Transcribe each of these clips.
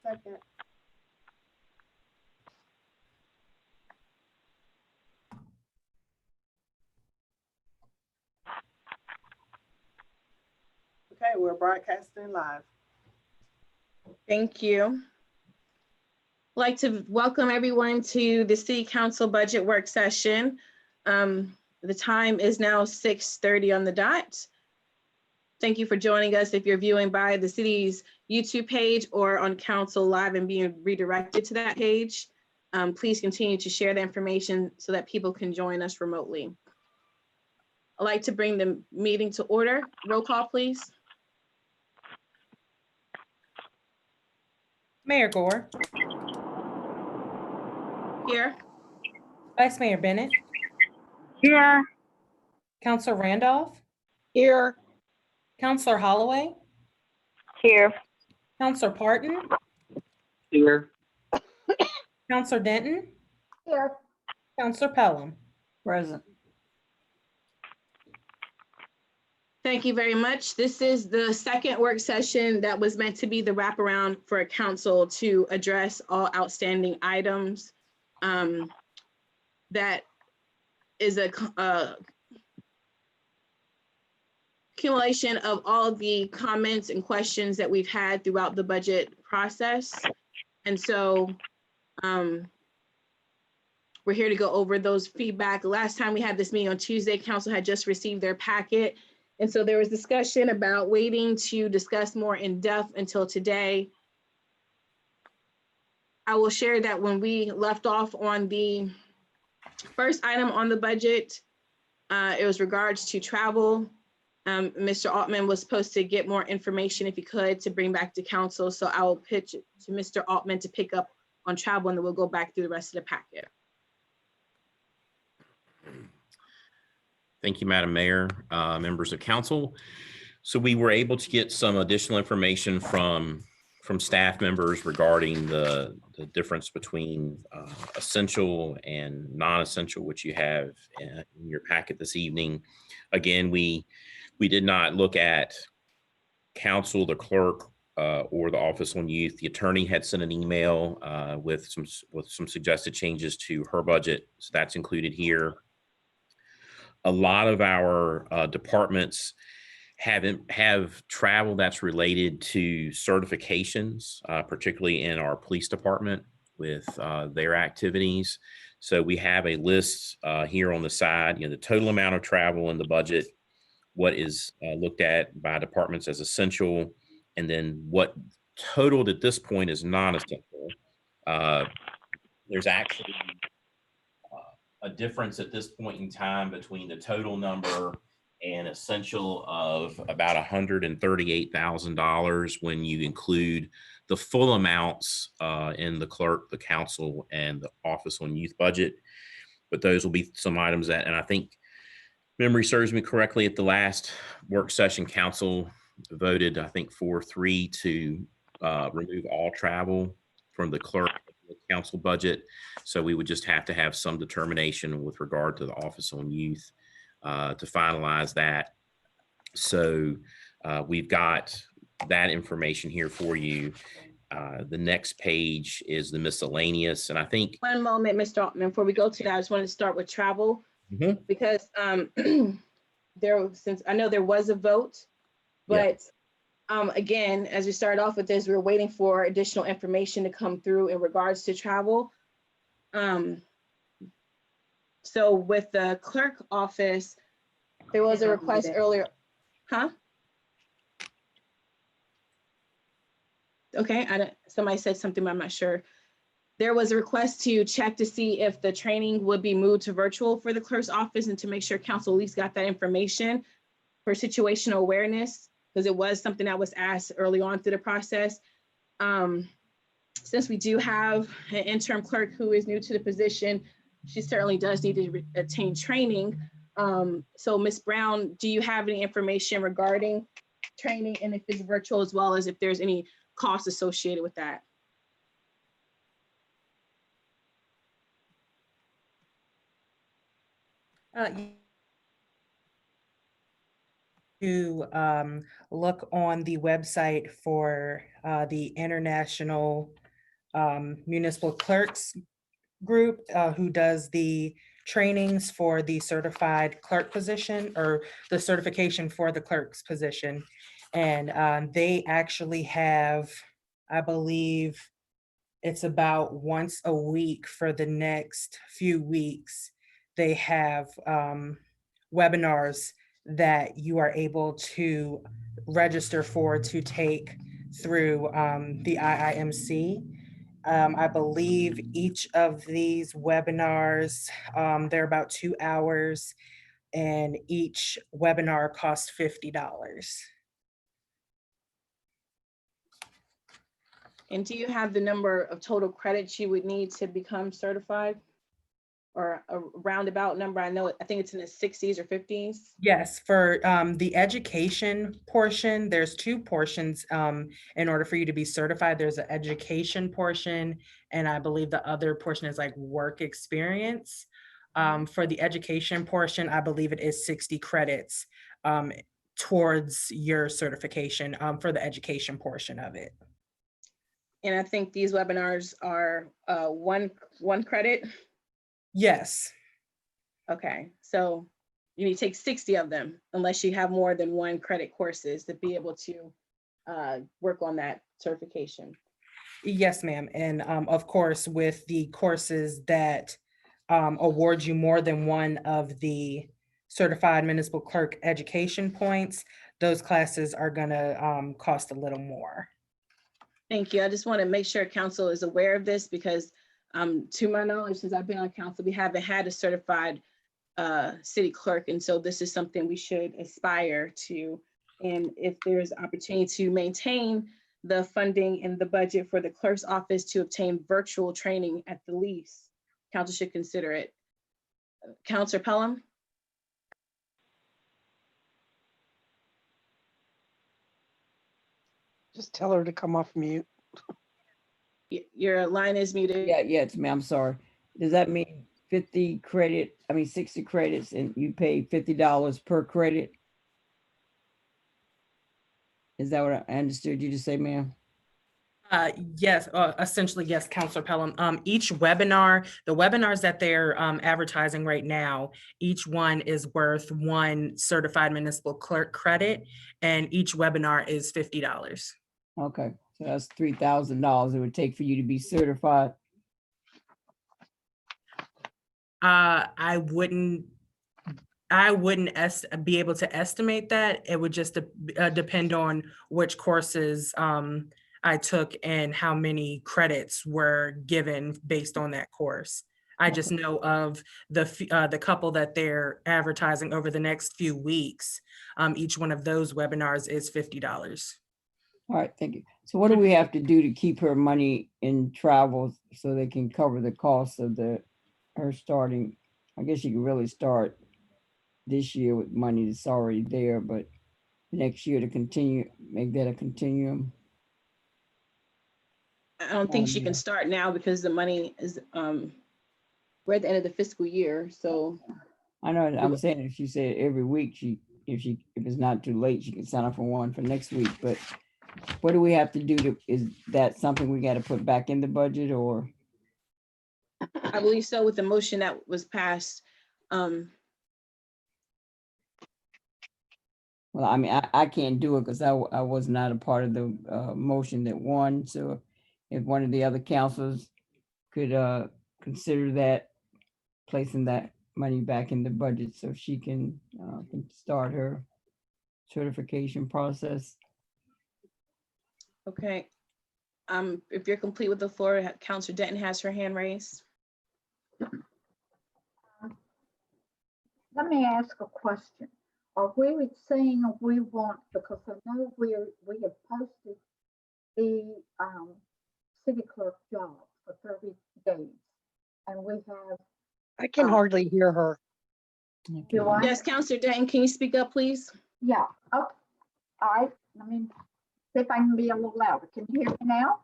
Second. Okay, we're broadcasting live. Thank you. I'd like to welcome everyone to the City Council Budget Work Session. The time is now 6:30 on the dot. Thank you for joining us if you're viewing by the city's YouTube page or on Council Live and being redirected to that page. Please continue to share the information so that people can join us remotely. I'd like to bring the meeting to order. Roll call, please. Mayor Gore, Here. Vice Mayor Bennett, Here. Councilor Randolph, Here. Councilor Holloway, Here. Councilor Parton, Here. Councilor Denton, Here. Councilor Pelham. Present. Thank you very much. This is the second work session that was meant to be the wraparound for a council to address all outstanding items. That is a accumulation of all the comments and questions that we've had throughout the budget process. And so we're here to go over those feedback. Last time we had this meeting on Tuesday, council had just received their packet. And so there was discussion about waiting to discuss more in depth until today. I will share that when we left off on the first item on the budget, it was regards to travel. Mr. Altman was supposed to get more information if he could to bring back to council. So I will pitch it to Mr. Altman to pick up on travel, and then we'll go back through the rest of the packet. Thank you, Madam Mayor, members of council. So we were able to get some additional information from staff members regarding the difference between essential and non-essential, which you have in your packet this evening. Again, we did not look at council, the clerk, or the Office on Youth. The attorney had sent an email with some suggested changes to her budget, so that's included here. A lot of our departments have travel that's related to certifications, particularly in our police department with their activities. So we have a list here on the side, the total amount of travel in the budget, what is looked at by departments as essential, and then what totaled at this point is non-essential. There's actually a difference at this point in time between the total number and essential of about $138,000 when you include the full amounts in the clerk, the council, and the Office on Youth budget. But those will be some items that, and I think memory serves me correctly, at the last work session, council voted, I think 4-3 to remove all travel from the clerk council budget. So we would just have to have some determination with regard to the Office on Youth to finalize that. So we've got that information here for you. The next page is the miscellaneous, and I think— One moment, Mr. Altman, before we go to that, I just wanted to start with travel because since I know there was a vote, but again, as we started off with this, we were waiting for additional information to come through in regards to travel. So with the clerk office, there was a request earlier, Okay, somebody said something, but I'm not sure. There was a request to check to see if the training would be moved to virtual for the clerk's office and to make sure council at least got that information for situational awareness, because it was something that was asked early on through the process. Since we do have an interim clerk who is new to the position, she certainly does need to attain training. So Ms. Brown, do you have any information regarding training, and if it's virtual, as well as if there's any costs associated with that? to look on the website for the International Municipal Clerks Group, who does the trainings for the certified clerk position or the certification for the clerk's position. And they actually have, I believe, it's about once a week for the next few weeks. They have webinars that you are able to register for to take through the IIMC. I believe each of these webinars, they're about 2 hours, and each webinar costs $50. And do you have the number of total credits you would need to become certified? Or a roundabout number? I think it's in the 60s or 50s. Yes, for the education portion, there's two portions in order for you to be certified. There's an education portion, and I believe the other portion is like work experience. For the education portion, I believe it is 60 credits towards your certification for the education portion of it. And I think these webinars are one credit. Yes. Okay, so you need to take 60 of them unless you have more than 1 credit courses to be able to work on that certification. Yes, ma'am. And of course, with the courses that award you more than one of the certified municipal clerk education points, those classes are gonna cost a little more. Thank you. I just want to make sure council is aware of this because to my knowledge, since I've been on council, we haven't had a certified city clerk. And so this is something we should aspire to. And if there's opportunity to maintain the funding in the budget for the clerk's office to obtain virtual training at the least, council should consider it. Councilor Pelham? Just tell her to come off mute. Your line is muted. Yeah, it's me. I'm sorry. Does that mean 60 credits and you pay $50 per credit? Is that what I understood you to say, ma'am? Yes, essentially, yes, Councilor Pelham. Each webinar, the webinars that they're advertising right now, each one is worth 1 certified municipal clerk credit, and each webinar is $50. Okay, so that's $3,000 it would take for you to be certified. I wouldn't be able to estimate that. It would just depend on which courses I took and how many credits were given based on that course. I just know of the couple that they're advertising over the next few weeks. Each one of those webinars is $50. All right, thank you. So what do we have to do to keep her money in travel so they can cover the cost of her starting? I guess you can really start this year with money that's already there, but next year to continue, make that a continuum. I don't think she can start now because the money is, we're at the end of the fiscal year, so. I know, I'm saying if she said every week, if it's not too late, she can sign up for one for next week, but what do we have to do is that something we got to put back in the budget or? I believe so with the motion that was passed. Well, I mean, I can't do it because I was not a part of the motion that won. So if one of the other councils could consider that, placing that money back in the budget so she can start her certification process. Okay. If you're complete with the floor, Councilor Denton has her hand raised. Let me ask a question. Are we saying we want, because I know we have posted the city clerk job for 30 days, and we have. I can hardly hear her. Do I? Yes, Councilor Denton, can you speak up, please? Yeah. Okay. All right. Let me see if I can be a little louder. Can you hear me now?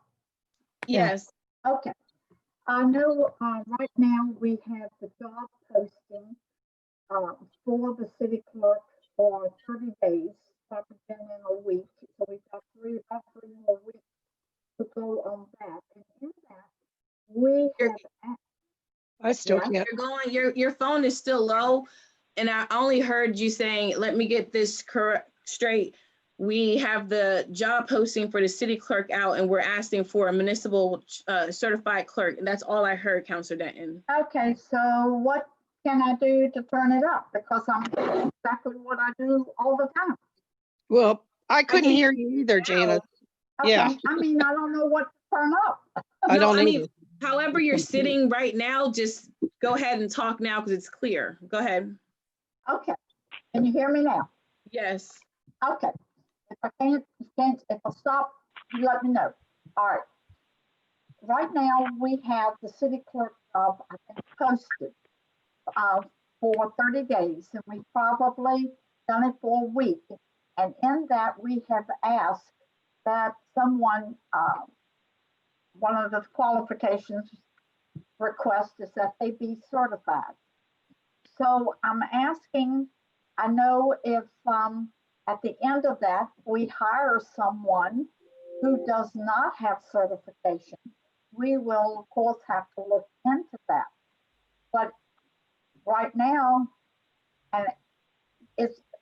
Yes. Okay. I know right now we have the job posting for the city clerk for 30 days, probably been in a week. So we've got about three more weeks to go on that. And in that, we You're- have asked, I still Yeah. can't. your phone is still low. And I only heard you saying, let me get this correct straight. We have the job posting for the city clerk out and we're asking for a municipal certified clerk. And that's all I heard, Counselor Denton. okay, so what can I do to turn it up? Because I'm doing exactly what I do all the time. Well, I couldn't can hear you either, Janice. Okay, Yeah. I mean, I don't know what to turn up. I No, don't I mean, either. however you're sitting right now, just go ahead and talk now because it's clear. Go ahead. Okay, can you hear me now? Yes. Okay, if I can't, if I stop, you let me know. All right. Right now, we have the city clerk job, I think, posted for 30 days, and we've probably done it for a week. And in that, we have asked that someone, one of the qualifications request is that they be certified. So I'm asking, I know if at the end of that, we hire someone who does not have certification, we will of course have to look into that. But right now, and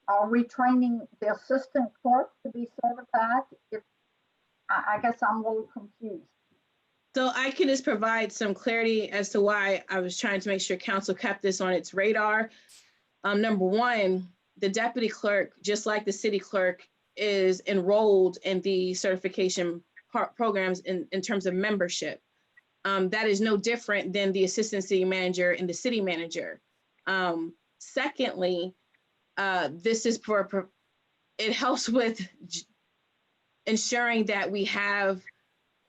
are we training the assistant clerk to be certified? I guess I'm a little confused. So I can just provide some clarity as to why I was trying to make sure council kept this on its radar. Number one, the deputy clerk, just like the city clerk, is enrolled in the certification programs in terms of membership. That is no different than the assistant city manager and the city manager. Secondly, this is it helps with ensuring that we have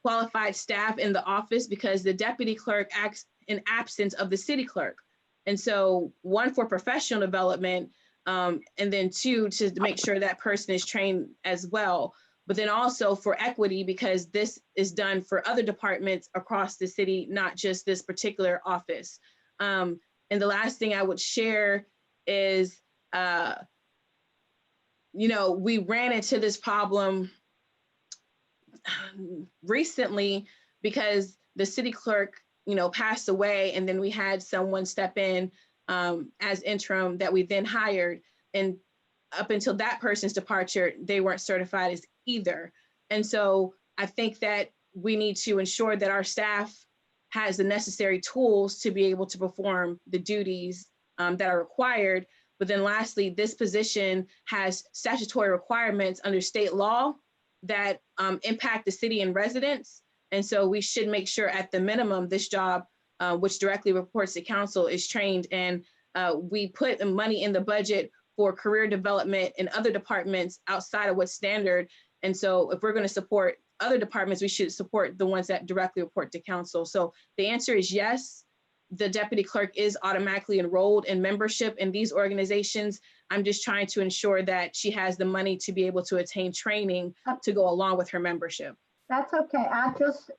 qualified staff in the office because the deputy clerk acts in absence of the city clerk. And so one, for professional development, and then two, to make sure that person is trained as well. But then also for equity, because this is done for other departments across the city, not just this particular office. And the last thing I would share is, we ran into this problem recently because the city clerk, passed away, and then we had someone step in as interim that we then hired. And up until that person's departure, they weren't certified as either. And so I think that we need to ensure that our staff has the necessary tools to be able to perform the duties that are required. But then lastly, this position has statutory requirements under state law that impact the city and residents. And so we should make sure at the minimum, this job, which directly reports to council, is trained. And we put the money in the budget for career development in other departments outside of what's standard. And so if we're going to support other departments, we should support the ones that directly report to council. So the answer is yes. The deputy clerk is automatically enrolled in membership in these organizations. I'm just trying to ensure that she has the money to be able to attain training to go along with her membership. That's okay. I just,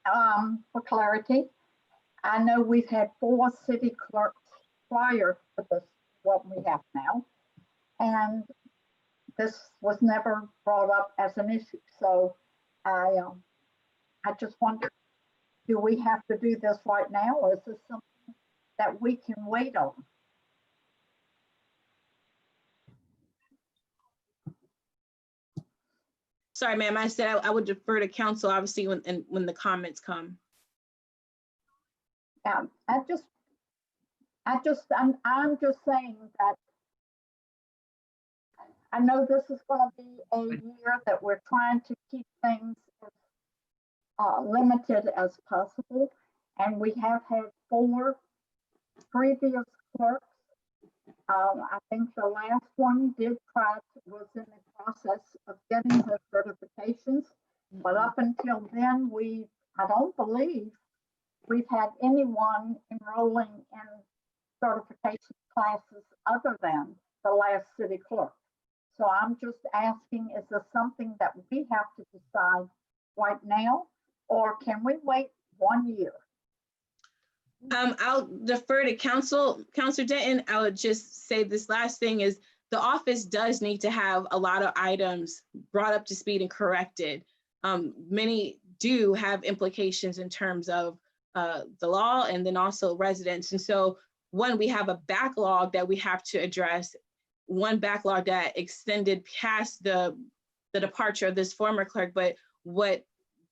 for clarity, I know we've had 4 city clerks prior to this, what we have now. And this was never brought up as an issue. So I just wonder, do we have to do this right now, or is this something that we can wait on? Sorry, ma'am, I said I would defer to council, obviously, when the comments come. I'm just saying that I know this is going to be a year that we're trying to keep things as limited as possible. And we have had 4 previous clerks. I think the last one was in the process of getting her certifications. But up until then, I don't believe we've had anyone enrolling in certification classes other than the last city clerk. So I'm just asking, is this something that we have to decide right now, or can we wait 1 year? I'll defer to council, Councilor Denton. I would just say this last thing is the office does need to have a lot of items brought up to speed and corrected. Many do have implications in terms of the law and then also residents. And so one, we have a backlog that we have to address, one backlog that extended past the departure of this former clerk, but what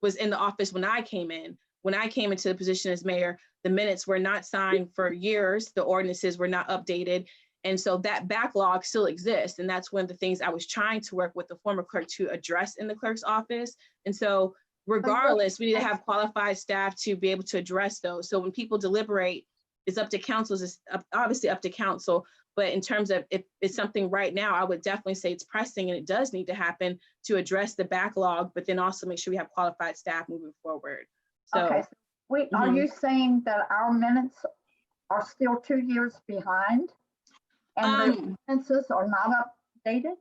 was in the office when I came in. When I came into the position as mayor, the minutes were not signed for years, the ordinances were not updated. And so that backlog still exists. And that's one of the things I was trying to work with the former clerk to address in the clerk's office. And so regardless, we need to have qualified staff to be able to address those. So when people deliberate, it's up to councils, it's obviously up to council. But in terms of if it's something right now, I would definitely say it's pressing and it does need to happen to address the backlog, but then also make sure we have qualified staff moving forward. So, Okay, so are you saying that our minutes are still 2 years behind? And the ordinances are not updated?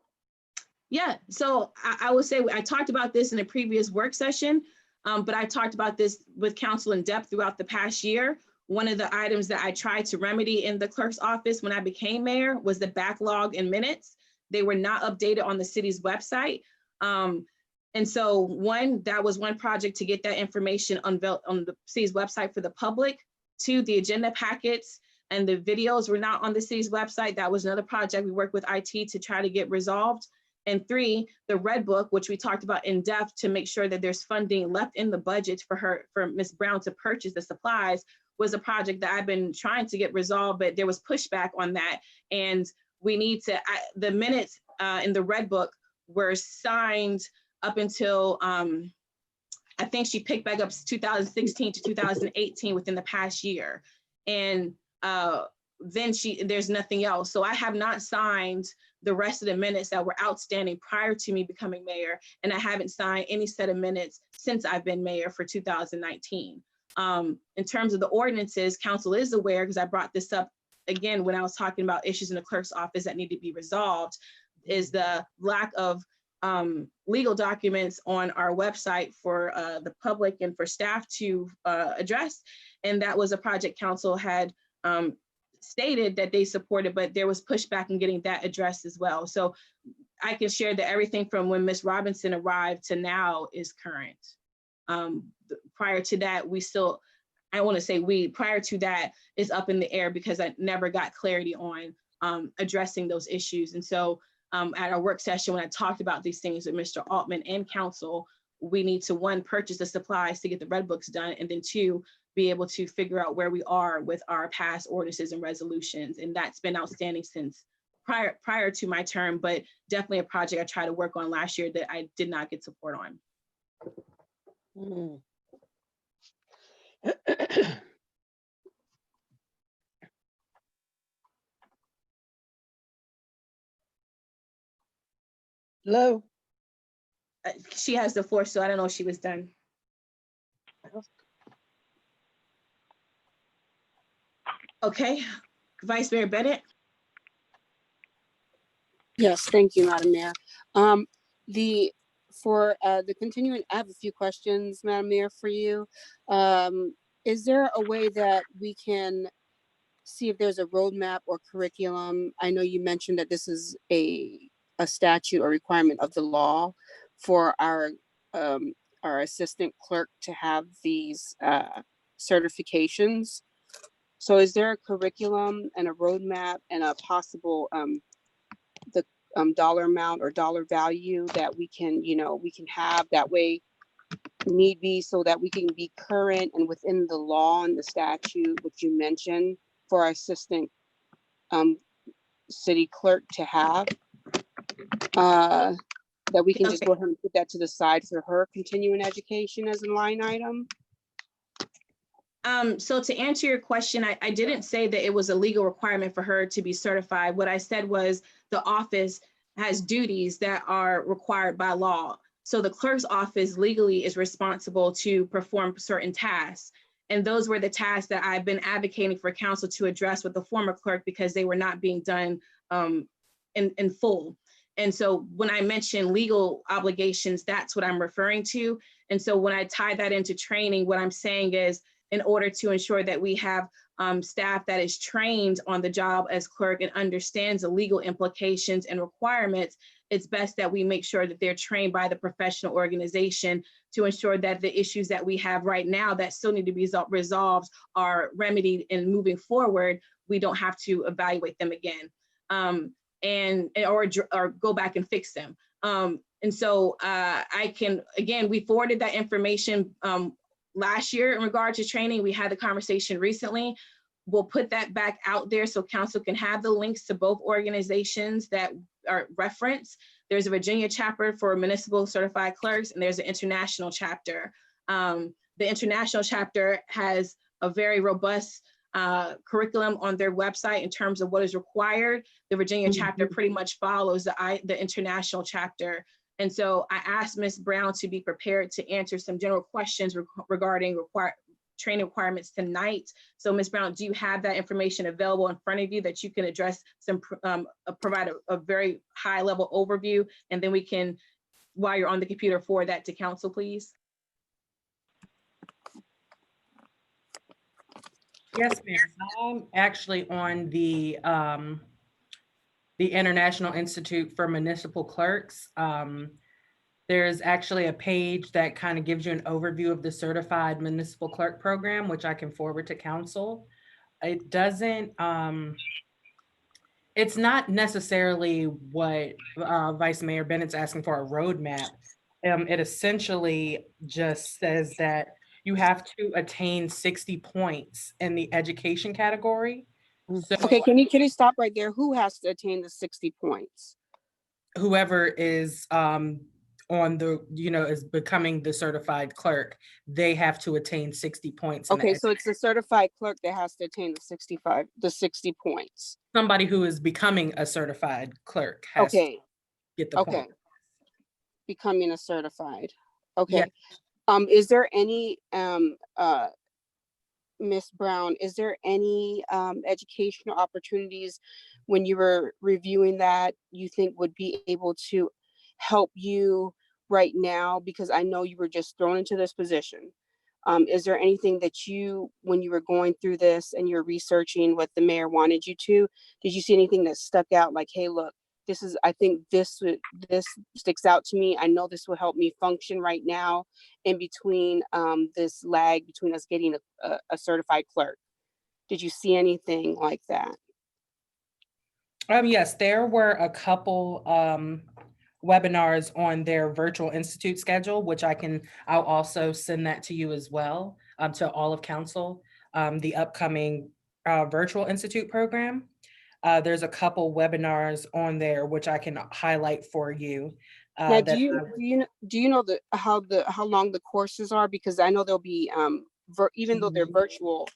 yeah, so I would say I talked about this in a previous work session, but I talked about this with council in depth throughout the past year. One of the items that I tried to remedy in the clerk's office when I became mayor was the backlog in minutes. They were not updated on the city's website. And so one, that was one project to get that information unveiled on the city's website for the public. Two, the agenda packets and the videos were not on the city's website. That was another project we worked with IT to try to get resolved. And three, the red book, which we talked about in depth to make sure that there's funding left in the budget for Ms. Brown to purchase the supplies, was a project that I've been trying to get resolved, but there was pushback on that. And we need to, the minutes in the red book were signed up until, I think she picked back up 2016 to 2018 within the past year. And then there's nothing else. So I have not signed the rest of the minutes that were outstanding prior to me becoming mayor. And I haven't signed any set of minutes since I've been mayor for 2019. In terms of the ordinances, council is aware, because I brought this up again when I was talking about issues in the clerk's office that need to be resolved, is the lack of legal documents on our website for the public and for staff to address. And that was a project council had stated that they supported, but there was pushback in getting that addressed as well. So I can share that everything from when Ms. Robinson arrived to now is current. Prior to that, we still, I want to say prior to that is up in the air because I never got clarity on addressing those issues. And so at our work session, when I talked about these things with Mr. Altman and council, we need to, one, purchase the supplies to get the red books done, and then two, be able to figure out where we are with our past ordinances and resolutions. And that's been outstanding since prior to my term, but definitely a project I tried to work on last year that I did not get support on. Hello? She has the floor, so I don't know if she was done. Okay, Vice Mayor Bennett. Yes, thank you, Madam Mayor. For the continuing, I have a few questions, Madam Mayor, for you. Is there a way that we can see if there's a roadmap or curriculum? I know you mentioned that this is a statute or requirement of the law for our assistant clerk to have these certifications. So is there a curriculum and a roadmap and a possible dollar amount or dollar value that we can have that way need be, so that we can be current and within the law and the statute, which you mentioned, for our assistant city clerk to have, that we can just go ahead and put that to the side for her continuing education as a line item? So to answer your question, I didn't say that it was a legal requirement for her to be certified. What I said was the office has duties that are required by law. So the clerk's office legally is responsible to perform certain tasks. And those were the tasks that I've been advocating for council to address with the former clerk because they were not being done in full. And so when I mention legal obligations, that's what I'm referring to. And so when I tie that into training, what I'm saying is in order to ensure that we have staff that is trained on the job as clerk and understands the legal implications and requirements, it's best that we make sure that they're trained by the professional organization to ensure that the issues that we have right now that still need to be resolved are remedied, and moving forward, we don't have to evaluate them again or go back and fix them. And so I can, again, we forwarded that information last year in regard to training. We had the conversation recently. We'll put that back out there so council can have the links to both organizations that are referenced. There's a Virginia chapter for municipal certified clerks, and there's an international chapter. The international chapter has a very robust curriculum on their website in terms of what is required. The Virginia chapter pretty much follows the international chapter. And so I asked Ms. Brown to be prepared to answer some general questions regarding training requirements tonight. So Ms. Brown, do you have that information available in front of you that you can address provide a very high level overview, and then we can, while you're on the computer, forward that to council, please? Yes, ma'am. I'm actually on the International Institute for Municipal Clerks. There's actually a page that kind of gives you an overview of the Certified Municipal Clerk Program, which I can forward to council. It doesn't, it's not necessarily what Vice Mayor Bennett's asking for, a roadmap. It essentially just says that you have to attain 60 points in the education category. So Okay, can you stop right there? Who has to attain the 60 points? whoever is on the, is becoming the certified clerk, they have to attain 60 points. Okay, so it's the certified clerk that has to attain the 60 points. Somebody who is becoming a certified clerk has to get the point. Becoming a certified. Okay. Yeah. Is there any, Ms. Brown, is there any educational opportunities when you were reviewing that you think would be able to help you right now? Because I know you were just thrown into this position. Is there anything that you, when you were going through this and you're researching what the mayor wanted you to, did you see anything that stuck out like, hey, look, this is, I think this sticks out to me. I know this will help me function right now in between this lag between us getting a certified clerk. Did you see anything like that? Yes, there were a couple webinars on their virtual institute schedule, which I'll also send that to you as well, to all of council, the upcoming virtual institute program. There's a couple webinars on there which I can highlight for you. Now, do you know how long the courses are? Because I know they'll be even though they're virtual.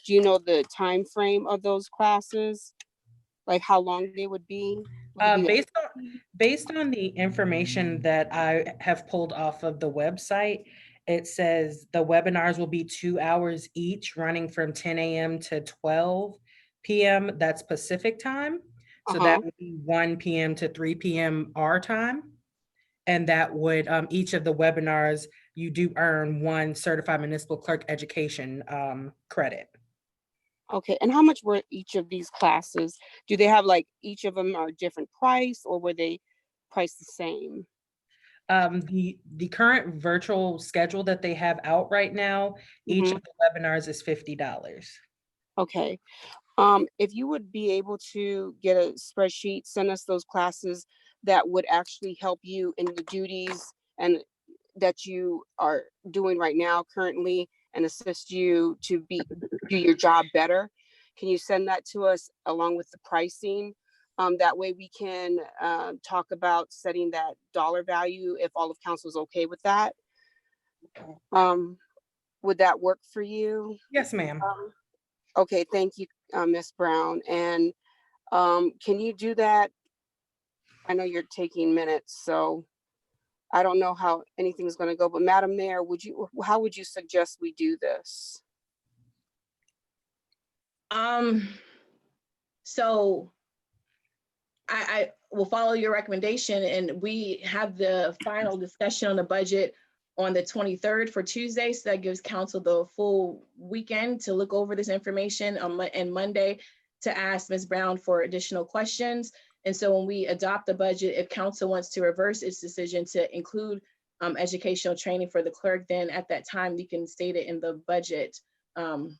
Do you know the time frame of those classes? Like how long they would be? Based on the information that I have pulled off of the website, it says the webinars will be 2 hours each, running from 10 a.m. to 12 p.m. That's Pacific time. So that would be 1 p.m. to 3 p.m. our time. And that would, each of the webinars, you do earn 1 certified municipal clerk education credit. Okay, and how much were each of these classes? Do they have like each of them are a different price, or were they priced the same? The current virtual schedule that they have out right now, each of the webinars is $50. Okay. If you would be able to get a spreadsheet, send us those classes that would actually help you in the duties and that you are doing right now currently and assist you to do your job better. Can you send that to us along with the pricing? That way we can talk about setting that dollar value if all of council is okay with that. Would that work for you? Yes, ma'am. Okay, thank you, Ms. Brown. And can you do that? I know you're taking minutes, so I don't know how anything's going to go, but Madam Mayor, how would you suggest we do this? So I will follow your recommendation, and we have the final discussion on the budget on the 23rd for Tuesday. So that gives council the full weekend to look over this information and Monday to ask Ms. Brown for additional questions. And so when we adopt the budget, if council wants to reverse its decision to include educational training for the clerk, then at that time you can state it in the budget. When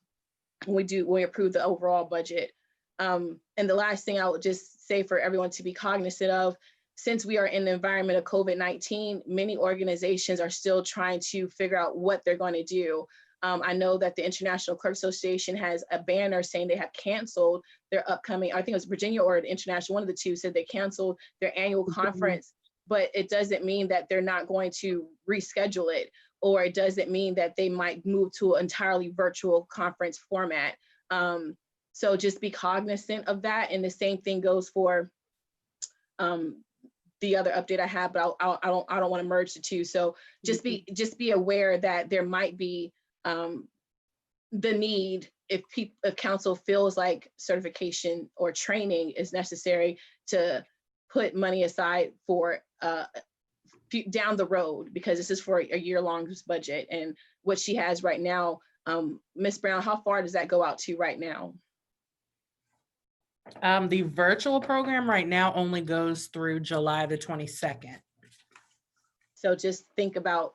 we approve the overall budget. And the last thing I would just say for everyone to be cognizant of, since we are in the environment of COVID-19, many organizations are still trying to figure out what they're going to do. I know that the International Clerk Association has a banner saying they have canceled their upcoming, I think it was Virginia or the International, one of the two said they canceled their annual conference, but it doesn't mean that they're not going to reschedule it, or it doesn't mean that they might move to an entirely virtual conference format. So just be cognizant of that. And the same thing goes for the other update I have, but I don't want to merge the two. So just be aware that there might be the need if council feels like certification or training is necessary to put money aside for down the road, because this is for a year-long budget. And what she has right now, Ms. Brown, how far does that go out to right now? The virtual program right now only goes through July the 22nd. So just think about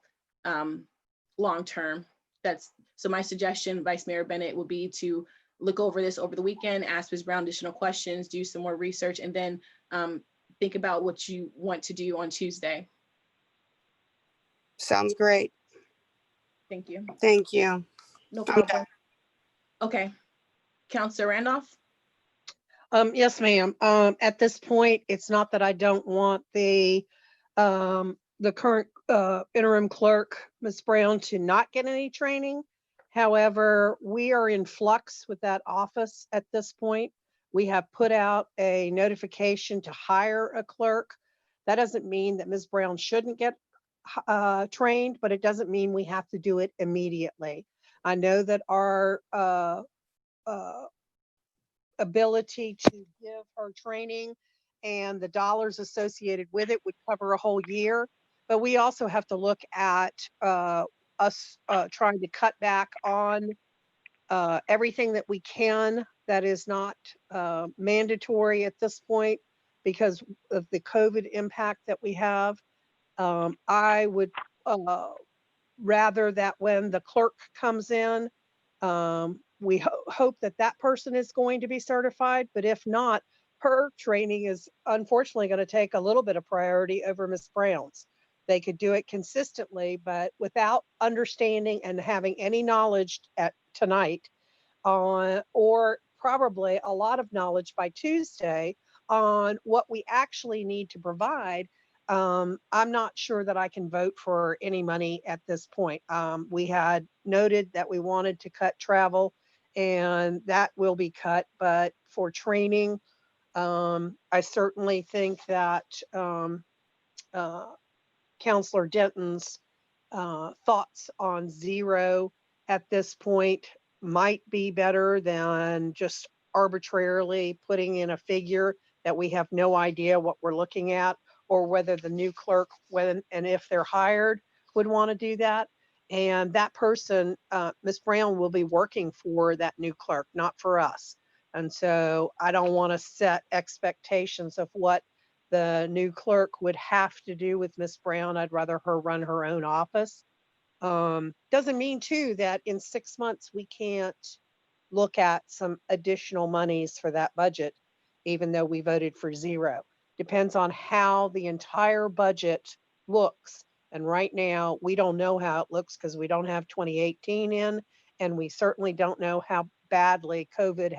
long-term. So my suggestion, Vice Mayor Bennett, would be to look over this over the weekend, ask Ms. Brown additional questions, do some more research, and then think about what you want to do on Tuesday. Sounds great. Thank you. Thank you. No problem. Okay. Councilor Randolph? Yes, ma'am. At this point, it's not that I don't want the current interim clerk, Ms. Brown, to not get any training. However, we are in flux with that office at this point. We have put out a notification to hire a clerk. That doesn't mean that Ms. Brown shouldn't get trained, but it doesn't mean we have to do it immediately. I know that our ability to give her training and the dollars associated with it would cover a whole year, but we also have to look at us trying to cut back on everything that we can that is not mandatory at this point because of the COVID impact that we have. I would rather that when the clerk comes in, we hope that that person is going to be certified, but if not, her training is unfortunately going to take a little bit of priority over Ms. Brown's. They could do it consistently, but without understanding and having any knowledge at tonight or probably a lot of knowledge by Tuesday on what we actually need to provide, I'm not sure that I can vote for any money at this point. We had noted that we wanted to cut travel, and that will be cut, but for training, I certainly think that Councilor Denton's thoughts on zero at this point might be better than just arbitrarily putting in a figure that we have no idea what we're looking at, or whether the new clerk, when and if they're hired, would want to do that. And that person, Ms. Brown, will be working for that new clerk, not for us. And so I don't want to set expectations of what the new clerk would have to do with Ms. Brown. I'd rather her run her own office. Doesn't mean too that in 6 months we can't look at some additional monies for that budget, even though we voted for zero. Depends on how the entire budget looks. And right now we don't know how it looks because we don't have 2018 in, and we certainly don't know how badly COVID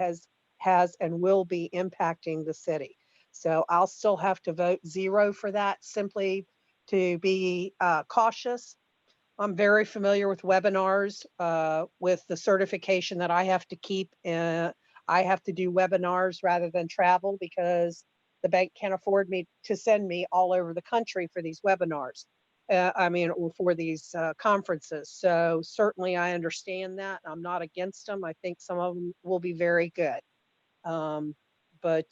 has and will be impacting the city. So I'll still have to vote zero for that, simply to be cautious. I'm very familiar with webinars, with the certification that I have to keep. I have to do webinars rather than travel because the bank can't afford me to send me all over the country for these webinars. Or for these conferences. So certainly I understand that. I'm not against them. I think some of them will be very good. But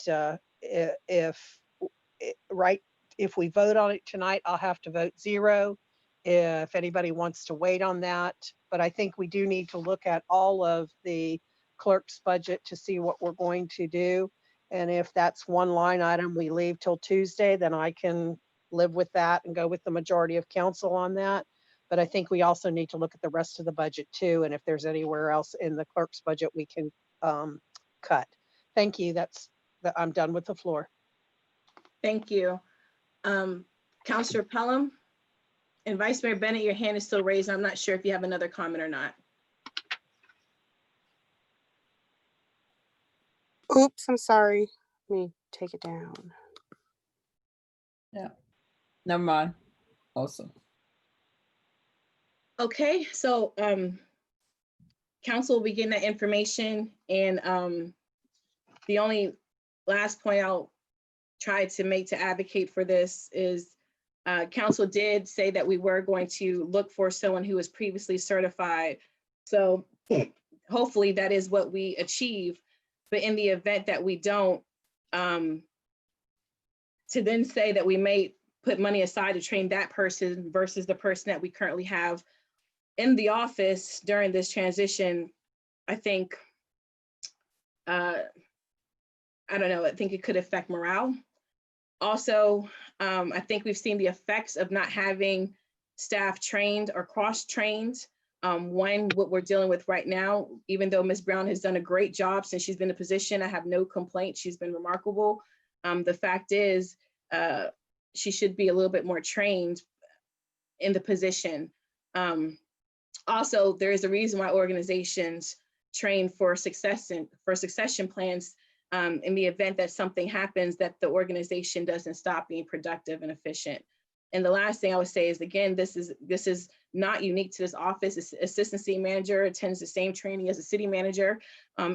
if we vote on it tonight, I'll have to vote zero. if anybody wants to wait on that. But I think we do need to look at all of the clerk's budget to see what we're going to do. And if that's one line item we leave till Tuesday, then I can live with that and go with the majority of council on that. But I think we also need to look at the rest of the budget too. And if there's anywhere else in the clerk's budget we can cut. Thank you. I'm done with the floor. Thank you. Counselor Pelham and Vice Mayor Bennett, your hand is still raised. I'm not sure if you have another comment or not. Oops, I'm sorry. Let me take it down. Yeah, never mind. Also, Okay, so council will be getting that information, and the only last point I'll try to make to advocate for this is council did say that we were going to look for someone who was previously certified. So hopefully that is what we achieve. But in the event that we don't, to then say that we may put money aside to train that person versus the person that we currently have in the office during this transition, I think, I don't know, I think it could affect morale. Also, I think we've seen the effects of not having staff trained or cross-trained. One, what we're dealing with right now, even though Ms. Brown has done a great job since she's been in position, I have no complaints, she's been remarkable. The fact is, she should be a little bit more trained in the position. Also, there is a reason why organizations train for succession plans in the event that something happens, that the organization doesn't stop being productive and efficient. And the last thing I would say is, again, this is not unique to this office. Assistant city manager attends the same training as a city manager.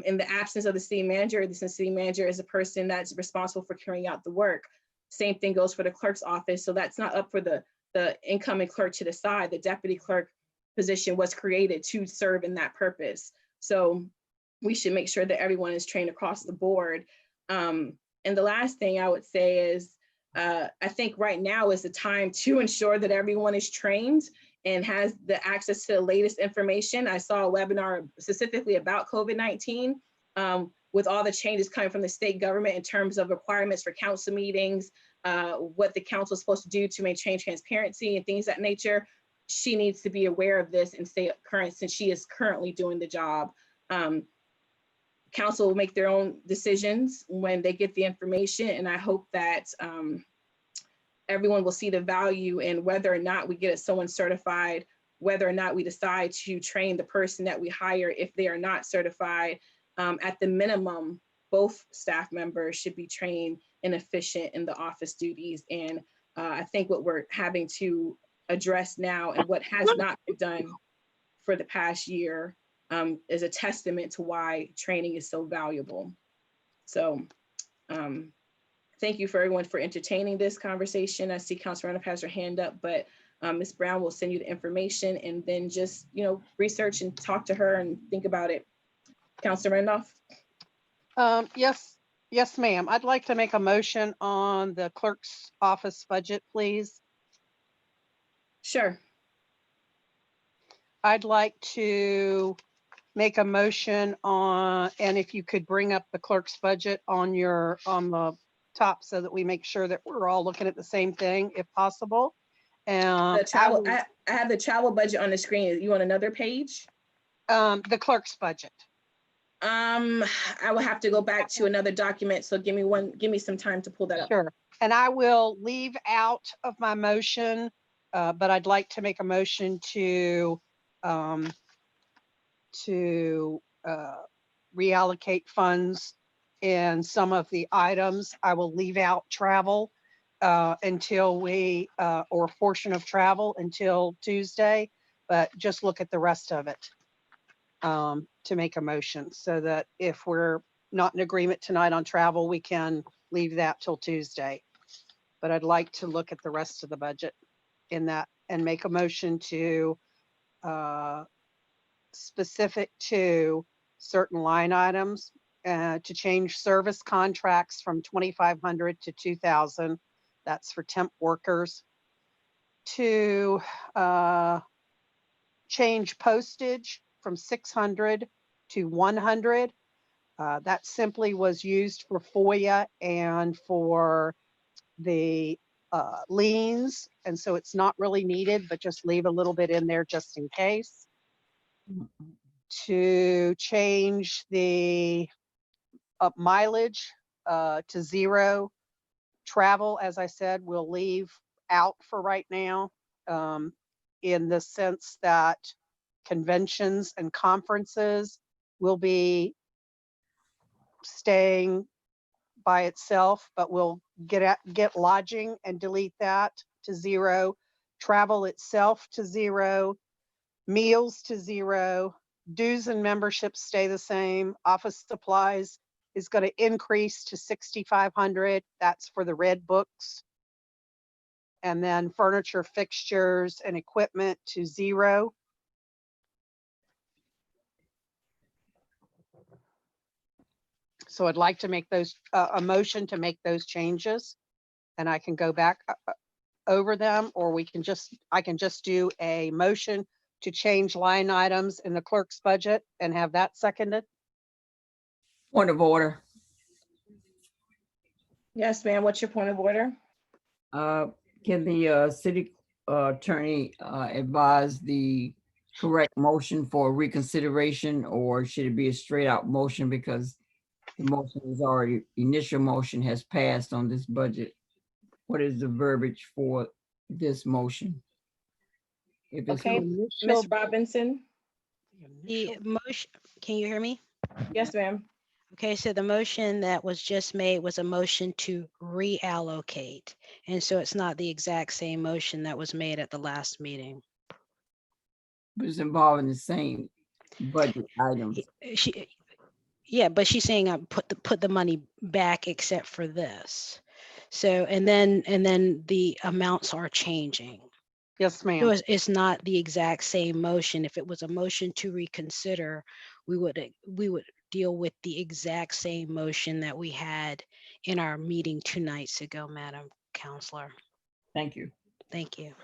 In the absence of the city manager is a person that's responsible for carrying out the work. Same thing goes for the clerk's office. So that's not up for the incoming clerk to decide. The deputy clerk position was created to serve in that purpose. So we should make sure that everyone is trained across the board. And the last thing I would say is, I think right now is the time to ensure that everyone is trained and has the access to the latest information. I saw a webinar specifically about COVID-19 with all the changes coming from the state government in terms of requirements for council meetings, what the council is supposed to do to maintain transparency and things of that nature. She needs to be aware of this and stay current since she is currently doing the job. Council will make their own decisions when they get the information, and I hope that everyone will see the value in whether or not we get someone certified, whether or not we decide to train the person that we hire if they are not certified. At the minimum, both staff members should be trained and efficient in the office duties. And I think what we're having to address now and what has not been done for the past year is a testament to why training is so valuable. So thank you for everyone for entertaining this conversation. I see Councilor Randolph has her hand up, but Ms. Brown will send you the information and then just, research and talk to her and think about it. Councilor Randolph? Yes, ma'am. I'd like to make a motion on the clerk's office budget, please. Sure. I'd like to make a motion on, and if you could bring up the clerk's budget on the top so that we make sure that we're all looking at the same thing if possible. The travel, I have the travel budget on the screen. You want another page? The clerk's budget. I will have to go back to another document. So give me some time to pull that up. Sure. And I will leave out of my motion, but I'd like to make a motion to reallocate funds in some of the items. I will leave out travel until or a portion of travel until Tuesday, but just look at the rest of it to make a motion so that if we're not in agreement tonight on travel, we can leave that till Tuesday. But I'd like to look at the rest of the budget in that and make a motion to specific to certain line items to change service contracts from 2,500 to 2,000. That's for temp workers. to change postage from 600 to 100. That simply was used for FOIA and for the liens. And so it's not really needed, but just leave a little bit in there just in case. To change the mileage to 0. Travel, as I said, we'll leave out for right now, in the sense that conventions and conferences will be staying by itself, but we'll get lodging and delete that to 0. Travel itself to 0. Meals to 0. Dues and memberships stay the same. Office supplies is going to increase to 6,500. That's for the red books. And then furniture, fixtures, and equipment to 0. So I'd like to make those a motion to make those changes, and I can go back over them, or I can just do a motion to change line items in the clerk's budget and have that seconded. Point of order. Yes, ma'am. What's your point of order? Can the city attorney advise the correct motion for reconsideration, or should it be a straight out motion because the motion is already, initial motion has passed on this budget? What is the verbiage for this motion? If it's Okay, Ms. Robinson? The motion, can you hear me? Yes, ma'am. Okay, so the motion that was just made was a motion to reallocate. And so it's not the exact same motion that was made at the last meeting. But it's involving the same budget items. Yeah, but she's saying put the money back except for this. So, and then the amounts are changing. Yes, ma'am. So it's not the exact same motion. If it was a motion to reconsider, we would deal with the exact same motion that we had in our meeting 2 nights ago, Madam Counselor. Thank you. Thank you.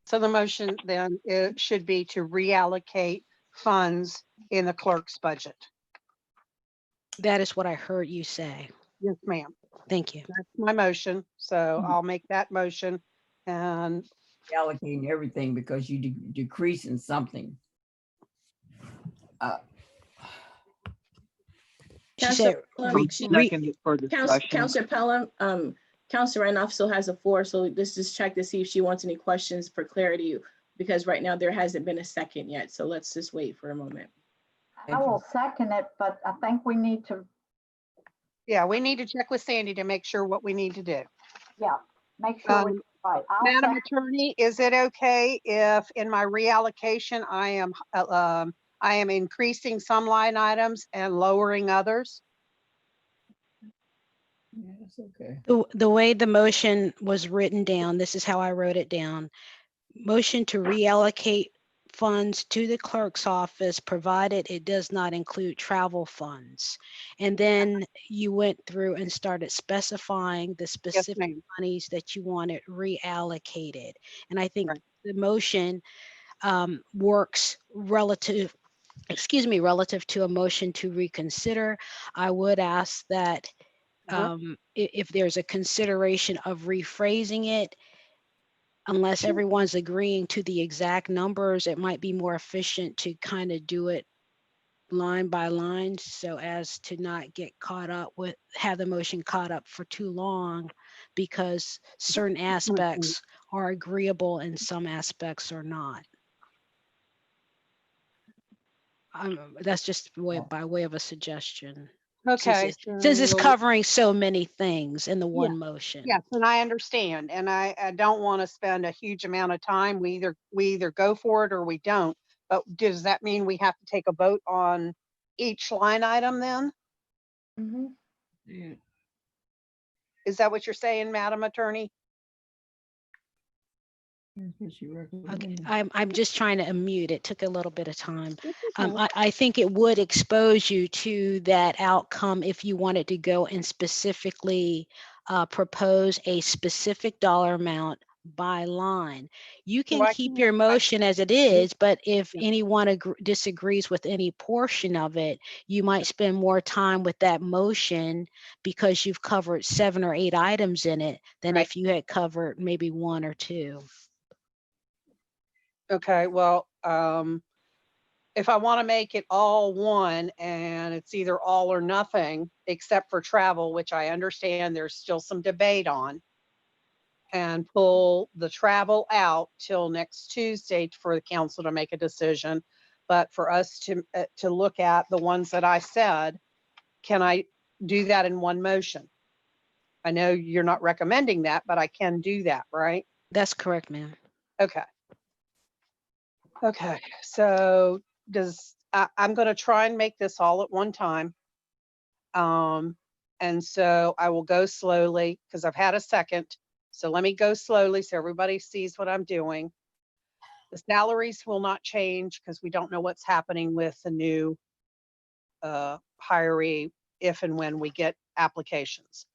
So the motion then it should be to reallocate funds in the clerk's budget. That is what I heard you say. Yes, ma'am. Thank you. That's my motion. So I'll make that motion, and Allocating everything because you decreasing something. She said, Counselor Pelham, Counselor Renoff still has the floor, so let's just check to see if she wants any questions for clarity, because right now there hasn't been a second yet, so let's just wait for a moment. I will second it, but I think we need to, yeah, we need to check with Sandy to make sure what we need to do. yeah, make sure we, right. I'll Madam second- Attorney, is it okay if in my reallocation, I am increasing some line items and lowering others? Yeah, that's okay. the way the motion was written down, this is how I wrote it down. Motion to reallocate funds to the clerk's office, provided it does not include travel funds. And then you went through and started specifying the specific ma'am. monies that you wanted reallocated. And I think Right. the motion works relative to a motion to reconsider. I would ask that if there's a consideration of rephrasing it, unless everyone's agreeing to the exact numbers, it might be more efficient to kind of do it line by line so as to not get caught up with, have the motion caught up for too long, because certain aspects are agreeable and some aspects are not. That's just by way of a suggestion. Okay. Since it's covering so many things in the one motion. Yes, and I understand, and I don't want to spend a huge amount of time. We either go for it or we don't. But does that mean we have to take a vote on each line item then? Mm-hmm. Yeah. Is that what you're saying, Madam Attorney? That's what she Okay, recommended. I'm just trying to unmute. It took a little bit of time. I think it would expose you to that outcome if you wanted to go and specifically propose a specific dollar amount by line. You So can I keep can- your motion as it is, but if Yeah. anyone disagrees with any portion of it, you might spend more time with that motion because you've covered 7 or 8 items in it than Right. if you had covered maybe 1 or 2. Okay, well, if I want to make it all one and it's either all or nothing, except for travel, which I understand there's still some debate on, and pull the travel out till next Tuesday for the council to make a decision. But for us to look at the ones that I said, can I do that in one motion? I know you're not recommending that, but I can do that, right? That's correct, ma'am. Okay. Okay, so I'm going to try and make this all at one time. And so I will go slowly because I've had a second. So let me go slowly so everybody sees what I'm doing. The salaries will not change because we don't know what's happening with the new hiree if and when we get applications.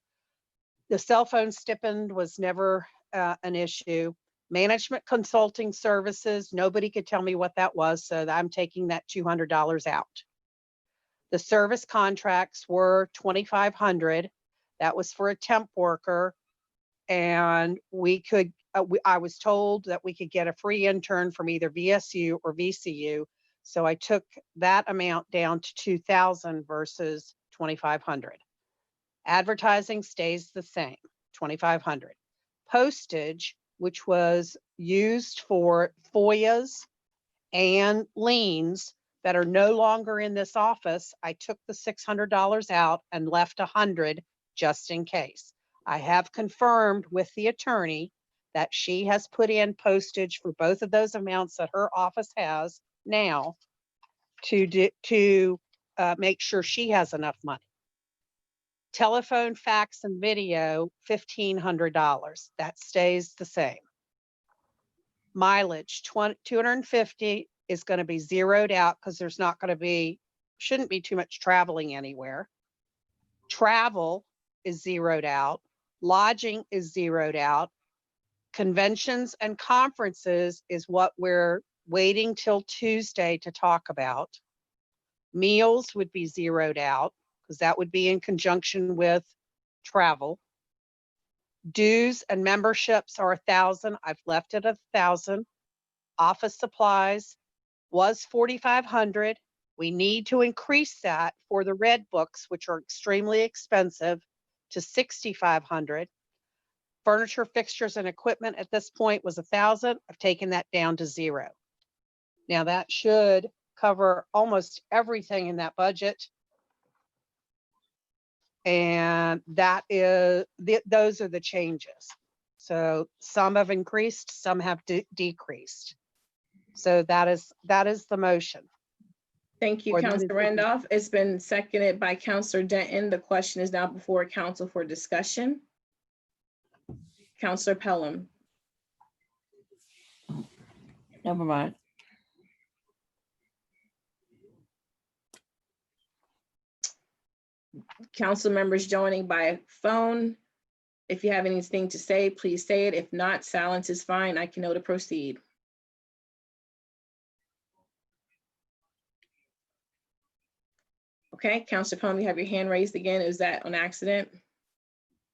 The cell phone stipend was never an issue. Management consulting services, nobody could tell me what that was, so I'm taking that $200 out. The service contracts were $2,500. That was for a temp worker, and we could. I was told that we could get a free intern from either VSU or VCU, so I took that amount down to $2,000 versus $2,500. Advertising stays the same, $2,500. Postage, which was used for FOIAs and liens that are no longer in this office, I took the $600 out and left $100 just in case. I have confirmed with the attorney that she has put in postage for both of those amounts that her office has now to make sure she has enough money. Telephone, fax, and video, $1,500. That stays the same. Mileage, 250 is going to be zeroed out because there's not going to be, shouldn't be too much traveling anywhere. Travel is zeroed out. Lodging is zeroed out. Conventions and conferences is what we're waiting till Tuesday to talk about. Meals would be zeroed out because that would be in conjunction with travel. Dues and memberships are $1,000. I've left it at $1,000. Office supplies was $4,500. We need to increase that for the red books, which are extremely expensive, to $6,500. Furniture, fixtures, and equipment at this point was $1,000. I've taken that down to $0. Now that should cover almost everything in that budget. And that is, those are the changes. So some have increased, some have decreased. So that is the motion. Thank you, Or that is Councilor the- Randolph. It's been seconded by Councilor Denton. The question is now before council for discussion. Councilor Pelham. Never mind. Council members joining by phone. If you have anything to say, please say it. If not, silence is fine. I can know to proceed. Okay, Councilor Pelham, you have your hand raised again. Is that on accident?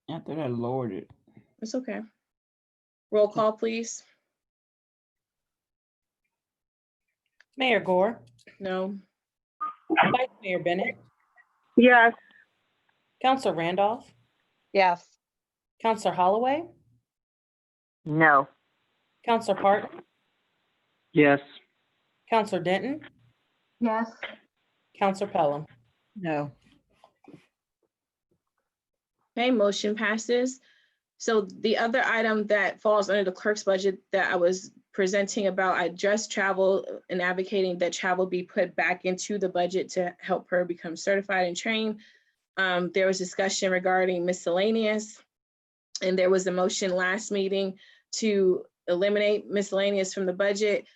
I thought I lowered it. It's okay. Roll call, please. Mayor Gore, No. Vice Mayor Bennett, Yes. Councilor Randolph, Yes. Councilor Holloway, No. Councilor Parton, Yes. Councilor Denton, Yes, Councilor Pelham. No. Okay, motion passes. So the other item that falls under the clerk's budget that I was presenting about, I addressed travel and advocating that travel be put back into the budget to help her become certified and trained. There was discussion regarding miscellaneous, and there was a motion last meeting to eliminate miscellaneous from the budget.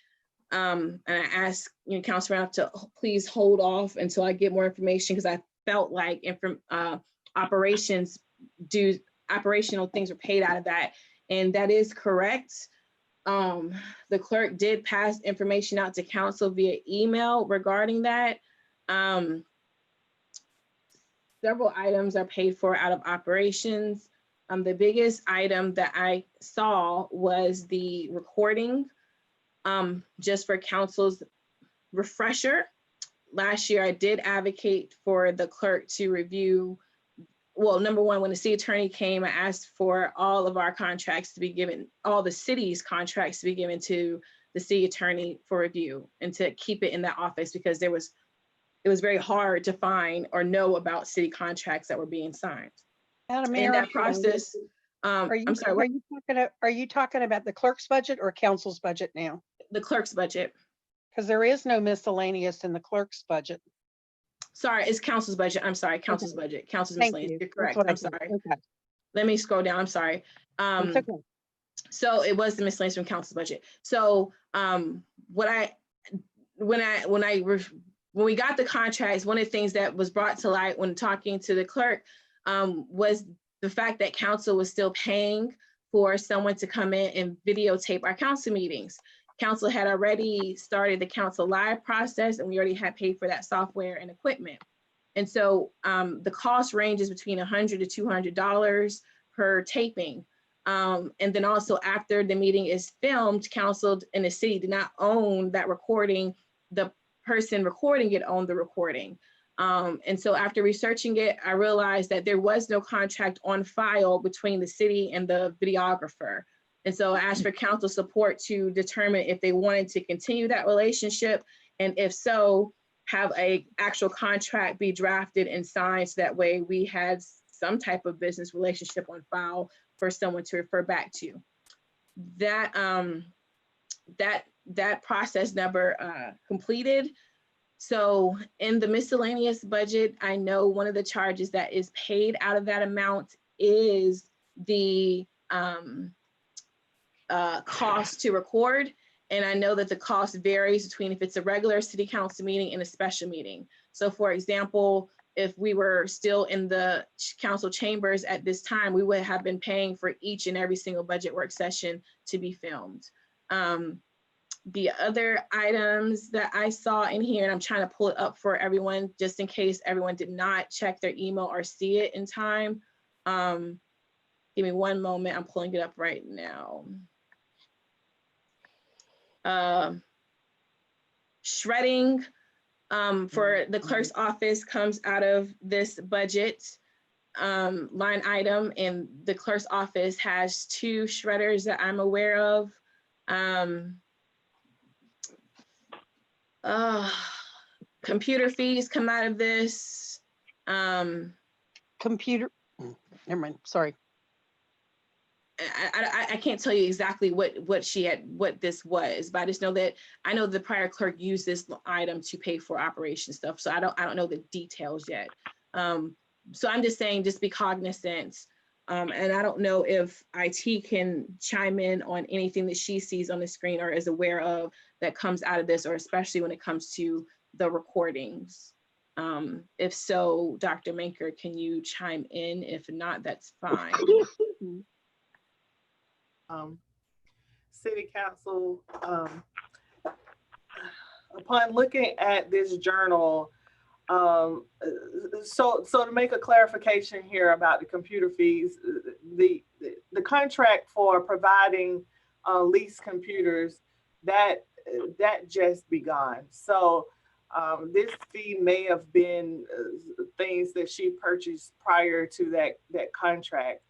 And I asked, Councilor Randolph to please hold off until I get more information because I felt like operational things were paid out of that, and that is correct. The clerk did pass information out to council via email regarding that. Several items are paid for out of operations. The biggest item that I saw was the recording. Just for council's refresher, last year I did advocate for the clerk to review. Well, number one, when the city attorney came, I asked for all of our contracts to be given, all the city's contracts to be given to the city attorney for review and to keep it in that office, because it was very hard to find or know about city contracts that were being signed. Madam In Mayor, that process, are you, I'm sorry, what? are you talking about the clerk's budget or council's budget now? The clerk's budget. Because there is no miscellaneous in the clerk's budget. Sorry, it's council's budget. I'm sorry, council's budget, council's Thank miscellaneous. you. You're That's correct. what I I'm thought. sorry. Okay. Let me scroll down. I'm sorry. It's okay. So it was the miscellaneous from council's budget. So when we got the contracts, one of the things that was brought to light when talking to the clerk was the fact that council was still paying for someone to come in and videotape our council meetings. Council had already started the council live process, and we already had paid for that software and equipment. And so the cost ranges between $100 to $200 per taping. And then also after the meeting is filmed, council and the city did not own that recording. The person recording it owned the recording. And so after researching it, I realized that there was no contract on file between the city and the videographer. And so I asked for council support to determine if they wanted to continue that relationship, and if so, have a actual contract be drafted and signed, so that way we had some type of business relationship on file for someone to refer back to. That that process never completed. So in the miscellaneous budget, I know one of the charges that is paid out of that amount is the cost to record. And I know that the cost varies between if it's a regular city council meeting and a special meeting. So for example, if we were still in the council chambers at this time, we would have been paying for each and every single budget work session to be filmed. The other items that I saw in here, and I'm trying to pull it up for everyone, just in case everyone did not check their email or see it in time. Give me one moment, I'm pulling it up right now. Shredding for the clerk's office comes out of this budget line item, and the clerk's office has 2 shredders that I'm aware of. Computer fees come out of this. Computer, never mind, sorry. I can't tell you exactly what this was, but I just know that I know the prior clerk used this item to pay for operation stuff. So I don't know the details yet. So I'm just saying, just be cognizant. And I don't know if IT can chime in on anything that she sees on the screen or is aware of that comes out of this, or especially when it comes to the recordings. If so, Dr. Manker, can you chime in? If not, that's fine. City Council, upon looking at this journal, so to make a clarification here about the computer fees, the contract for providing leased computers, that just begun. So this fee may have been things that she purchased prior to that contract.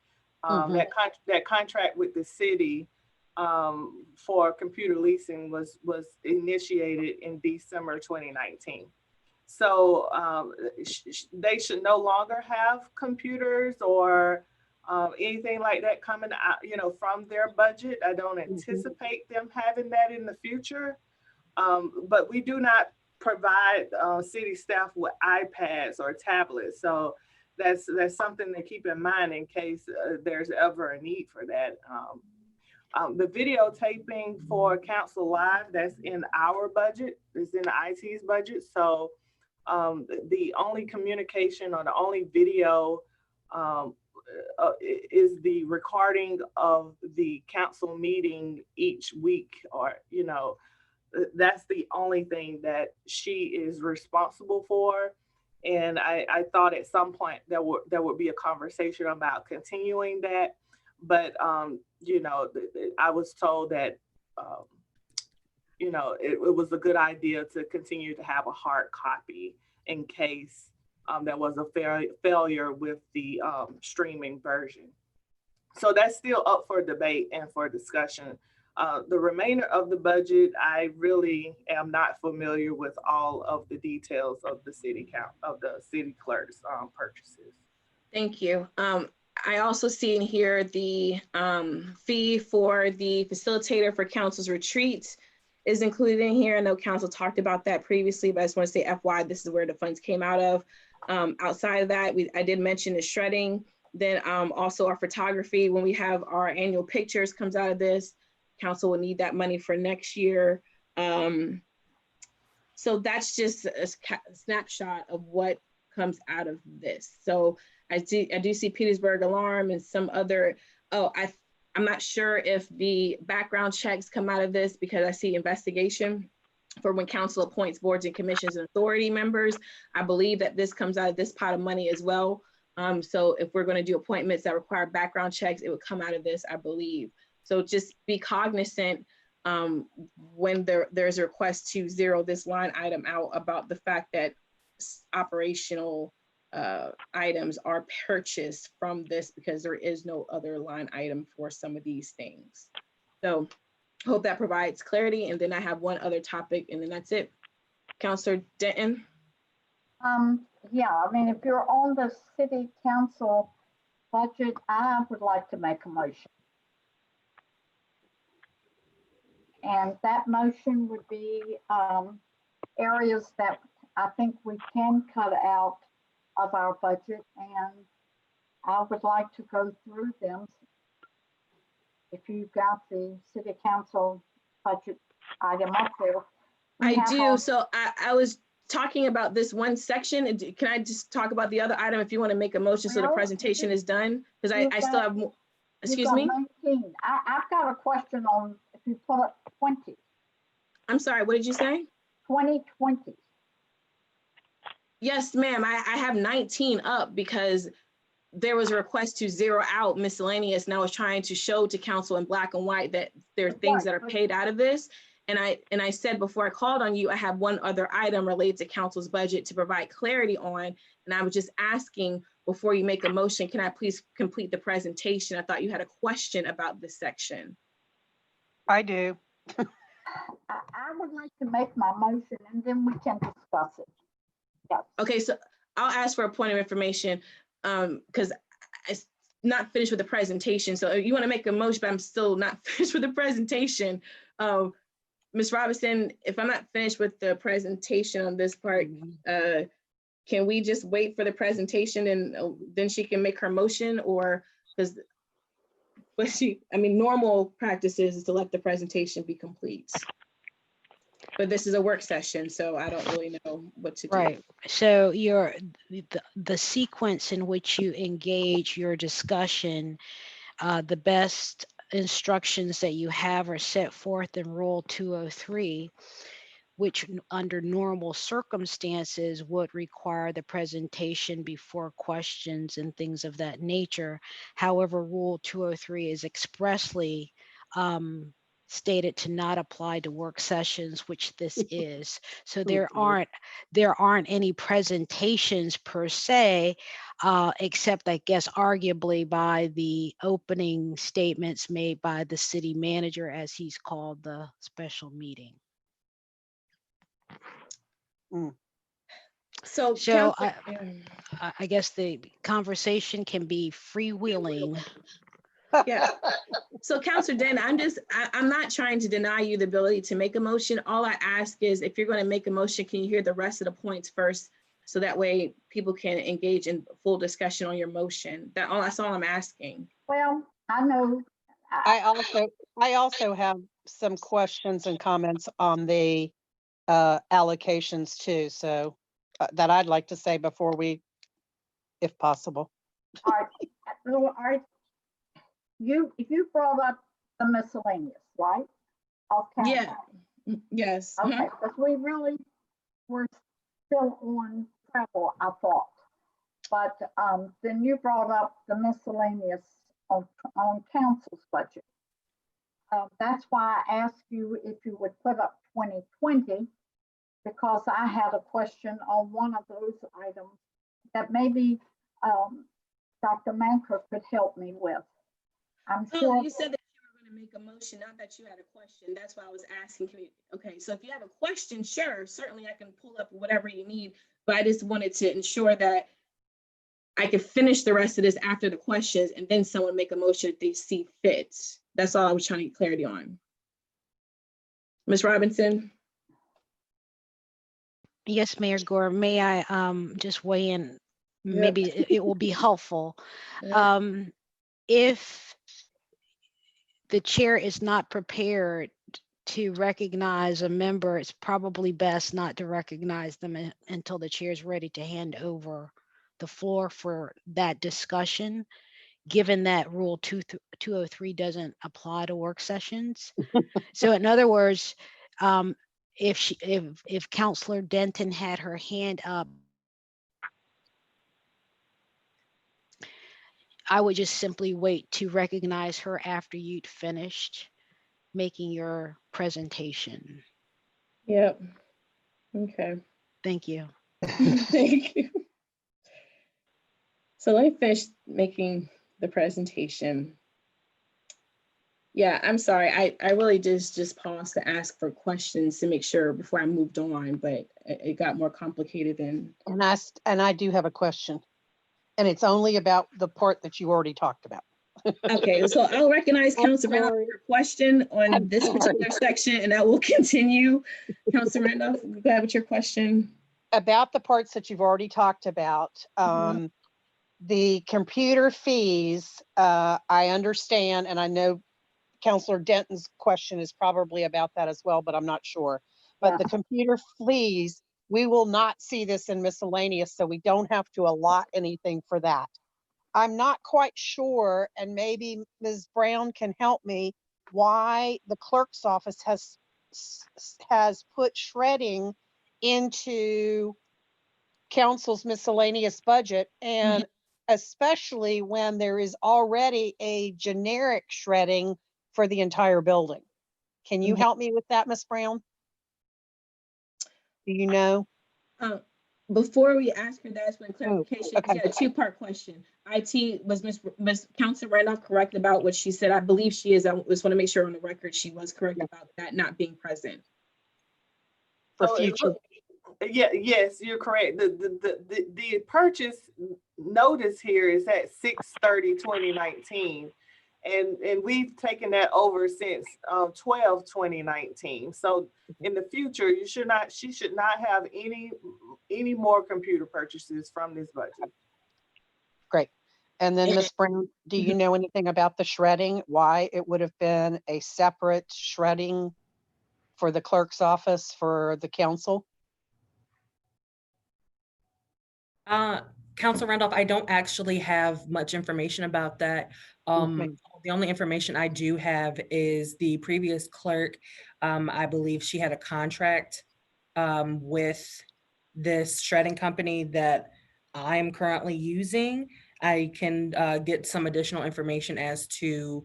That contract with the city for computer leasing was initiated in December 2019. So they should no longer have computers or anything like that coming out, from their budget. I don't anticipate them having that in the future. But we do not provide city staff with iPads or tablets. So that's something to keep in mind in case there's ever a need for that. The videotaping for Council Live, that's in our budget, it's in the IT's budget. So the only communication or the only video is the recording of the council meeting each week, or, you know, that's the only thing that she is responsible for. And I thought at some point there would be a conversation about continuing that. But, you know, I was told that, you know, it was a good idea to continue to have a hard copy in case there was a failure with the streaming version. So that's still up for debate and for discussion. The remainder of the budget, I really am not familiar with all of the details of the city clerk's purchases. Thank you. I also see in here the fee for the facilitator for council's retreats is included in here. I know council talked about that previously, but I just want to say FY, this is where the funds came out of. Outside of that, I did mention the shredding. Then also our photography, when we have our annual pictures comes out of this, council will need that money for next year. So that's just a snapshot of what comes out of this. So I do see Petersburg Alarm and some other, I'm not sure if the background checks come out of this because I see investigation for when council appoints boards and commissions and authority members. I believe that this comes out of this pot of money as well. So if we're going to do appointments that require background checks, it would come out of this, I believe. So just be cognizant when there's a request to zero this line item out about the fact that operational items are purchased from this because there is no other line item for some of these things. So hope that provides clarity. And then I have one other topic and then that's it. Councilor Denton. Yeah, I mean, if you're on the city council budget, I would like to make a motion. And that motion would be areas that I think we can cut out of our budget, and I would like to go through them. If you've got the city council budget item up there. I do. So I was talking about this one section. Can I just talk about the other item if you want to make a motion so the presentation is done? Because I still have more. Excuse me? 19. I've got a question on if you put up 20. I'm sorry, what did you say? 2020. Yes, ma'am. I have 19 up because there was a request to zero out miscellaneous, and I was trying to show to council in black and white that there are things that are paid out of this. And I said before I called on you, I have one other item related to council's budget to provide clarity on. And I was just asking before you make a motion, can I please complete the presentation? I thought you had a question about this section. I do. I would like to make my motion and then we can discuss it. Yes. Okay, so I'll ask for a point of information because I'm not finished with the presentation. So you want to make a motion, but I'm still not finished with the presentation. Ms. Robinson, if I'm not finished with the presentation on this part, can we just wait for the presentation and then she can make her motion? Or because normal practices is to let the presentation be complete. But this is a work session, so I don't really know what to do. Right. So the sequence in which you engage your discussion, the best instructions that you have are set forth in Rule 203, which under normal circumstances would require the presentation before questions and things of that nature. However, Rule 203 is expressly stated to not apply to work sessions, which this is. So there aren't any presentations per se, except I guess arguably by the opening statements made by the city manager, as he's called the special meeting. So I guess the conversation can be freewheeling. Yeah. So Councilor Den, I'm not trying to deny you the ability to make a motion. All I ask is if you're going to make a motion, can you hear the rest of the points first? So that way people can engage in full discussion on your motion. That's all I'm asking. Well, I know. I also have some questions and comments on the allocations too. So that I'd like to say before we, if possible. All right. So you brought up the miscellaneous, right? Of Yeah. council. Yes. Okay, because we really were still on travel, I thought. But then you brought up the miscellaneous on council's budget. That's why I asked you if you would put up 2020, because I had a question on one of those items that maybe Dr. Manker could help me with. I'm Oh, sure. you said that you were going to make a motion, not that you had a question. That's why I was asking. Okay, so if you have a question, sure, certainly I can pull up whatever you need. But I just wanted to ensure that I could finish the rest of this after the questions and then someone make a motion if they see fit. That's all I was trying to get clarity on. Ms. Robinson? Yes, Mayor Gore, may I just weigh in? Maybe it will be helpful. If the chair is not prepared to recognize a member, it's probably best not to recognize them until the chair is ready to hand over the floor for that discussion, given that Rule 203 doesn't apply to work sessions. So in other words, if Counselor Denton had her hand up, I would just simply wait to recognize her after you'd finished making your presentation. Yep. Okay. Thank you. Thank you. So let me finish making the presentation. Yeah, I'm sorry. I really just paused to ask for questions to make sure before I moved on, but it got more complicated than. And I do have a question. And it's only about the part that you already talked about. Okay, so I'll recognize I'm Councilor Randolph sorry. for your question on I'm this sorry. particular section, and I will continue. Councilor Randolph, go ahead with your question. About the parts that you've already talked about, the computer fees, I understand, and I know Counselor Denton's question is probably about that as well, but I'm not sure. But the computer fees, we will not see this in miscellaneous, so we don't have to allot anything for that. I'm not quite sure, and maybe Ms. Brown can help me, why the clerk's office has put shredding into council's miscellaneous budget, and especially when there is already a generic shredding for the entire building. Can you help me with that, Ms. Brown? Do you know? Before we ask her that, that's one clarification. okay. She had a two-part question. IT, was Ms. Councilor Randolph correct about what she said? I believe she is. I just want to make sure on the record she was correct about that not being present. For future. Yes, you're correct. The purchase notice here is at 6/30/2019. And we've taken that over since 12/2019. So in the future, she should not have any more computer purchases from this budget. Great. And then Ms. Brown, do you know anything about the shredding? Why it would have been a separate shredding for the clerk's office for the council? Council Randolph, I don't actually have much information about that. The only information I do have is the previous clerk. I believe she had a contract with this shredding company that I'm currently using. I can get some additional information as to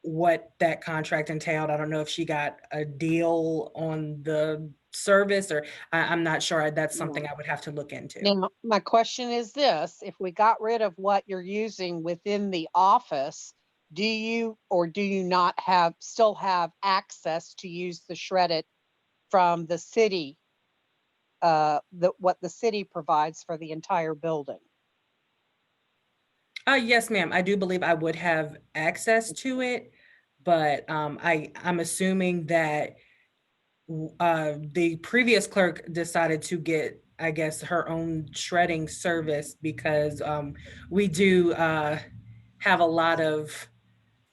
what that contract entailed. I don't know if she got a deal on the service, or I'm not sure. That's something I would have to look into. Now, my question is this: if we got rid of what you're using within the office, do you or do you not still have access to use the shredded from the city, what the city provides for the entire building? Yes, ma'am. I do believe I would have access to it, but I'm assuming that the previous clerk decided to get, I guess, her own shredding service because we do have a lot of,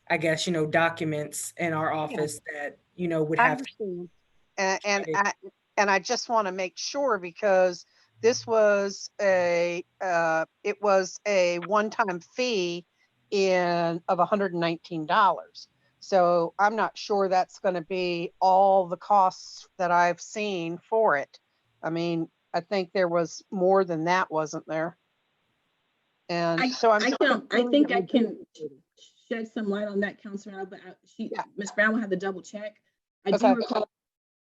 I guess, documents in our office that, would I have. understand. And I just want to make sure, because this was it was a one-time fee of $119. So I'm not sure that's going to be all the costs that I've seen for it. I mean, I think there was more than that, wasn't there? And so I'm I just can, I concerned think that I we can shed some light on that, Councilor, but Yeah. Ms. Brown will have to double check. I do Okay. recall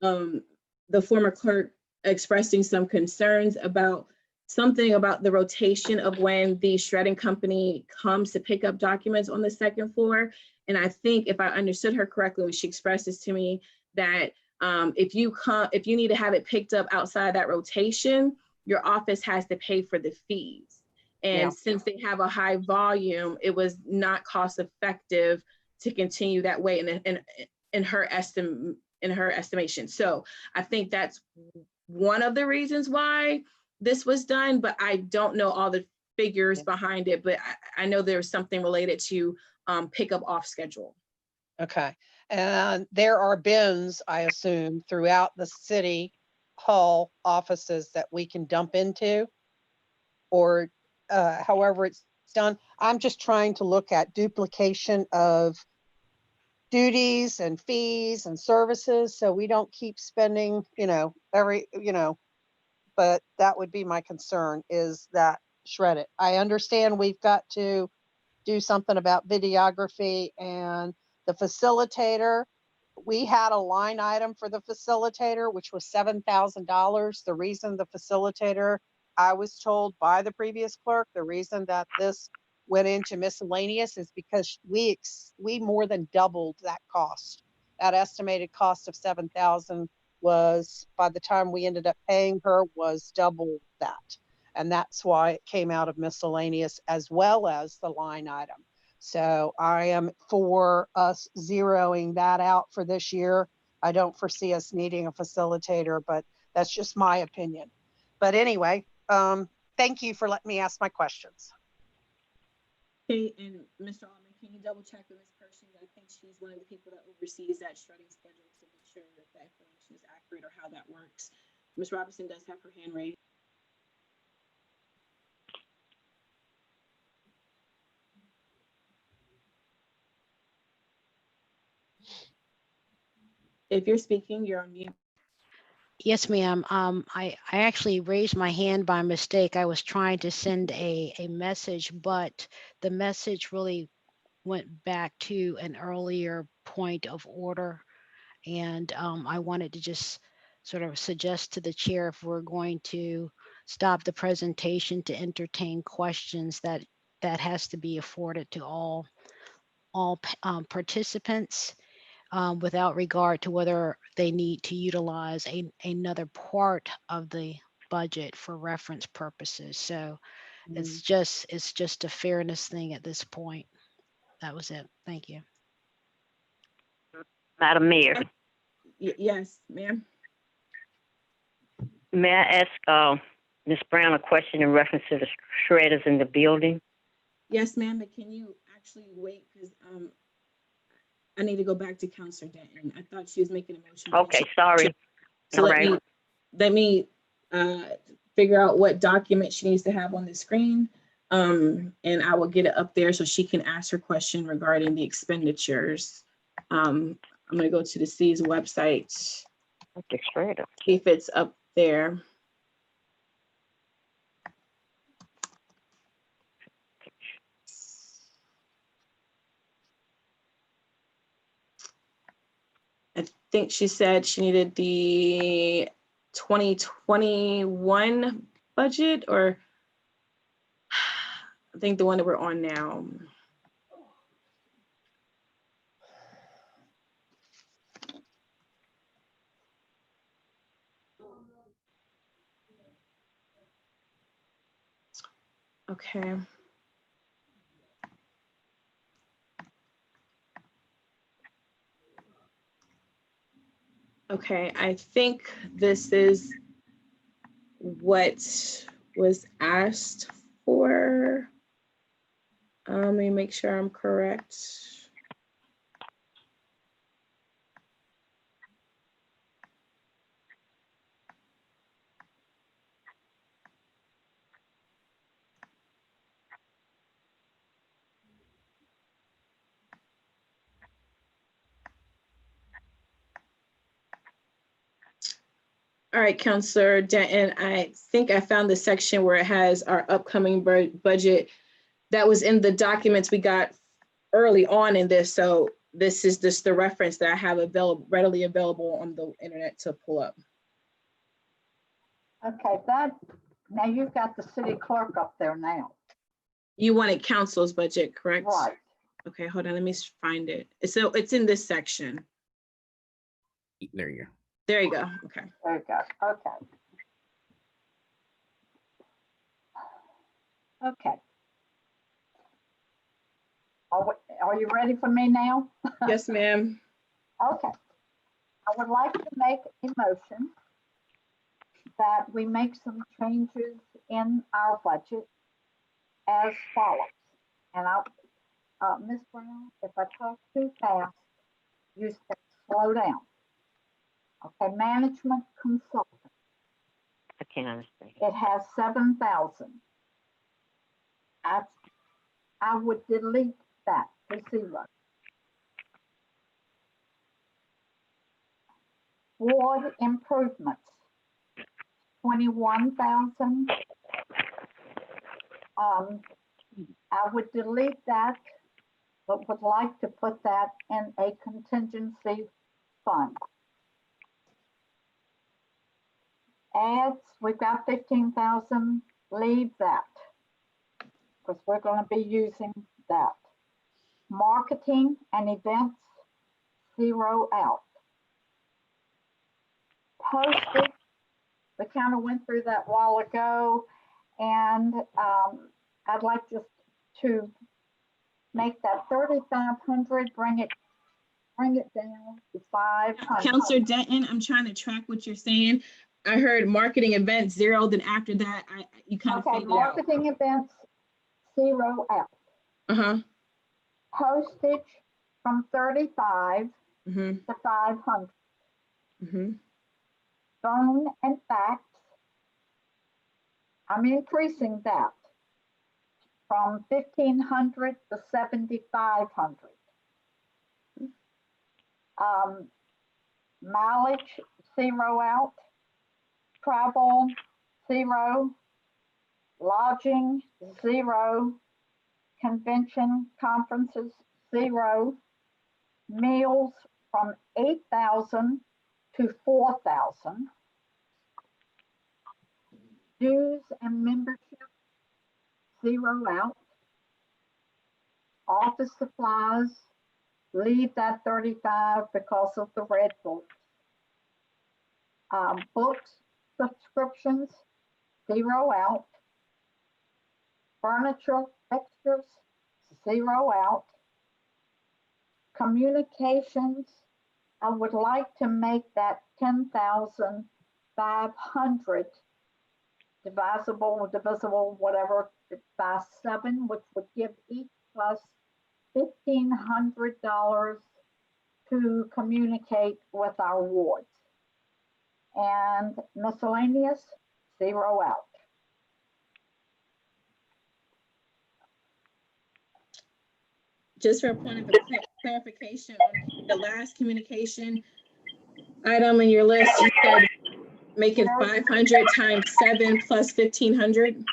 the former clerk expressing some concerns about something about the rotation of when the shredding company comes to pick up documents on the second floor. And I think if I understood her correctly, when she expressed this to me, that if you need to have it picked up outside that rotation, your office has to pay for the fees. And Yeah. since they have a high volume, it was not cost effective to continue that way in her estimation. So I think that's one of the reasons why this was done, but I don't know all the figures behind it, but I know there's something related to pickup off schedule. Okay. And there are bins, I assume, throughout the city hall offices that we can dump into, or however it's done. I'm just trying to look at duplication of duties and fees and services, so we don't keep spending, but that would be my concern, is that shred it. I understand we've got to do something about videography and the facilitator. We had a line item for the facilitator, which was $7,000. The reason the facilitator, I was told by the previous clerk, the reason that this went into miscellaneous is because we more than doubled that cost. That estimated cost of 7,000 was, by the time we ended up paying her, was double that. And that's why it came out of miscellaneous as well as the line item. So I am for us zeroing that out for this year. I don't foresee us needing a facilitator, but that's just my opinion. But anyway, thank you for letting me ask my questions. Okay, and Mr. Alderman, can you double check with Ms. Pershing? I think she's one of the people that oversees that shredding schedule to make sure that that information is accurate or how that works. Ms. Robinson does have her hand raised. If you're speaking, you're on mute. Yes, ma'am. I actually raised my hand by mistake. I was trying to send a message, but the message really went back to an earlier point of order. And I wanted to just sort of suggest to the chair, if we're going to stop the presentation to entertain questions, that has to be afforded to all participants, without regard to whether they need to utilize another part of the budget for reference purposes. So it's just a fairness thing at this point. That was it. Thank you. Madam Mayor, Yes, ma'am. may I ask Ms. Brown a question in reference to the shredders in the building? Yes, ma'am, but can you actually wait? Because I need to go back to Counselor Denton. I thought she was making a motion. Okay, sorry. So All let right. me figure out what document she needs to have on the screen. And I will get it up there so she can ask her question regarding the expenditures. I'm gonna go to the city's website, The shredder. see if it's up there. I think she said she needed the 2021 budget, or I think the one that we're on now. Okay. Okay, I think this is what was asked for. Let me make sure I'm correct. All right, Counselor Denton, I think I found the section where it has our upcoming budget that was in the documents we got early on in this. So this is just the reference that I have readily available on the internet to pull up. Okay, now you've got the city clerk up there now. You wanted council's budget, correct? Right. Okay, hold on, let me find it. So it's in this section. There you go. There you go, okay. There you go. Okay. Okay. Are you ready for me now? Yes, ma'am. Okay. I would like to make a motion that we make some changes in our budget as follows. And Ms. Brown, if I talk too fast, you say slow down. Okay, management consultant. I can't understand. It has 7,000. I would delete that to 0. Ward improvements, 21,000. I would delete that, but would like to put that in a contingency fund. Ads, we've got 15,000, leave that, because we're going to be using that. Marketing and events, 0 out. Postage, we kind of went through that a while ago, and I'd like just to make that 3,500, bring it down to 500. Counselor Denton, I'm trying to track what you're saying. I heard marketing events 0, then after that, you kind of Okay, faded out. marketing events, 0 out. Uh-huh. Postage from 35 Mm-hmm. to 500. Mm-hmm. Phone and fax, I'm increasing that from 1,500 to 7,500. Mileage, 0 out. Travel, 0. Lodging, 0. Convention conferences, 0. Meals from 8,000 to 4,000. Dues and membership, 0 out. Office supplies, leave that 35 because of the red books. Books, subscriptions, 0 out. Furniture, fixtures, 0 out. Communications, I would like to make that 10,500 divisible, whatever, by 7, which would give each plus $1,500 to communicate with our wards. And miscellaneous, 0 out. Just for a point of clarification, on the last communication item in your list, you said make it 500 times 7 plus 1,500.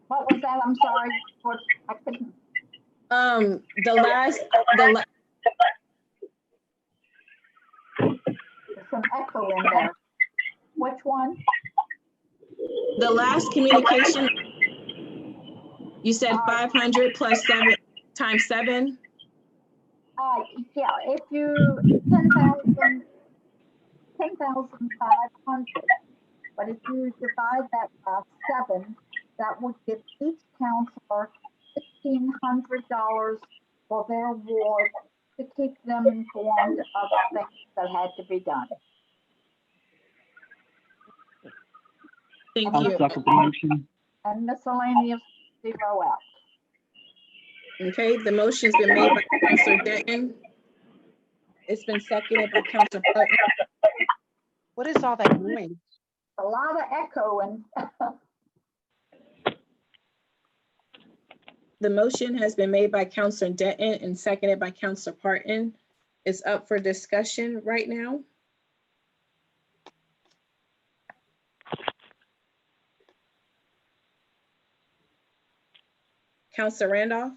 What was that? I'm sorry. I couldn't. There's some echo in there. Which one? The last communication, you said 500 plus 7 times 7. Yeah, if you 10,500, but if you divide that by 7, that would give each counselor $1,500 for their ward to keep them informed of things that had to be done. Thank I'll you. second the motion. And miscellaneous, 0 out. Okay, the motion's been made by Counselor Denton. It's been seconded by Counselor Putnam. What is all that noise? A lot of echo and The motion has been made by Counselor Denton and seconded by Counselor Parton. It's up for discussion right now. Counselor Randolph?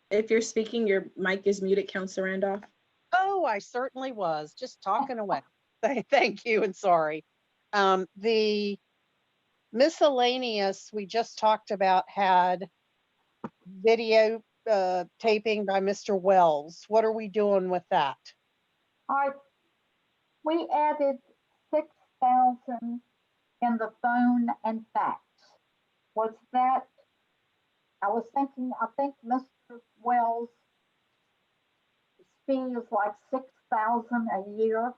If you're speaking, your mic is muted, Counselor Randolph. Oh, I certainly was, just talking away. Thank you and sorry. The miscellaneous we just talked about had video taping by Mr. Wells. What are we doing with that? We added 6,000 in the phone and fax. Was that, I was thinking, I think Mr. Wells' fee is like 6,000 a year.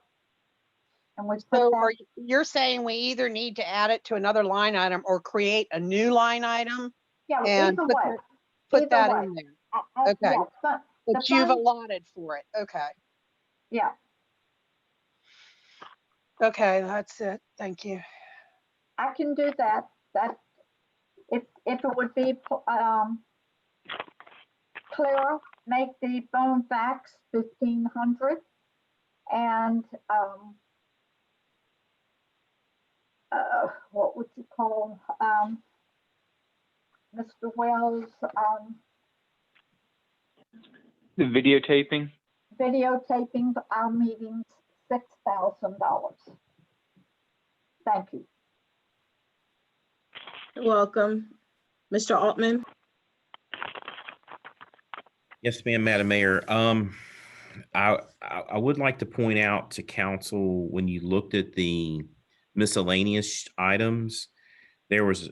And we put So that, you're saying we either need to add it to another line item or create a new line item yeah, and either way. put either that way. in there? Okay. Okay. Yeah, but the But you've phone- allotted for it. Okay. yeah, Okay, that's it. Thank you. I can do that. That, if it would be, clearer, make the phone fax 1,500 and, what would you call, Mr. Wells, The videotaping? videotaping our meetings, $6,000. Thank you. You're welcome. Mr. Altman? Yes, ma'am, Madam Mayor. I would like to point out to council, when you looked at the miscellaneous items, there's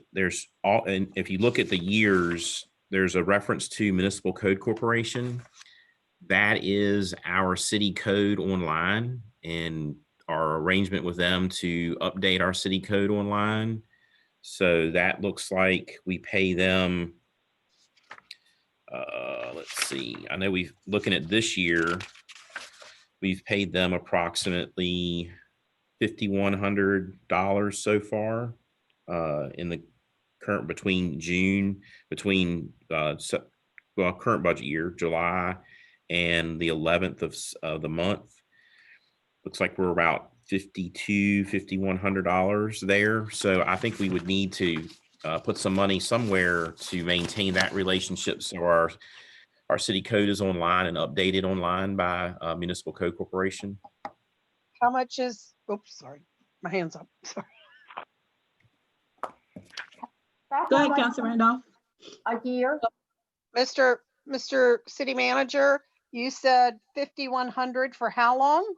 all, and if you look at the years, there's a reference to Municipal Code Corporation. That is our city code online, and our arrangement with them to update our city code online. So that looks like we pay them, let's see, I know we've, looking at this year, we've paid them approximately $5,100 so far in the current, current budget year, July and the 11th of the month. Looks like we're about $5,100 there. So I think we would need to put some money somewhere to maintain that relationship, so our city code is online and updated online by Municipal Code Corporation. How much is, oops, sorry, my hand's up, sorry. Go ahead, Counselor Randolph. A year? Mr. City Manager, you said 5,100 for how long?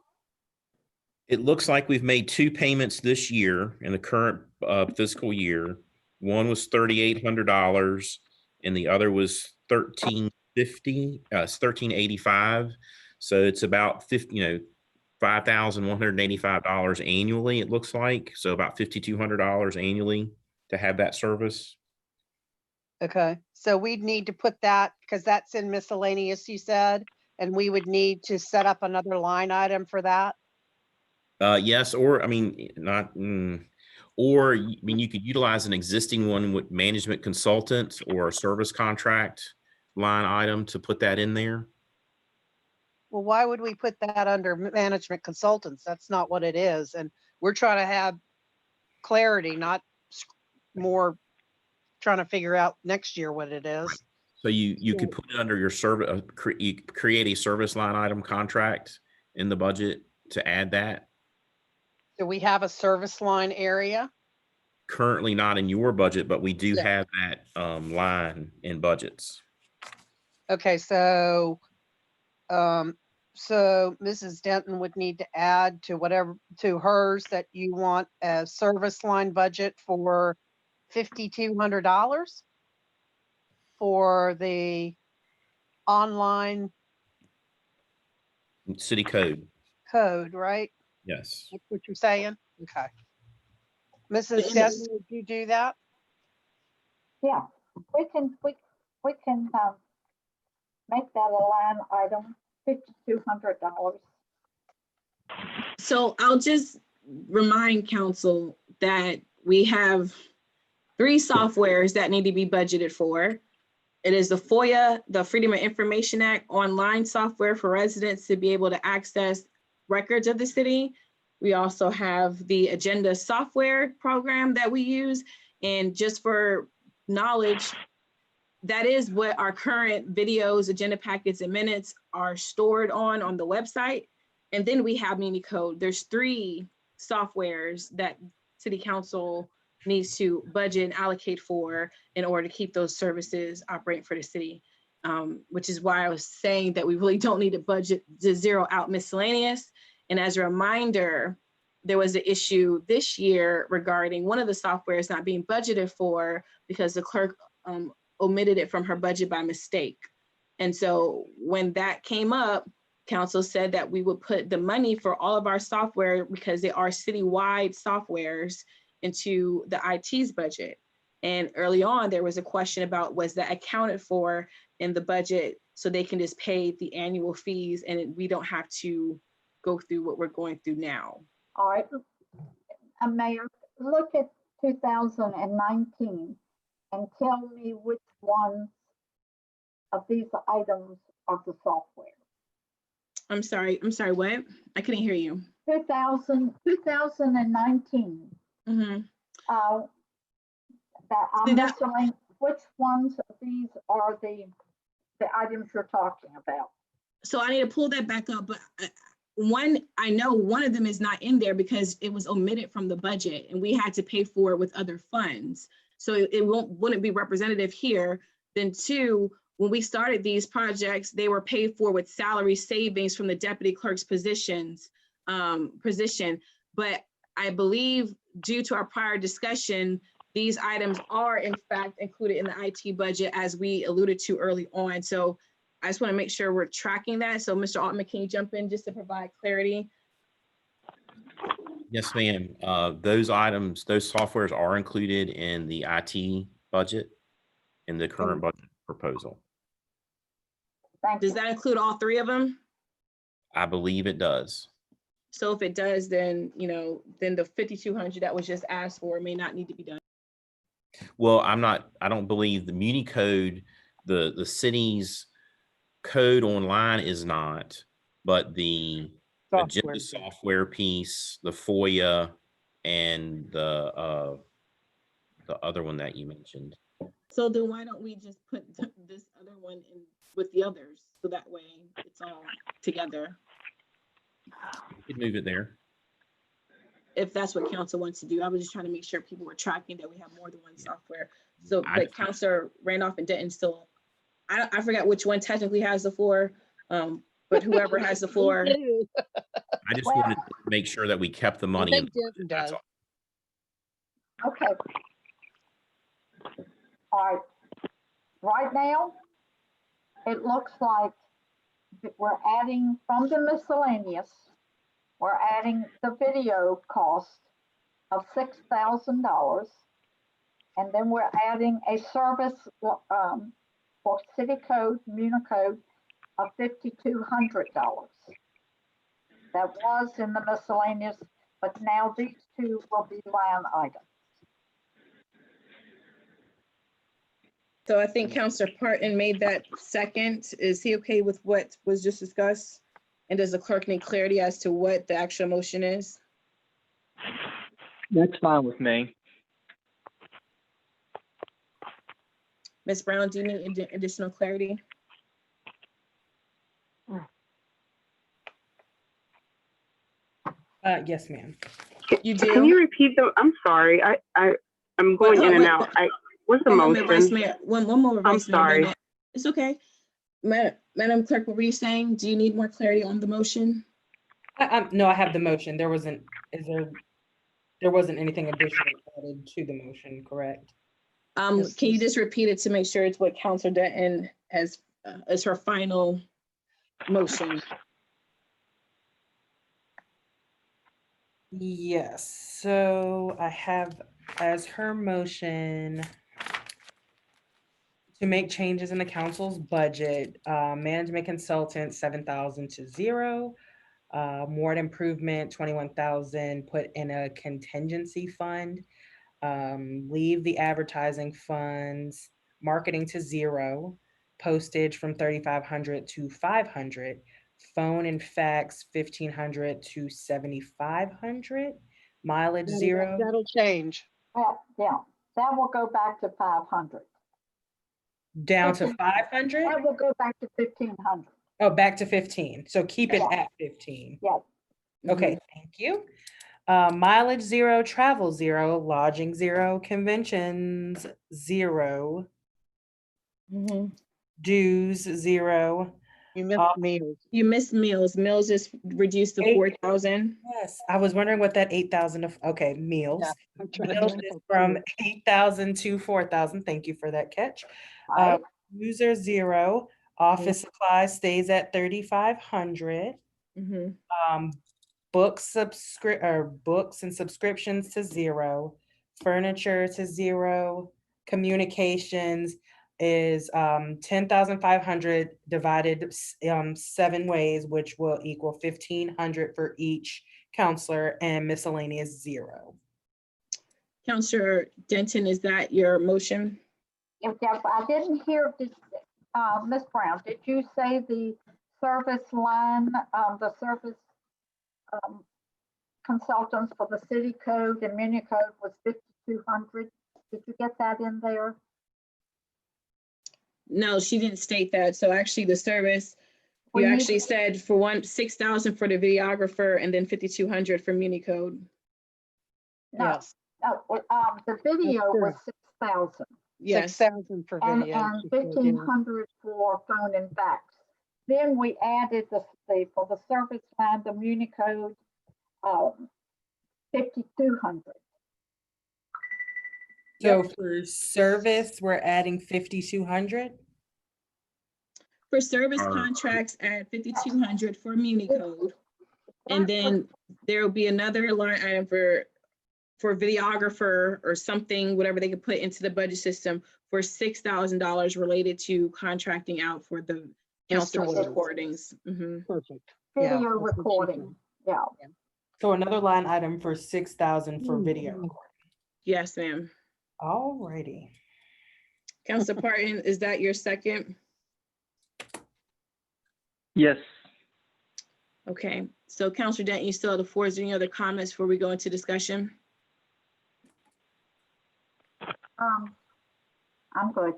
It looks like we've made two payments this year in the current fiscal year. One was $3,800 and the other was $1,385. So it's about $5,185 annually, it looks like. So about $5,200 annually to have that service. Okay, so we'd need to put that, because that's in miscellaneous, you said, and we would need to set up another line item for that. Yes, or I mean, not, or I mean, you could utilize an existing one with management consultant or a service contract line item to put that in there. Well, why would we put that under management consultants? That's not what it is. And we're trying to have clarity, not more trying to figure out next year what it is. So you could put it under your service, you create a service line item contract in the budget to add that. Do we have a service line area? Currently not in your budget, but we do Yeah. have that line in budgets. Okay, so Mrs. Denton would need to add to whatever, to hers, that you want a service line budget for $5,200 for the online City code, code, right? yes. That's what you're saying? Okay. Mrs. Denton, would you do that? Yeah, we can make that a line item, $5,200. So I'll just remind council that we have 3 softwares that need to be budgeted for. It is the FOIA, the Freedom of Information Act online software for residents to be able to access records of the city. We also have the agenda software program that we use. And just for knowledge, that is what our current videos, agenda packets, and minutes are stored on the website. And then we have Municode. There's 3 softwares that City Council needs to budget and allocate for in order to keep those services operating for the city. Which is why I was saying that we really don't need to budget to zero out miscellaneous. And as a reminder, there was an issue this year regarding one of the softwares not being budgeted for because the clerk omitted it from her budget by mistake. And so when that came up, council said that we would put the money for all of our software, because they are citywide softwares, into the IT's budget. And early on, there was a question about, was that accounted for in the budget so they can just pay the annual fees and we don't have to go through what we're going through now. All right, Mayor, look at 2019 and tell me which ones of these items are the software. I'm sorry, what? I couldn't hear you. 2019. Mm-hmm. That I'm miscellaneous, which ones of these are the items you're talking about? So I need to pull that back up, but I know one of them is not in there because it was omitted from the budget and we had to pay for it with other funds. So it wouldn't be representative here. Then 2, when we started these projects, they were paid for with salary savings from the deputy clerk's position. But I believe due to our prior discussion, these items are in fact included in the IT budget as we alluded to early on. So I just want to make sure we're tracking that. So Mr. Altman, can you jump in just to provide clarity? Yes, ma'am. Those items, those softwares are included in the IT budget in the current budget proposal. Thank you. Does that include all 3 of them? I believe it does. So if it does, then, then the 5,200 that was just asked for may not need to be done. Well, I don't believe the Municode, the city's code online is not, but the agenda software piece, the FOIA, and the other one that you mentioned. So then why don't we just put this other one in with the others? So that way it's all together. You could move it there. If that's what council wants to do. I was just trying to make sure people were tracking that we have more than one software. So, but Councilor Randolph and Denton still, I forgot which one technically has the floor, but whoever has the floor. I just wanted to make sure that we kept the money. Does. Okay. All right. Right now, it looks like we're adding from the miscellaneous, we're adding the video cost of $6,000. And then we're adding a service for city code, Municode of $5,200. That was in the miscellaneous, but now these 2 will be line items. So I think Councilor Parton made that second. Is he okay with what was just discussed? And does the clerk need clarity as to what the actual motion is? That's fine with me. Ms. Brown, do you need additional clarity? Yes, ma'am. You do? Can you repeat them? I'm sorry. I'm going in and out. What's the motion? One more. I'm sorry. It's okay. Madam Clerk, what were you saying? Do you need more clarity on the motion? No, I have the motion. There wasn't anything additional added to the motion, correct? Can you just repeat it to make sure it's what Councilor Denton has as her final motion? Yes, so I have as her motion to make changes in the council's budget, management consultant, 7,000 to 0. Ward improvement, 21,000 put in a contingency fund. Leave the advertising funds, marketing to 0, postage from 3,500 to 500, phone and fax 1,500 to 7,500, mileage zero. That'll change. Yeah, that will go back to 500. Down to 15 500? That will go back to 1,500. Oh, back to 15. So keep it Yeah. at 15. Yes. Okay, thank you. Mileage zero, travel zero, lodging zero, conventions zero, dues zero. You missed meals. You missed meals. Meals is reduced to 4,000. Yes, I was wondering what that 8,000 of, okay, meals. Yeah, I'm trying to Meals think is of from food. 8,000 to 4,000. Thank you for that catch. Right. User zero, office supplies stays at 3,500. Books and subscriptions to zero, furniture to zero, communications is 10,500 divided 7 ways, which will equal 1,500 for each counselor, and miscellaneous zero. Counselor Denton, is that your motion? If I didn't hear this, Ms. Brown, did you say the service line, the service consultants for the city code and muni code was 5,200? Did you get that in there? No, she didn't state that. So actually the service, you actually said for 6,000 for the videographer and then 5,200 for muni code. No, Yes, no, the video was 6,000 Yes. 6,000 for and video. she said, yeah. 1,500 for phone and fax. Then we added the for the service line, the muni code, 5,200. So for service, we're adding 5,200. For service contracts at 5,200 for muni code. And then there will be another line item for videographer or something, whatever they could put into the budget system for $6,000 related to contracting out for the council recordings. Perfect. Video Yeah, that's what she recording, yeah. So another line item for 6,000 for video. Yes, ma'am. All righty. Councilor Parton, is that your second? Yes. Okay, so Councilor Denton, you still have the floor. Is there any other comments before we go into discussion? I'm good.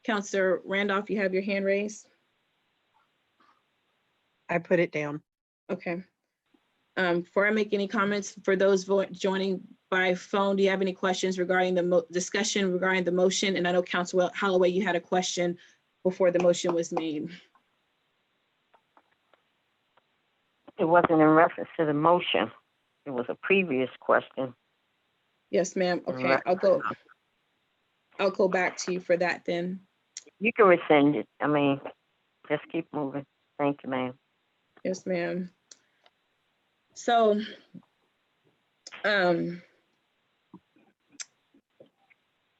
Councilor Randolph, you have your hand raised? I put it down. Okay. Before I make any comments, for those joining by phone, do you have any questions regarding the discussion regarding the motion? And I know Councilor Holloway, you had a question before the motion was made. It wasn't in reference to the motion. It was a previous question. Yes, ma'am. Okay, I'll go back to you for that then. You can rescind it. I mean, just keep moving. Thank you, ma'am. Yes, ma'am. So,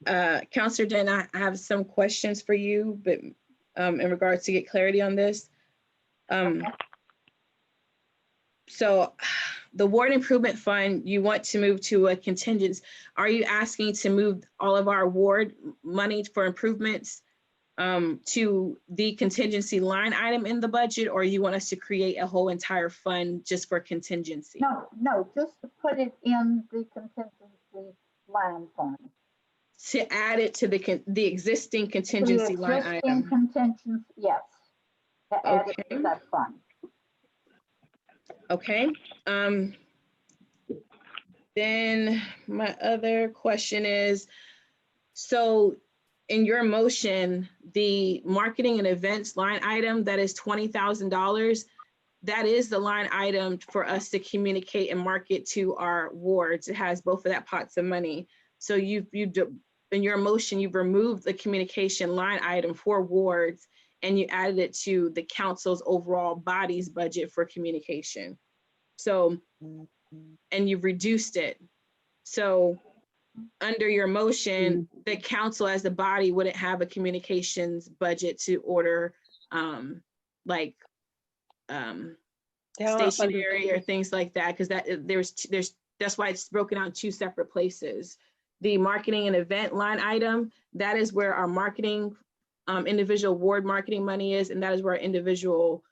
Councilor Den, I have some questions for you, but in regards to get clarity on this. So the ward improvement fund, you want to move to a contingent. Are you asking to move all of our ward money for improvements to the contingency line item in the budget, or you want us to create a whole entire fund just for contingency? No, just to put it in the contingency line fund. To add it to the existing contingency line item. Contingency, yes. To add it to that fund. Okay. Then my other question is, so in your motion, the marketing and events line item, that is $20,000. That is the line item for us to communicate and market to our wards. It has both of that pots of money. So in your motion, you've removed the communication line item for wards and you added it to the council's overall body's budget for communication. So, and you've reduced it. So under your motion, the council as the body wouldn't have a communications budget to order stationery or things like that, because that's why it's broken out in two separate places. The marketing and event line item, that is where our marketing individual ward marketing money is, and that is where our individual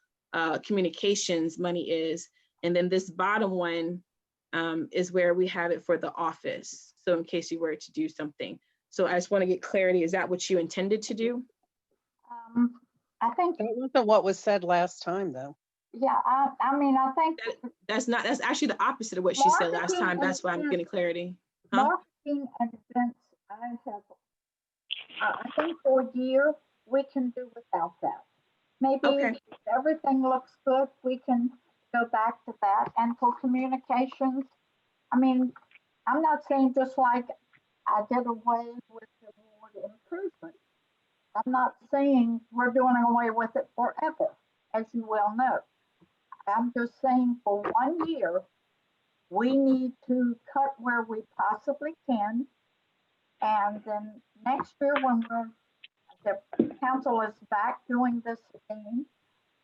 communications money is. And then this bottom one is where we have it for the office. So in case you were to do something. So I just want to get clarity. Is that what you intended to do? I think, That wasn't what was said last time, though. yeah, I mean, I think That's actually the opposite of what she said last Marketing time. That's why I'm and getting clarity. Huh? marketing and events, I think for a year, we can do without that. Maybe Okay. if everything looks good, we can go back to that. And for communications, I mean, I'm not saying just like I did away with the word improvement. I'm not saying we're doing away with it forever, as you well know. I'm just saying for 1 year, we need to cut where we possibly can. And then next year, when the council is back doing this again,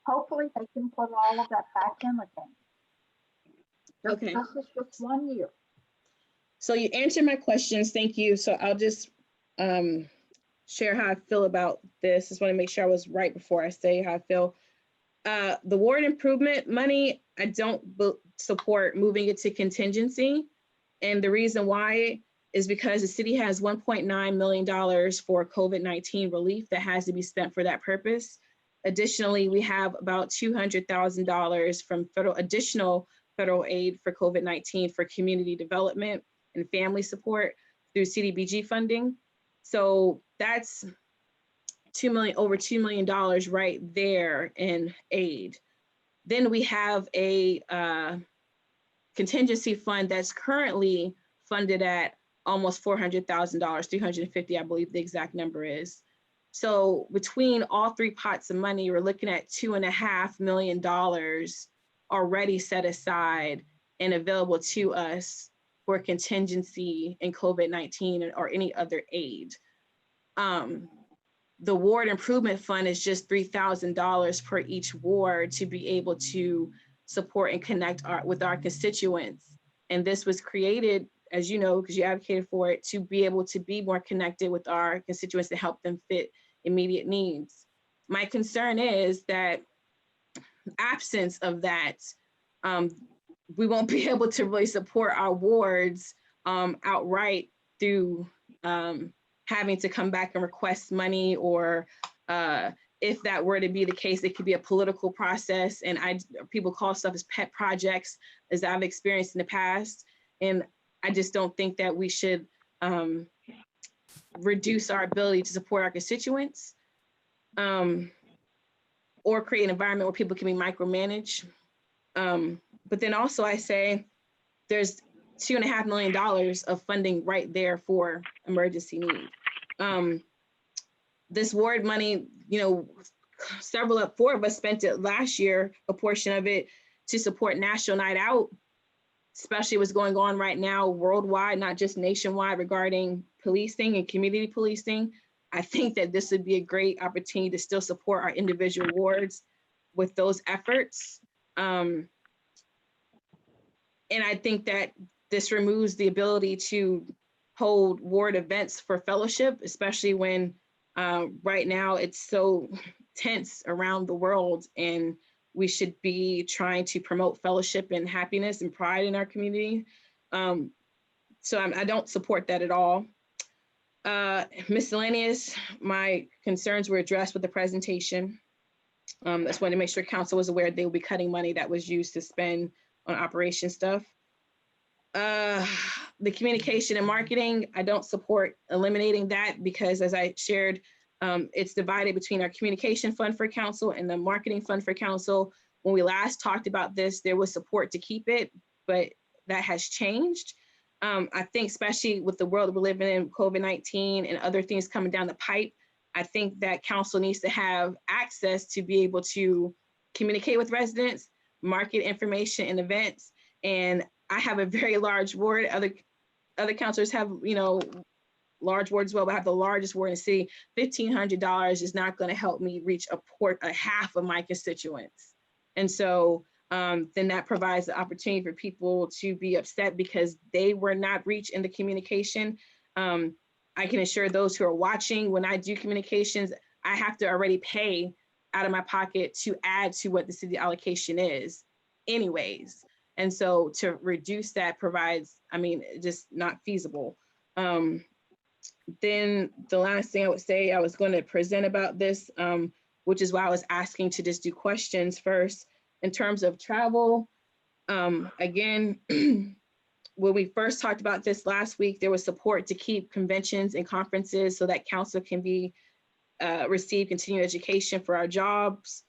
hopefully they can put all of that back in again. Okay. This is just 1 year. So you answered my questions. Thank you. So I'll just share how I feel about this. Just want to make sure I was right before I say how I feel. The ward improvement money, I don't support moving it to contingency. And the reason why is because the city has $1.9 million for COVID-19 relief that has to be spent for that purpose. Additionally, we have about $200,000 from additional federal aid for COVID-19 for community development and family support through CDBG funding. So that's over $2 million right there in aid. Then we have a contingency fund that's currently funded at almost $400,000, 350, I believe the exact number is. So between all three pots of money, we're looking at $2.5 million already set aside and available to us for contingency in COVID-19 or any other aid. The ward improvement fund is just $3,000 per each ward to be able to support and connect with our constituents. And this was created, as you know, because you advocated for it, to be able to be more connected with our constituents to help them fit immediate needs. My concern is that absence of that, we won't be able to really support our wards outright through having to come back and request money, or if that were to be the case, it could be a political process. And people call stuff as pet projects, as I've experienced in the past. And I just don't think that we should reduce our ability to support our constituents or create an environment where people can be micromanaged. But then also I say there's $2.5 million of funding right there for emergency need. This ward money, four of us spent it last year, a portion of it to support National Night Out, especially what's going on right now worldwide, not just nationwide, regarding policing and community policing. I think that this would be a great opportunity to still support our individual wards with those efforts. And I think that this removes the ability to hold ward events for fellowship, especially when right now it's so tense around the world, and we should be trying to promote fellowship and happiness and pride in our community. So I don't support that at all. Miscellaneous, my concerns were addressed with the presentation. I just wanted to make sure council was aware they will be cutting money that was used to spend on operation stuff. The communication and marketing, I don't support eliminating that, because as I shared, it's divided between our communication fund for council and the marketing fund for council. When we last talked about this, there was support to keep it, but that has changed. I think especially with the world we're living in, COVID-19 and other things coming down the pipe, I think that council needs to have access to be able to communicate with residents, market information and events. And I have a very large ward. Other councilors have, large wards as well, but I have the largest ward in the city. $1,500 is not going to help me reach a half of my constituents. And so then that provides the opportunity for people to be upset because they were not reached in the communication. I can assure those who are watching, when I do communications, I have to already pay out of my pocket to add to what the city allocation is anyways. And so to reduce that provides, I mean, just not feasible. Then the last thing I would say, I was going to present about this, which is why I was asking to just do questions first. In terms of travel, again, when we first talked about this last week, there was support to keep conventions and conferences so that council can be receive continuing education for our jobs.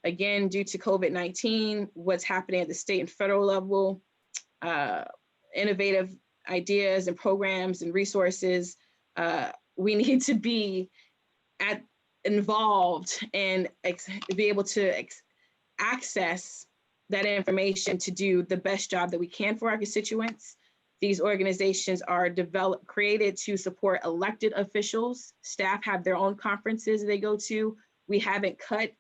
Again, due to COVID-19, what's happening at the state and federal level, innovative ideas and programs and resources, we need to be involved and be able to access that information to do the best job that we can for our constituents. These organizations are created to support elected officials. Staff have their own conferences they go to. We haven't cut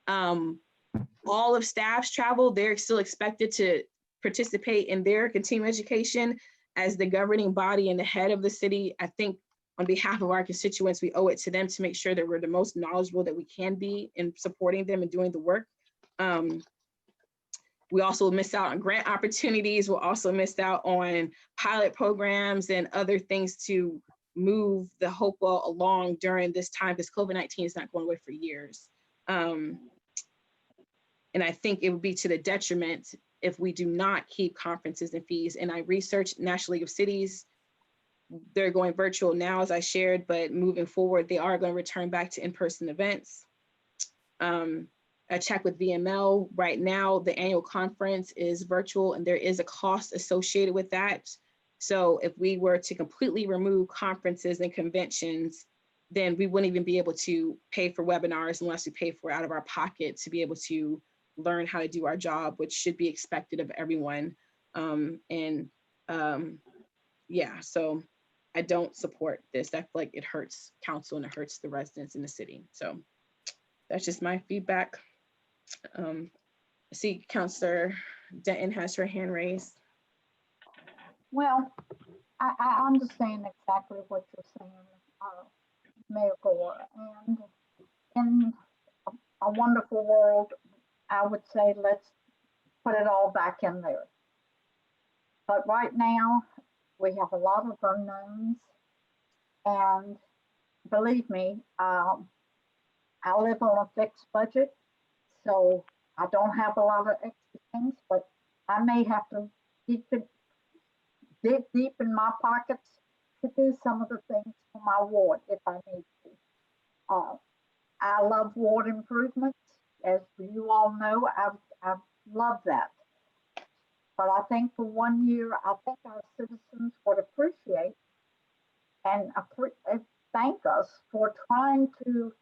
all of staff's travel. They're still expected to participate in their continuing education as the governing body and the head of the city. I think on behalf of our constituents, we owe it to them to make sure that we're the most knowledgeable that we can be in supporting them and doing the work. We also miss out on grant opportunities. We'll also miss out on pilot programs and other things to move the Hopewell along during this time, because COVID-19 is not going away for years. And I think it would be to the detriment if we do not keep conferences and fees. And I researched National League of Cities. They're going virtual now, as I shared, but moving forward, they are going to return back to in-person events. I checked with VML. Right now, the annual conference is virtual and there is a cost associated with that. So if we were to completely remove conferences and conventions, then we wouldn't even be able to pay for webinars unless we pay for it out of our pocket to be able to learn how to do our job, which should be expected of everyone. Yeah, so I don't support this. I feel like it hurts council and it hurts the residents in the city. So that's just my feedback. I see Councillor Denton has her hand raised. Well, I understand exactly what you're saying, Mayor Gore, and in a wonderful world, I would say let's put it all back in there. But right now, we have a lot of unknowns, and believe me, I live on a fixed budget, so I don't have a lot of extra things, but I may have to dig deep in my pockets to do some of the things for my ward if I need to. I love ward improvements. As you all know, I've loved that. But I think for 1 year, I think our citizens would appreciate and thank us for trying to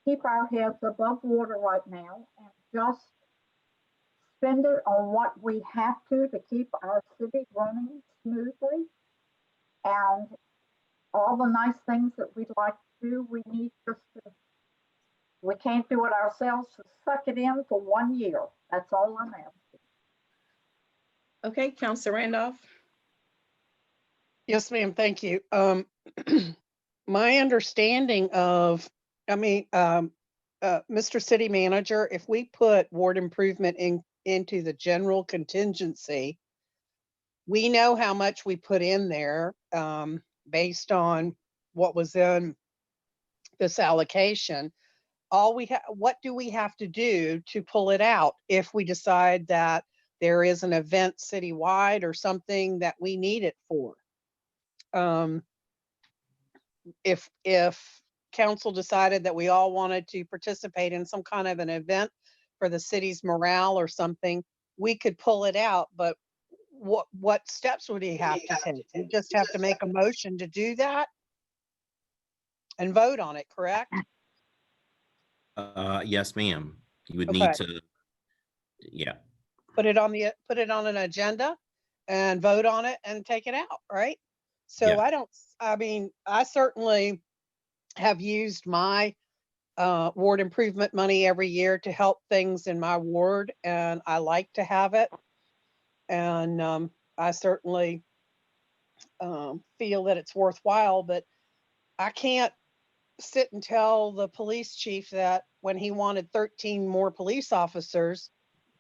keep our heads above water right now and just spend it on what we have to keep our city running smoothly. And all the nice things that we'd like to do, we need just to, we can't do it ourselves, so suck it in for 1 year. That's all I'm asking. Okay, Councilor Randolph. Yes, ma'am. Thank you. My understanding of, Mr. City Manager, if we put ward improvement into the general contingency, we know how much we put in there based on what was in this allocation. What do we have to do to pull it out if we decide that there is an event citywide or something that we need it for? If council decided that we all wanted to participate in some kind of an event for the city's morale or something, we could pull it out, but what steps would he have to take? You just have to make a motion to do that and vote on it, correct? Yes, ma'am. You would Okay. need to, yeah. Put it on an agenda and vote on it and take it out, right? So Yeah. I certainly have used my ward improvement money every year to help things in my ward, and I like to have it. And I certainly feel that it's worthwhile, but I can't sit and tell the police chief that when he wanted 13 more police officers,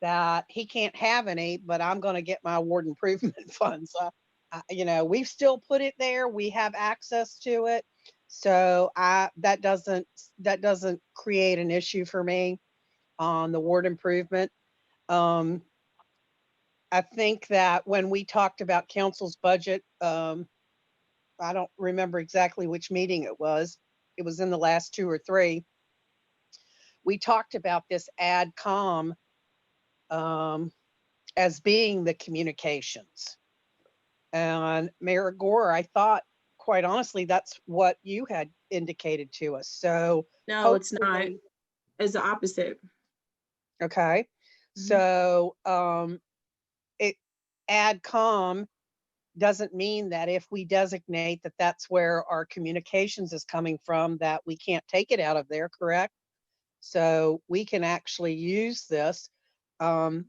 that he can't have any, but I'm going to get my award improvement funds. You know, we've still put it there. We have access to it. So that doesn't create an issue for me on the ward improvement. I think that when we talked about council's budget, I don't remember exactly which meeting it was. It was in the last 2 or 3. We talked about this AdCom as being the communications. And Mayor Gore, I thought, quite honestly, that's what you had indicated to us. So No, it's not. hopefully- It's the opposite. Okay. So AdCom doesn't mean that if we designate that that's where our communications is coming from, that we can't take it out of there, correct? So we can actually use this and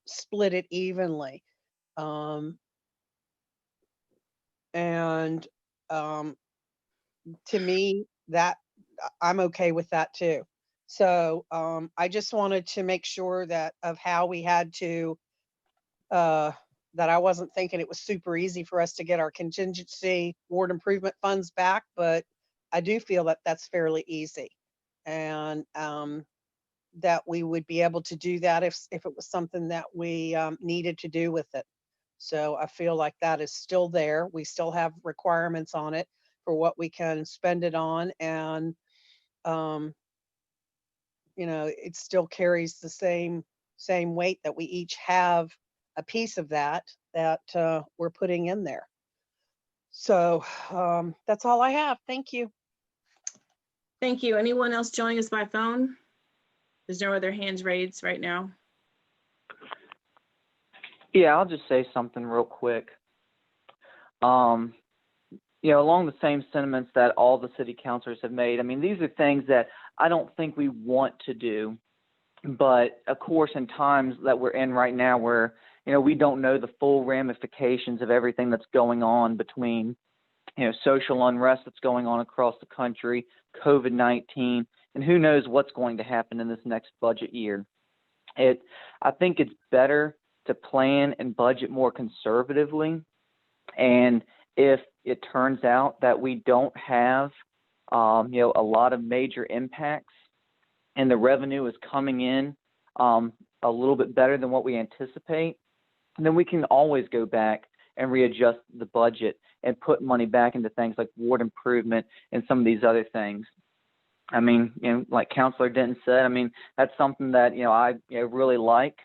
split it evenly. To me, that I'm okay with that too. So I just wanted to make sure that of how we had to, that I wasn't thinking it was super easy for us to get our contingency ward improvement funds back, but I do feel that that's fairly easy. And that we would be able to do that if it was something that we needed to do with it. So I feel like that is still there. We still have requirements on it for what we can spend it on. And, you know, it still carries the same weight that we each have a piece of that we're putting in there. So that's all I have. Thank you. Thank you. Anyone else joining us by phone? There's no other hands raised right now. Yeah, I'll just say something real quick. You know, along the same sentiments that all the city councilors have made, I mean, these are things that I don't think we want to do. But of course, in times that we're in right now where, you know, we don't know the full ramifications of everything that's going on between, you know, social unrest that's going on across the country, COVID-19, and who knows what's going to happen in this next budget year. I think it's better to plan and budget more conservatively. And if it turns out that we don't have, you know, a lot of major impacts and the revenue is coming in a little bit better than what we anticipate, then we can always go back and readjust the budget and put money back into things like ward improvement and some of these other things. I mean, you know, like Councilor Denton said, I mean, that's something that, you know, I really like,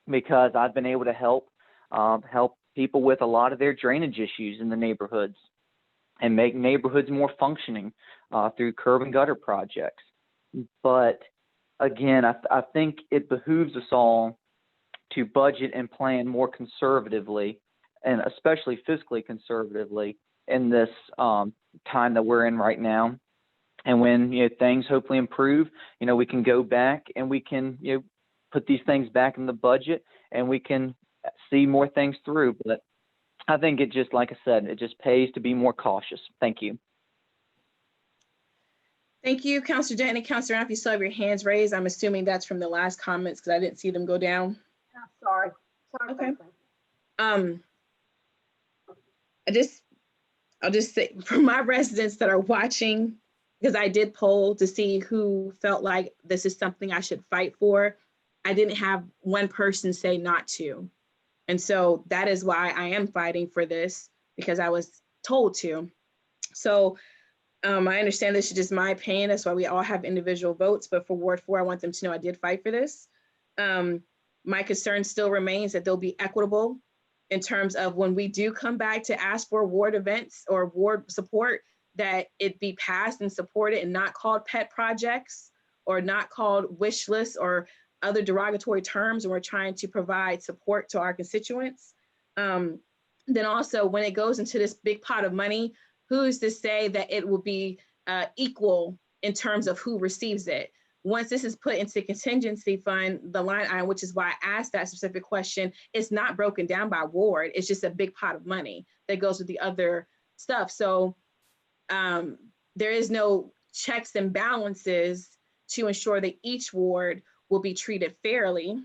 because I've been able to help people with a lot of their drainage issues in the neighborhoods and make neighborhoods more functioning through curb and gutter projects. But again, I think it behooves us all to budget and plan more conservatively, and especially fiscally conservatively in this time that we're in right now. And when, you know, things hopefully improve, you know, we can go back and we can, you know, put these things back in the budget and we can see more things through. But I think it just, like I said, it just pays to be more cautious. Thank you. Thank you, Councilor Denton and Councilor Knapp. You still have your hands raised. I'm assuming that's from the last comments because I didn't see them go down. I'm sorry. Okay. I'll just say, for my residents that are watching, because I did poll to see who felt like this is something I should fight for, I didn't have one person say not to. And so that is why I am fighting for this, because I was told to. So I understand this is just my opinion. That's why we all have individual votes. But for Ward 4, I want them to know I did fight for this. My concern still remains that they'll be equitable in terms of when we do come back to ask for ward events or ward support, that it be passed and supported and not called pet projects or not called wish lists or other derogatory terms when we're trying to provide support to our constituents. Then also, when it goes into this big pot of money, who's to say that it will be equal in terms of who receives it? Once this is put into contingency fund, the line item, which is why I asked that specific question, it's not broken down by ward. It's just a big pot of money that goes with the other stuff. So there is no checks and balances to ensure that each ward will be treated fairly.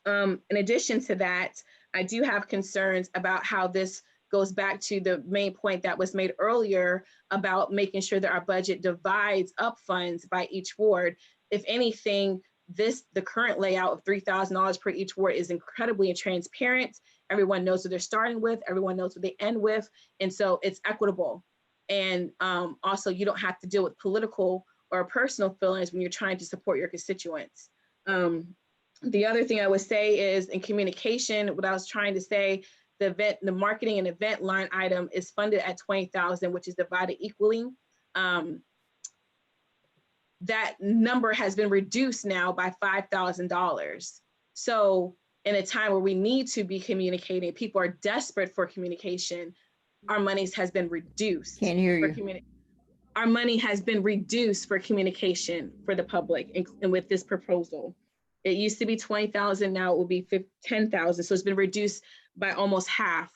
In addition to that, I do have concerns about how this goes back to the main point that was made earlier about making sure that our budget divides up funds by each ward. If anything, the current layout of $3,000 per each ward is incredibly transparent. Everyone knows what they're starting with, everyone knows what they end with, and so it's equitable. And also, you don't have to deal with political or personal feelings when you're trying to support your constituents. The other thing I would say is in communication, what I was trying to say, the marketing and event line item is funded at $20,000, which is divided equally. That number has been reduced now by $5,000. So in a time where we need to be communicating, people are desperate for communication, our monies has been reduced. Can't hear you. Our money has been reduced for communication for the public and with this proposal. It used to be 20,000, now it will be 10,000. So it's been reduced by almost half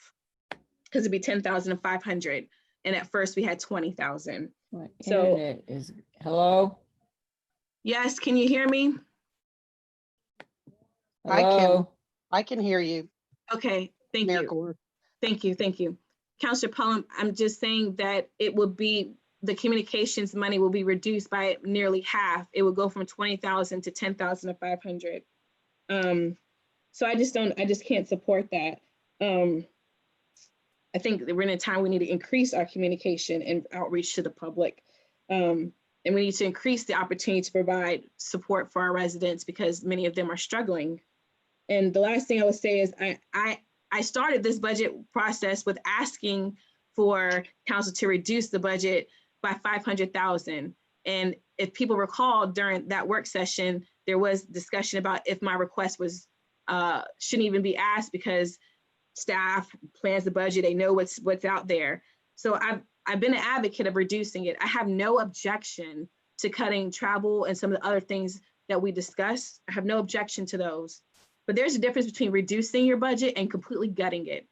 because it'd be 10,500. And at first we had 20,000. So Internet is, hello? Yes, can you hear me? Hello? I can hear you. Okay, thank Mayor you. Gore. Thank you, thank you. Councilor Pelham, I'm just saying that it will be, the communications money will be reduced by nearly half. It will go from 20,000 to 10,500. So I just can't support that. I think that we're in a time we need to increase our communication and outreach to the public. And we need to increase the opportunity to provide support for our residents because many of them are struggling. And the last thing I would say is I started this budget process with asking for council to reduce the budget by 500,000. And if people recall during that work session, there was discussion about if my request was shouldn't even be asked because staff plans the budget, they know what's out there. So I've been an advocate of reducing it. I have no objection to cutting travel and some of the other things that we discussed. I have no objection to those. But there's a difference between reducing your budget and completely gutting it.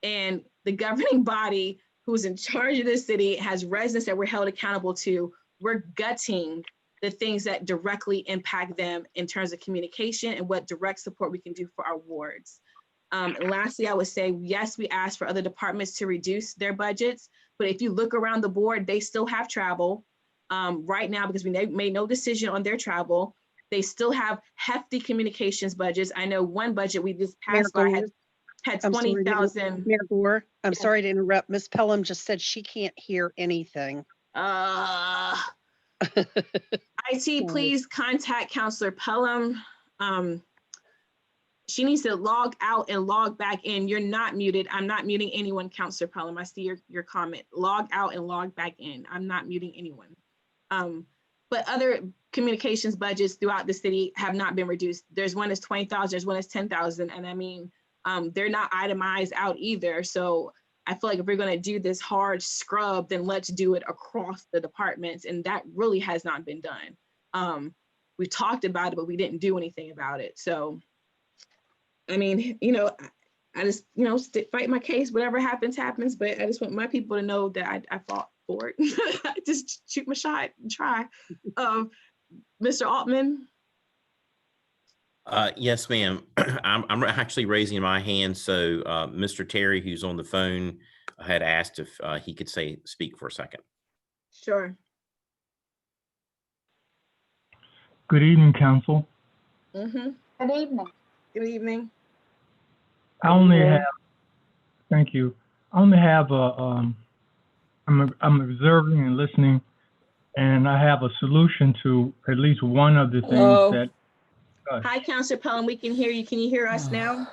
And the governing body who's in charge of the city has residents that we're held accountable to. We're gutting the things that directly impact them in terms of communication and what direct support we can do for our wards. And lastly, I would say, yes, we asked for other departments to reduce their budgets, but if you look around the board, they still have travel right now because we made no decision on their travel. They still have hefty communications budgets. I know one budget we just passed by had 20,000. Mayor Gore, I'm sorry to interrupt. Ms. Pelham just said she can't hear anything. IT, please contact Councilor Pelham. She needs to log out and log back in. You're not muted. I'm not muting anyone, Councilor Pelham. I see your comment. Log out and log back in. I'm not muting anyone. But other communications budgets throughout the city have not been reduced. There's one that's 20,000, there's one that's 10,000. And I mean, they're not itemized out either. So I feel like if we're going to do this hard scrub, then let's do it across the departments. And that really has not been done. We talked about it, but we didn't do anything about it. So, I mean, you know, I just, you know, fight my case, whatever happens, happens. But I just want my people to know that I fought for it. Just shoot my shot and try. Mr. Altman. Yes, ma'am. I'm actually raising my hand. So Mr. Terry, who's on the phone, had asked if he could speak for a second. Sure. Good evening, Council. Mm-hmm. Good evening. Good evening. I only have, thank you. I only have I'm observing and listening, and I have a solution to at least one of the things that. Hi, Councilor Pelham, we can hear you. Can you hear us now?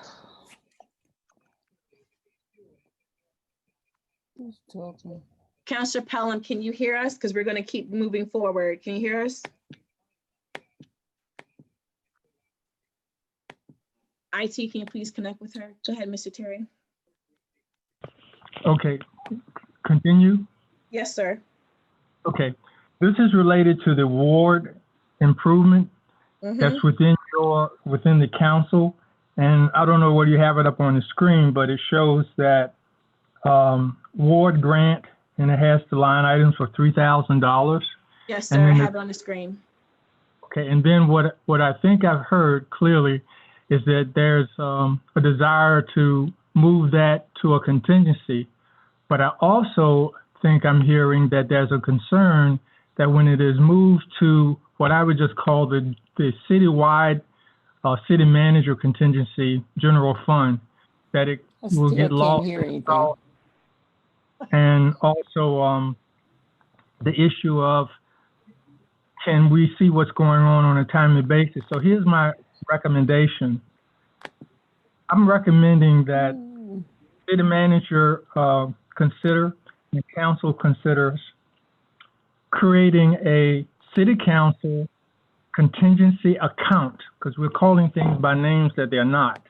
Who's talking? Councilor Pelham, can you hear us? Because we're going to keep moving forward. Can you hear us? IT, can you please connect with her? Go ahead, Mr. Terry. Okay, continue. Yes, sir. Okay, this is related to the ward improvement that's within the council. And I don't know whether you have it up on the screen, but it shows that ward grant, and it has the line items for $3,000. Yes, And sir. I then have it on the screen. Okay, and then what I think I've heard clearly is that there's a desire to move that to a contingency. But I also think I'm hearing that there's a concern that when it is moved to what I would just call the citywide city manager contingency general fund, that it I will still get can't lost. hear anything. And also the issue of, can we see what's going on a timely basis? So here's my recommendation. I'm recommending that city manager consider and council considers creating a city council contingency account, because we're calling things by names that they're not.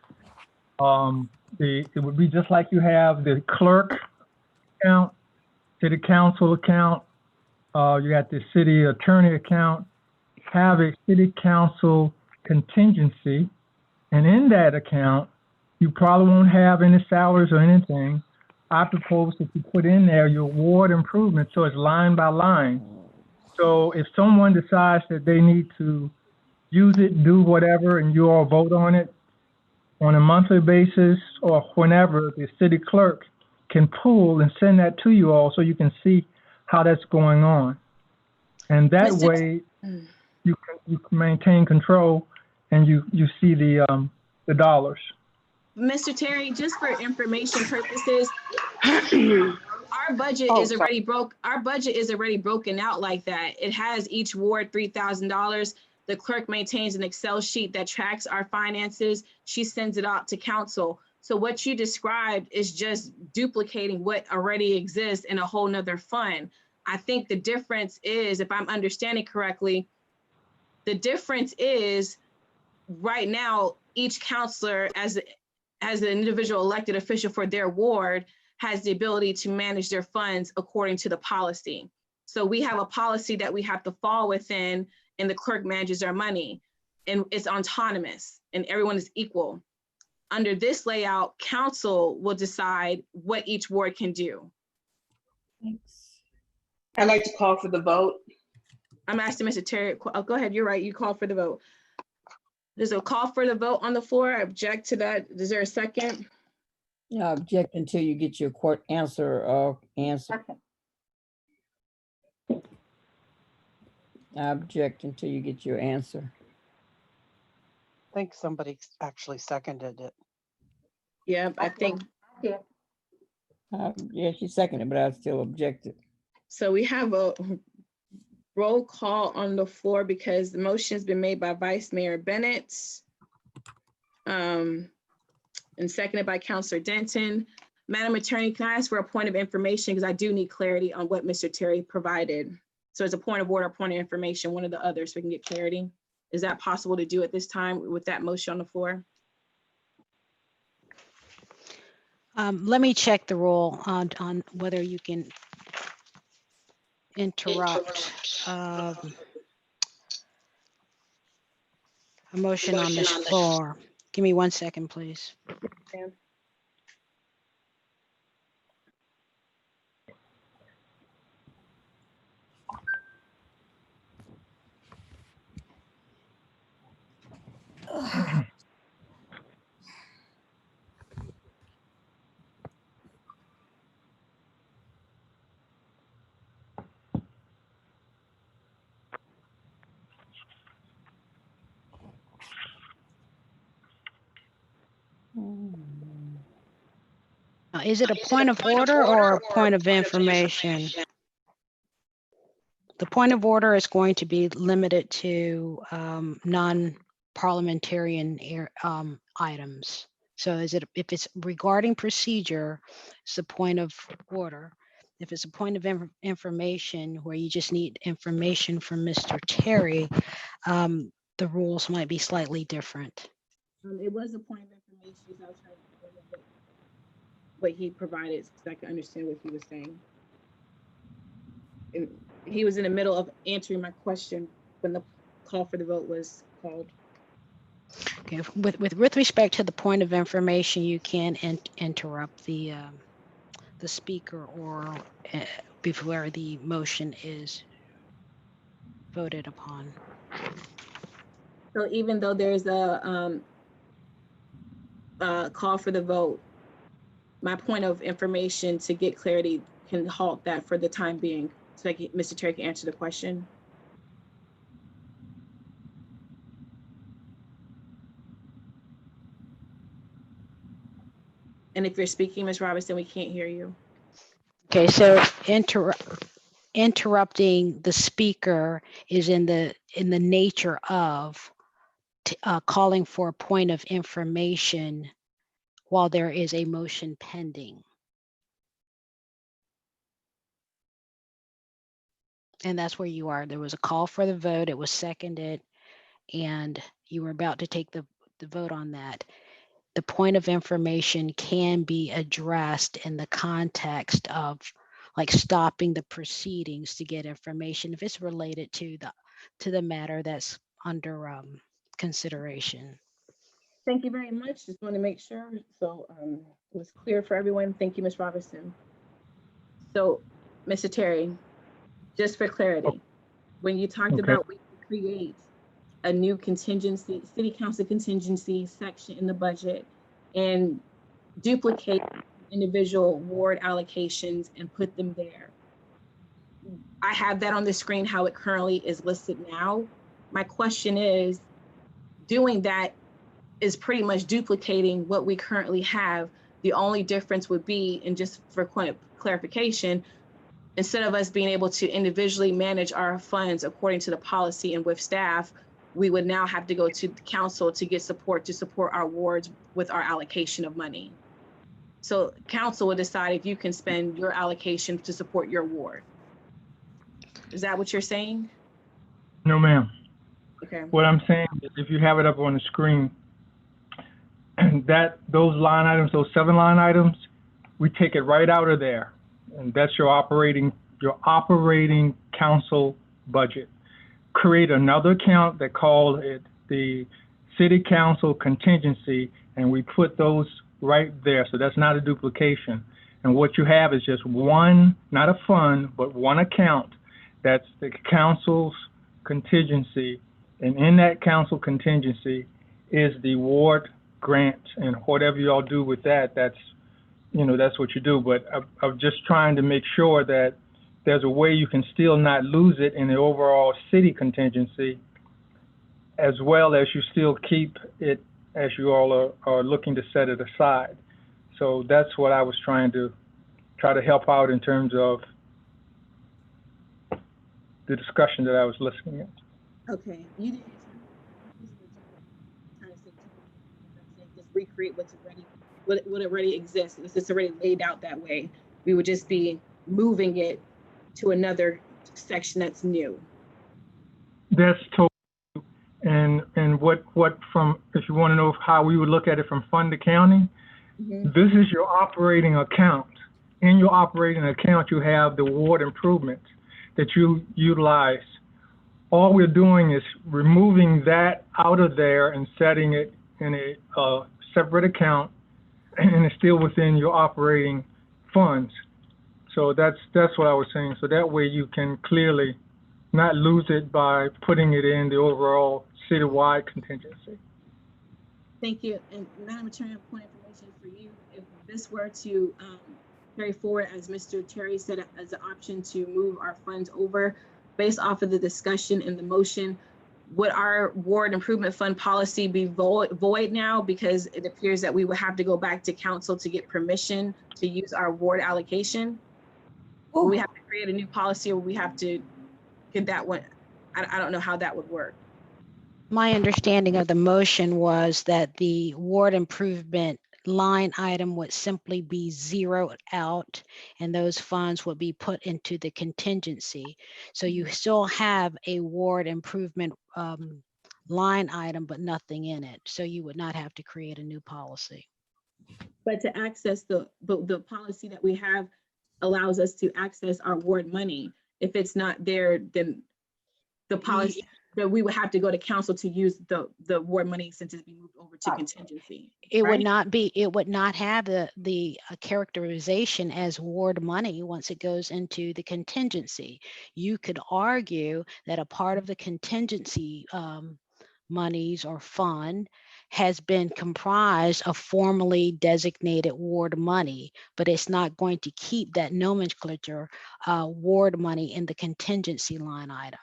It would be just like you have the clerk account, city council account, you got the city attorney account, have a city council contingency, and in that account, you probably won't have any salaries or anything. I propose that you put in there your ward improvement, so it's line by line. So if someone decides that they need to use it, do whatever, and you all vote on it on a monthly basis or whenever, the city clerk can pull and send that to you all so you can see how that's going on. And that way you can maintain control and you see the dollars. Mr. Terry, just for information purposes, our budget is already broke. Our budget is already broken out like that. It has each ward $3,000. The clerk maintains an Excel sheet that tracks our finances. She sends it out to council. So what you described is just duplicating what already exists in a whole nother fund. I think the difference is, if I'm understanding correctly, the difference is right now, each counselor as an individual elected official for their ward has the ability to manage their funds according to the policy. So we have a policy that we have to fall within, and the clerk manages our money, and it's autonomous and everyone is equal. Under this layout, council will decide what each ward can do. Thanks. I'd like to call for the vote. I'm asking Mr. Terry, oh, go ahead, you're right, you call for the vote. There's a call for the vote on the floor. I object to that. Is there a second? Yeah, object until you get your court answer. I object until you get your answer. I think somebody actually seconded it. Yeah, I think. Yeah, she seconded, but I still objected. So we have a roll call on the floor because the motion's been made by Vice Mayor Bennett and seconded by Councilor Denton. Madam Attorney, can I ask for a point of information? Because I do need clarity on what Mr. Terry provided. So it's a point of order, point of information, one or the other, so we can get clarity. Is that possible to do at this time with that motion on the floor? Let me check the roll on whether you can interrupt a motion on this floor. Give me 1 second, please. Yeah. Is it a point of order or a point of information? The point of order is going to be limited to non-parliamentarian items. So if it's regarding procedure, it's a point of order. If it's a point of information where you just need information from Mr. Terry, the rules might be slightly different. It was a point of information. So I was trying to what he provided so I could understand what he was saying. And he was in the middle of answering my question when the call for the vote was called. Okay, with respect to the point of information, you can interrupt the the speaker or before the motion is voted upon. So even though there's a call for the vote, my point of information to get clarity can halt that for the time being. So Mr. Terry can answer the question. And if you're speaking, Ms. Robinson, we can't hear you. Okay, so interrupting the speaker is in the nature of calling for a point of information while there is a motion pending. And that's where you are. There was a call for the vote. It was seconded, and you were about to take the vote on that. The point of information can be addressed in the context of like stopping the proceedings to get information if it's related to the matter that's under consideration. Thank you very much. Just want to make sure. So it was clear for everyone. Thank you, Ms. Robinson. So, Mr. Terry, just for clarity, when you talked about we create a new contingency, city council contingency section in the budget and duplicate individual ward allocations and put them there. I have that on the screen, how it currently is listed now. My question is, doing that is pretty much duplicating what we currently have. The only difference would be, and just for clarification, instead of us being able to individually manage our funds according to the policy and with staff, we would now have to go to the council to get support to support our wards with our allocation of money. So council will decide if you can spend your allocation to support your ward. Is that what you're saying? No, ma'am. Okay. What I'm saying is if you have it up on the screen, those line items, those 7 line items, we take it right out of there. And that's your operating council budget. Create another account that call it the city council contingency, and we put those right there. So that's not a duplication. And what you have is just one, not a fund, but one account that's the council's contingency. And in that council contingency is the ward grant, and whatever y'all do with that, that's what you do. But I'm just trying to make sure that there's a way you can still not lose it in the overall city contingency, as well as you still keep it as you all are looking to set it aside. So that's what I was trying to help out in terms of the discussion that I was listening at. Okay. You didn't just recreate what already exists. It's already laid out that way. We would just be moving it to another section that's new. That's totally. And what from, if you want to know how we would look at it from fund accounting, this is your operating account. In your operating account, you have the ward improvements that you utilize. All we're doing is removing that out of there and setting it in a separate account, and it's still within your operating funds. So that's what I was saying. So that way you can clearly not lose it by putting it in the overall citywide contingency. Thank you. And Madam Attorney, point of information for you. If this were to carry forward, as Mr. Terry said, as an option to move our funds over, based off of the discussion and the motion, would our ward improvement fund policy be void now? Because it appears that we would have to go back to council to get permission to use our ward allocation. Will we have to create a new policy, or we have to get that one? I don't know how that would work. My understanding of the motion was that the ward improvement line item would simply be zeroed out, and those funds would be put into the contingency. So you still have a ward improvement line item, but nothing in it. So you would not have to create a new policy. But to access the policy that we have allows us to access our ward money. If it's not there, then the policy that we would have to go to council to use the award money since it's being moved over to contingency. It would right? not be, it would not have the characterization as ward money once it goes into the contingency. You could argue that a part of the contingency monies or fund has been comprised of formally designated ward money, but it's not going to keep that nomenclature ward money in the contingency line item.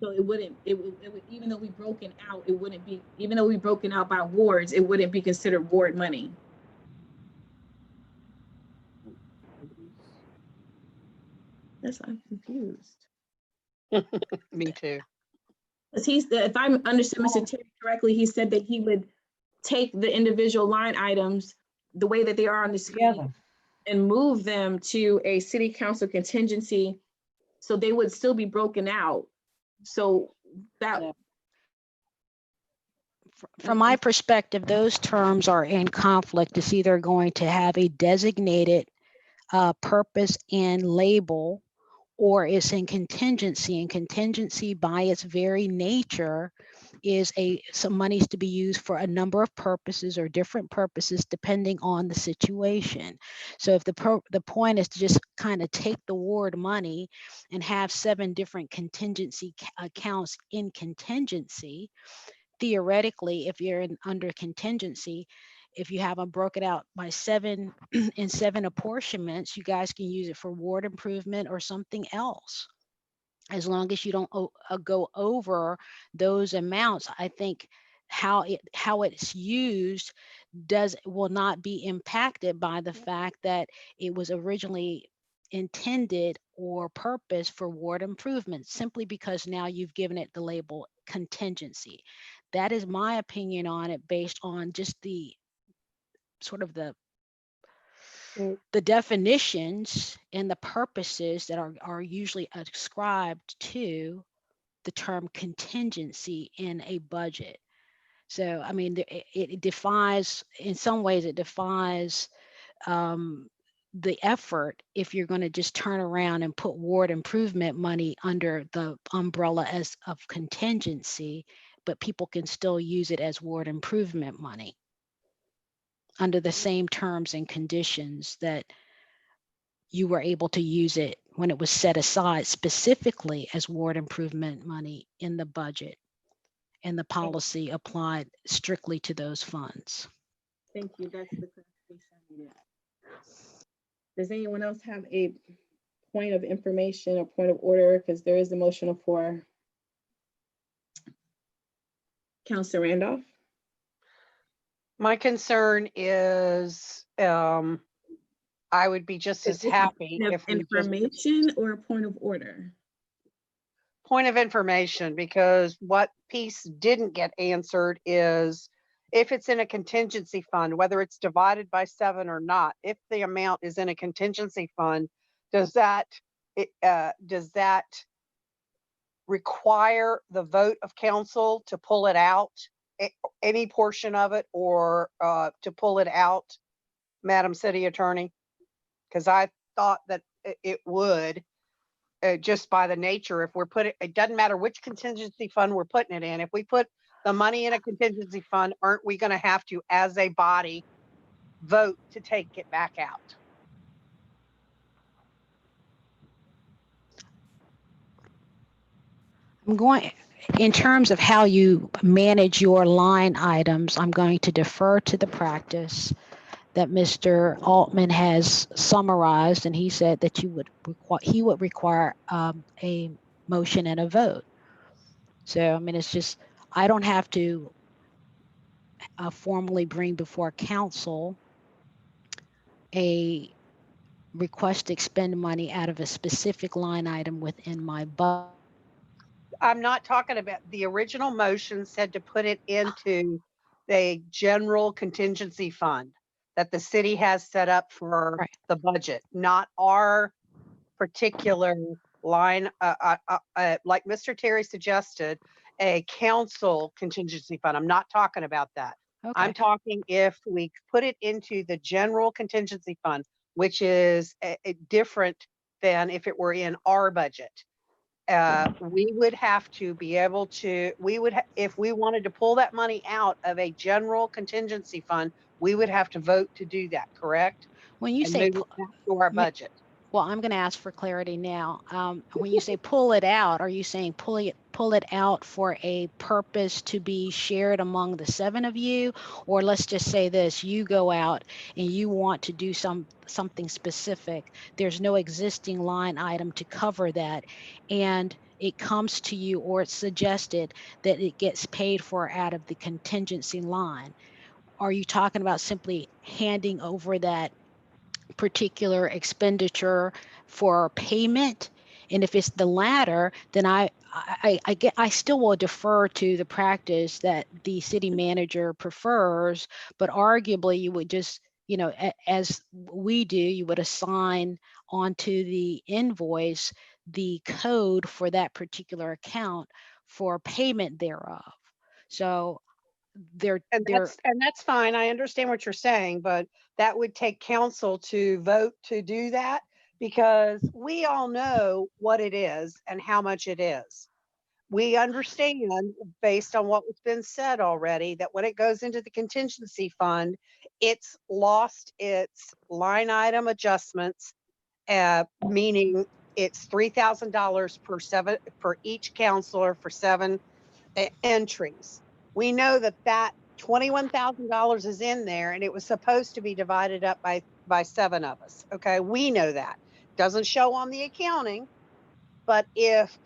So it wouldn't, it would, even though we broken out, it wouldn't be, even though we broken out by wards, it wouldn't be considered ward money. That's why I'm confused. Me too. Because if I understood Mr. Terry correctly, he said that he would take the individual line items the way that they are on the screen and move them to a city council contingency, so they would still be broken out. So that, From my perspective, those terms are in conflict. It's either going to have a designated purpose and label, or it's in contingency. And contingency by its very nature is some monies to be used for a number of purposes or different purposes depending on the situation. So if the point is to just kind of take the ward money and have 7 different contingency accounts in contingency, theoretically, if you're under contingency, if you have them broken out by 7 in 7 apportionments, you guys can use it for ward improvement or something else. As long as you don't go over those amounts, I think how it's used will not be impacted by the fact that it was originally intended or purpose for ward improvement, simply because now you've given it the label contingency. That is my opinion on it, based on just the sort of the definitions and the purposes that are usually ascribed to the term contingency in a budget. So, I mean, it defies, in some ways, it defies the effort if you're going to just turn around and put ward improvement money under the umbrella of contingency, but people can still use it as ward improvement money under the same terms and conditions that you were able to use it when it was set aside specifically as ward improvement money in the budget, and the policy applied strictly to those funds. thank you, that's the clarification I needed. Does anyone else have a point of information or point of order? Because there is a motion for Councilor Randolph. My concern is I would be just as happy if we information or a point of order? Point of information, because what piece didn't get answered is if it's in a contingency fund, whether it's divided by 7 or not, if the amount is in a contingency fund, does that require the vote of council to pull it out, any portion of it, or to pull it out, Madam City Attorney? Because I thought that it would, just by the nature, if we're putting, it doesn't matter which contingency fund we're putting it in. If we put the money in a contingency fund, aren't we going to have to, as a body, vote to take it back out? I'm going, in terms of how you manage your line items, I'm going to defer to the practice that Mr. Altman has summarized, and he said that he would require a motion and a vote. So, I mean, it's just, I don't have to formally bring before council a request to expend money out of a specific line item within my budget. I'm not talking about, the original motion said to put it into the general contingency fund that the city has set up for the budget, not our particular line, like Mr. Terry suggested, a council contingency fund. I'm not talking about that. Okay. I'm talking if we put it into the general contingency fund, which is a different than if it were in our budget. We would have to be able to, if we wanted to pull that money out of a general contingency fund, we would have to vote to do that, correct? When you And say, move it back to our budget. well, I'm going to ask for clarity now. When you say pull it out, are you saying pull it out for a purpose to be shared among the 7 of you? Or let's just say this, you go out and you want to do something specific. There's no existing line item to cover that. And it comes to you, or it's suggested that it gets paid for out of the contingency line. Are you talking about simply handing over that particular expenditure for payment? And if it's the latter, then I still will defer to the practice that the city manager prefers, but arguably you would just, as we do, you would assign onto the invoice the code for that particular account for payment thereof. So And that's fine. I understand what you're saying, but that would take council to vote to do that, because we all know what it is and how much it is. We understand, based on what has been said already, that when it goes into the contingency fund, it's lost its line item adjustments, meaning it's $3,000 per each counselor for 7 entries. We know that $21,000 is in there, and it was supposed to be divided up by 7 of us. Okay, we know that. Doesn't show on the accounting, but if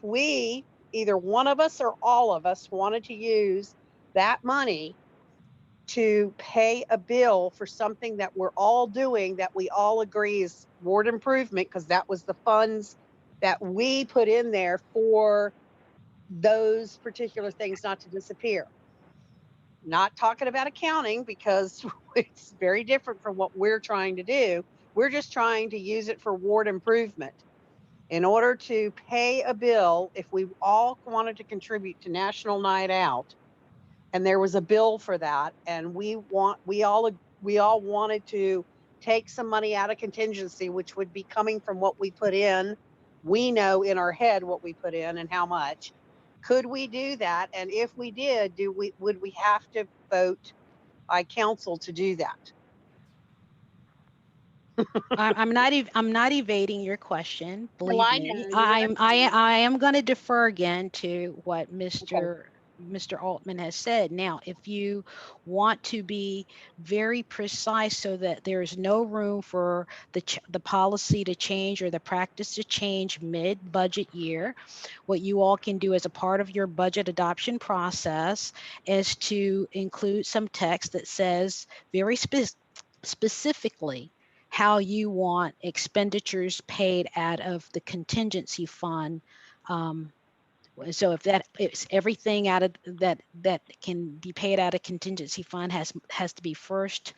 we, either one of us or all of us, wanted to use that money to pay a bill for something that we're all doing, that we all agree is ward improvement, because that was the funds that we put in there for those particular things not to disappear. Not talking about accounting, because it's very different from what we're trying to do. We're just trying to use it for ward improvement. In order to pay a bill, if we all wanted to contribute to National Night Out, and there was a bill for that, and we all wanted to take some money out of contingency, which would be coming from what we put in. We know in our head what we put in and how much. Could we do that? And if we did, would we have to vote by council to do that? I'm not evading your question. Believe I me. know. I am going to defer again to what Mr. Altman has said. Now, if you want to be very precise so that there is no room for the policy to change or the practice to change mid-budget year, what you all can do as a part of your budget adoption process is to include some text that says very specifically how you want expenditures paid out of the contingency fund. So if it's everything out of that can be paid out of contingency fund has to be first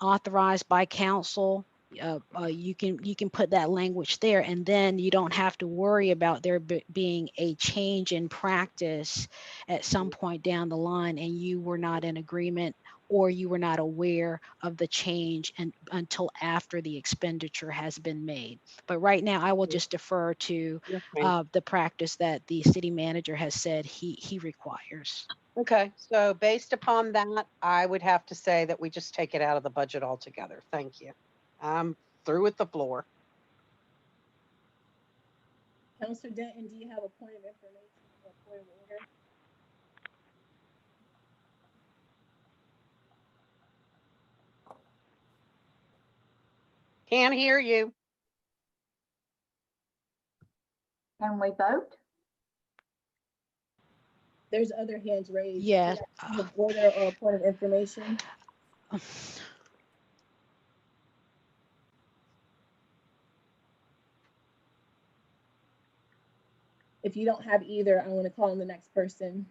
authorized by council. You can put that language there, and then you don't have to worry about there being a change in practice at some point down the line, and you were not in agreement or you were not aware of the change until after the expenditure has been made. But right now, I will just defer to the practice that the city manager has said he requires. Okay, so based upon that, I would have to say that we just take it out of the budget altogether. Thank you. I'm through with the floor. Councilor Denton, do you have a point of information or point of order? Can't hear you. Can we vote? There's other hands raised. Yes. Order or point of information. If you don't have either, I want to call on the next person.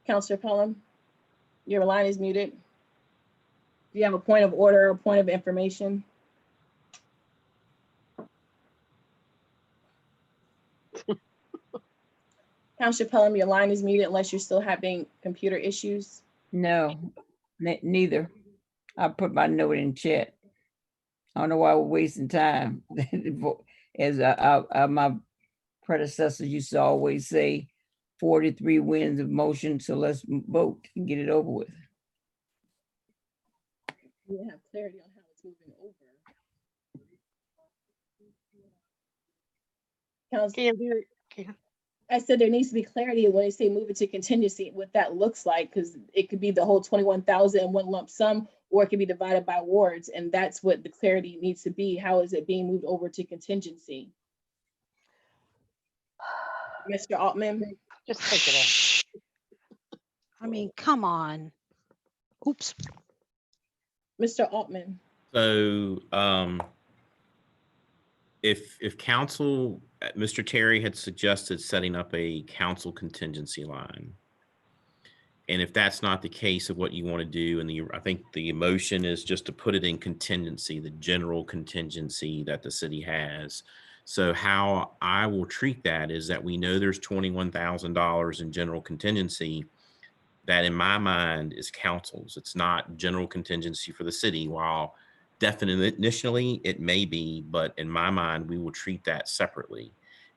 Councilor Pelham, your line is muted. Do you have a point of order or point of information? Councilor Pelham, your line is muted unless you're still having computer issues. No, neither. I put my note in chat. I don't know why we're wasting time. As my predecessor used to always say, 43 wins of motion, so let's vote and get it over with. We have clarity on how it's moving over. I said there needs to be clarity when they say move it to contingency, what that looks like, because it could be the whole 21,000 in one lump sum, or it could be divided by wards, and that's what the clarity needs to be. How is it being moved over to contingency? Mr. Altman? Just take it out. I mean, come on. Oops. Mr. Altman? So if council, Mr. Terry had suggested setting up a council contingency line. And if that's not the case of what you want to do, and I think the motion is just to put it in contingency, the general contingency that the city has. So how I will treat that is that we know there's $21,000 in general contingency. That in my mind is council's. It's not general contingency for the city. While definitionally it may be, but in my mind, we will treat that separately.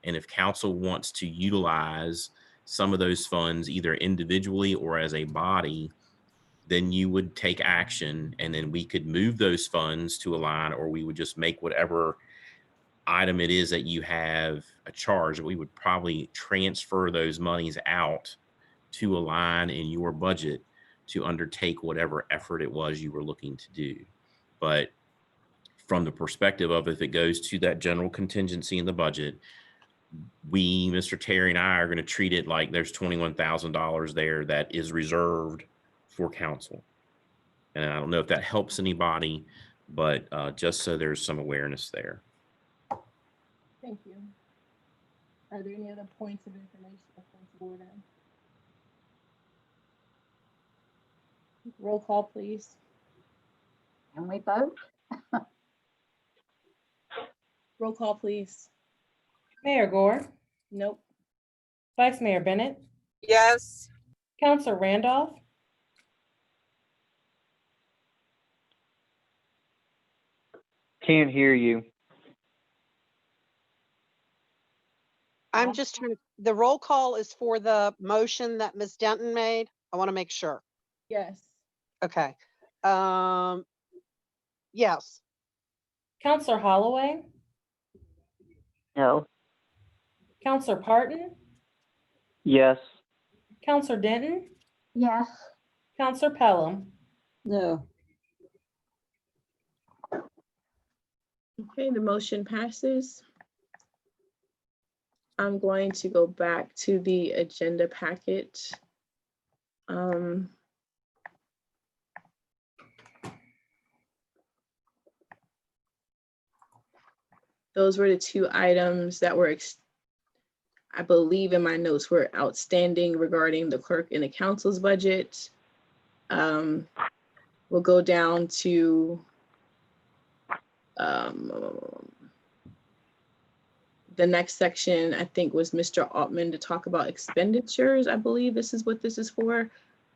And if council wants to utilize some of those funds either individually or as a body, then you would take action, and then we could move those funds to a line, or we would just make whatever item it is that you have a charge. We would probably transfer those monies out to a line in your budget to undertake whatever effort it was you were looking to do. But from the perspective of if it goes to that general contingency in the budget, we, Mr. Terry and I, are going to treat it like there's $21,000 there that is reserved for council. And I don't know if that helps anybody, but just so there's some awareness there. Thank you. Are there any other points of information or points of order? Roll call, please. Can we vote? Roll call, please. Mayor Gore, Nope. Vice Mayor Bennett, Yes. Councilor Randolph, Can't hear you. I'm just trying to, the roll call is for the motion that Ms. Denton made. I want to make sure. Yes. Okay. Yes. Councilor Holloway, No. Councilor Parton, Yes. Councilor Denton, Yes. Councilor Pelham. No. Okay, the motion passes. I'm going to go back to the agenda packet. Those were the two items that were, I believe in my notes, were outstanding regarding the clerk and the council's budget. We'll go down to the next section, I think, was Mr. Altman to talk about expenditures. I believe this is what this is for.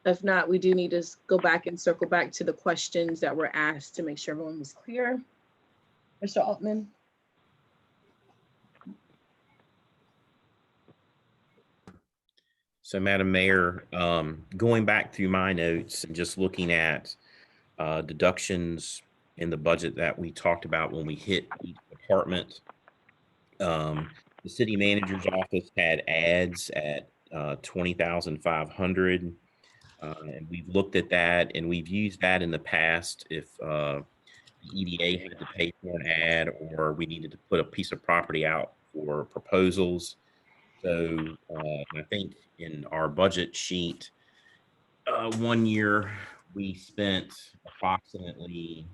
If not, we do need to go back and circle back to the questions that were asked to make sure everyone was clear. Mr. Altman. So, Madam Mayor, going back through my notes and just looking at deductions in the budget that we talked about when we hit each department, the city manager's office had ads at $20,500, and we've looked at that, and we've used that in the past if the EDA had to pay for an ad or we needed to put a piece of property out for proposals. So I think in our budget sheet, one year we spent approximately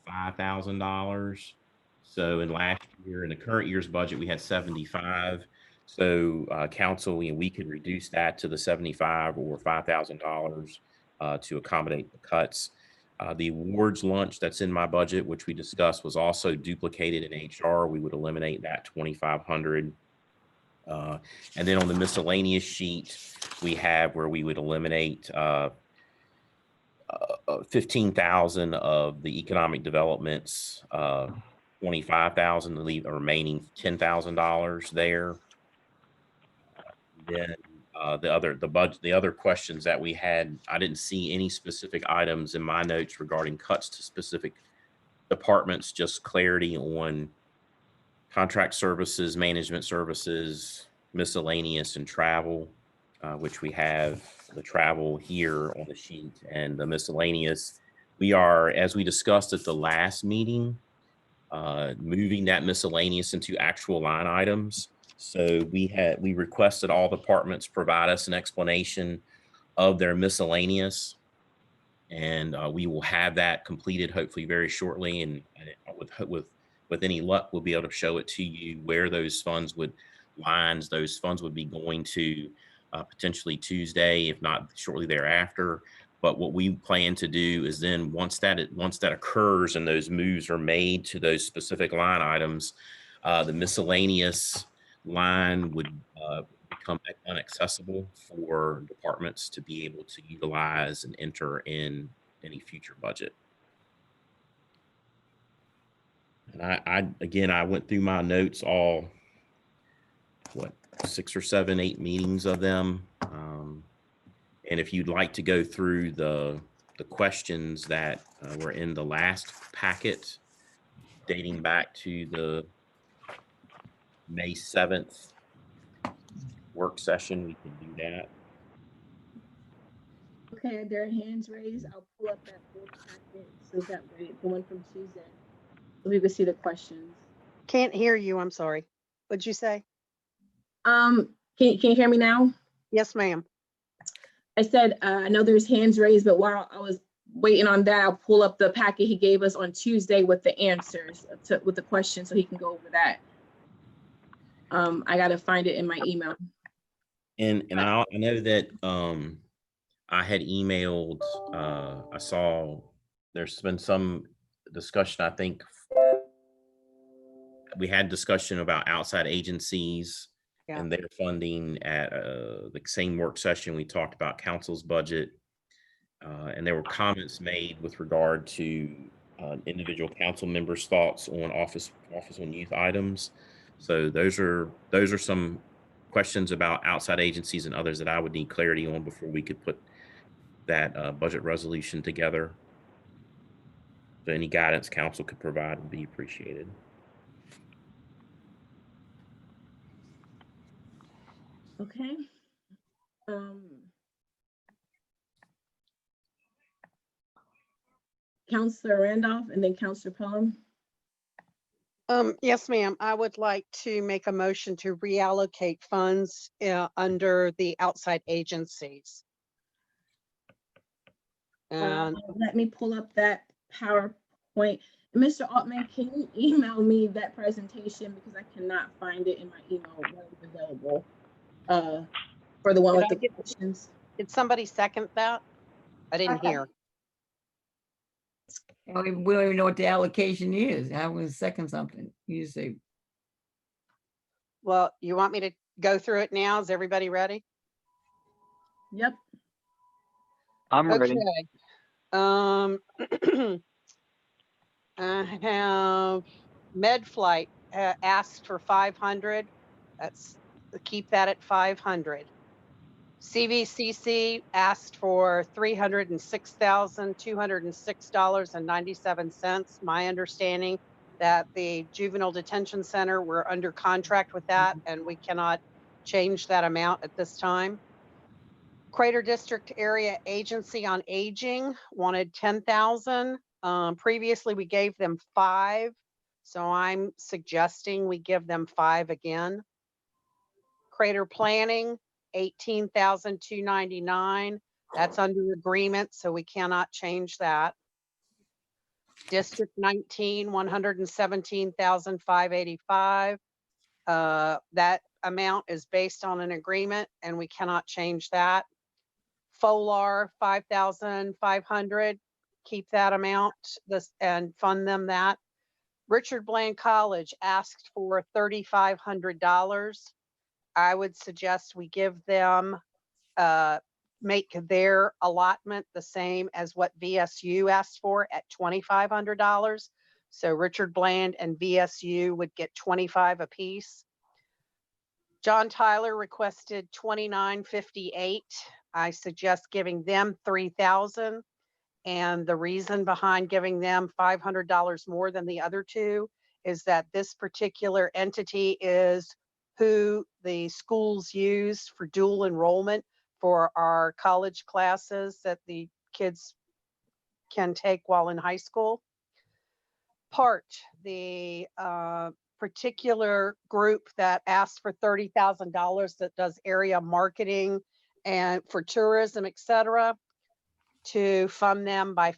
$5,000. So in last year, in the current year's budget, we had 75. So council, we could reduce that to the 75 or $5,000 to accommodate the cuts. The awards lunch that's in my budget, which we discussed, was also duplicated in HR. We would eliminate that 2,500. And then on the miscellaneous sheet, we have where we would eliminate 15,000 of the economic developments, 25,000 to leave the remaining $10,000 there. Then the other questions that we had, I didn't see any specific items in my notes regarding cuts to specific departments, just clarity on contract services, management services, miscellaneous, and travel, which we have the travel here on the sheet, and the miscellaneous. We are, as we discussed at the last meeting, moving that miscellaneous into actual line items. So we requested all departments provide us an explanation of their miscellaneous, and we will have that completed hopefully very shortly. And with any luck, we'll be able to show it to you where those funds would be going to, potentially Tuesday, if not shortly thereafter. But what we plan to do is then once that occurs and those moves are made to those specific line items, the miscellaneous line would become inaccessible for departments to be able to utilize and enter in any future budget. And I went through my notes, all 6 or 7, 8 meetings of them. And if you'd like to go through the questions that were in the last packet dating back to the May 7th work session, we can do that. Okay, there are hands raised. I'll pull up that full packet so that way the one from Tuesday, so we can see the questions. Can't hear you. I'm sorry. What'd you say? Can you hear me now? Yes, ma'am. I said, I know there's hands raised, but while I was waiting on that, I'll pull up the packet he gave us on Tuesday with the answers with the questions so he can go over that. I got to find it in my email. And I know that I had emailed, I saw there's been some discussion, I think we had discussion about outside agencies and their funding at the same work session. We talked about council's budget, and there were comments made with regard to individual council members' thoughts on office on youth items. So those are some questions about outside agencies and others that I would need clarity on before we could put that budget resolution together. So any guidance council could provide would be appreciated. Okay. Councilor Randolph and then Councilor Pelham. Yes, ma'am. I would like to make a motion to reallocate funds under the outside agencies. And Let me pull up that PowerPoint. Mr. Altman, can you email me that presentation because I cannot find it in my email when it's available for the one with the questions. Did somebody second that? I didn't hear. We don't even know what the allocation is. I was second something. You say, Well, you want me to go through it now? Is everybody ready? Yep. I'm ready. I have MedFlight asked for 500. That's keep that at 500. CVCC asked for $306,206.97. My understanding that the Juvenile Detention Center, we're under contract with that and we cannot change that amount at this time. Crater District Area Agency on Aging wanted 10,000. Previously we gave them 5, so I'm suggesting we give them 5 again. Crater Planning, 18,299. That's under agreement, so we cannot change that. District 19, 117,585. That amount is based on an agreement and we cannot change that. FOLAR, 5,500. Keep that amount and fund them that. Richard Bland College asked for $3,500. I would suggest we give them make their allotment the same as what VSU asked for at $2,500. So Richard Bland and VSU would get 25 apiece. John Tyler requested $2,958. I suggest giving them $3,000. And the reason behind giving them $500 more than the other two is that this particular entity is who the schools use for dual enrollment for our college classes that the kids can take while in high school. Part, the particular group that asked for $30,000 that does area marketing and for tourism, etc., to fund them by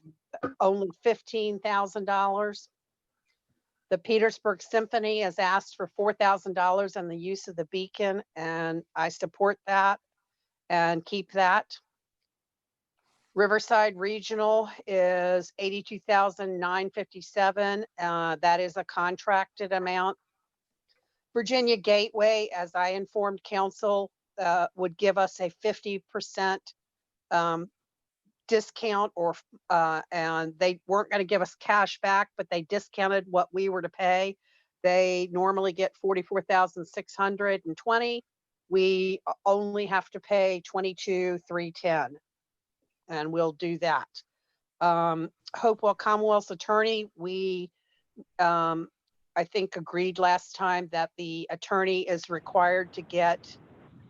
only $15,000. The Petersburg Symphony has asked for $4,000 on the use of the beacon, and I support that and keep that. Riverside Regional is $82,957. That is a contracted amount. Virginia Gateway, as I informed council, would give us a 50% discount, or and they weren't going to give us cash back, but they discounted what we were to pay. They normally get $44,620. We only have to pay $22,310, and we'll do that. Hopewell Commonwealth's attorney, we I think agreed last time that the attorney is required to get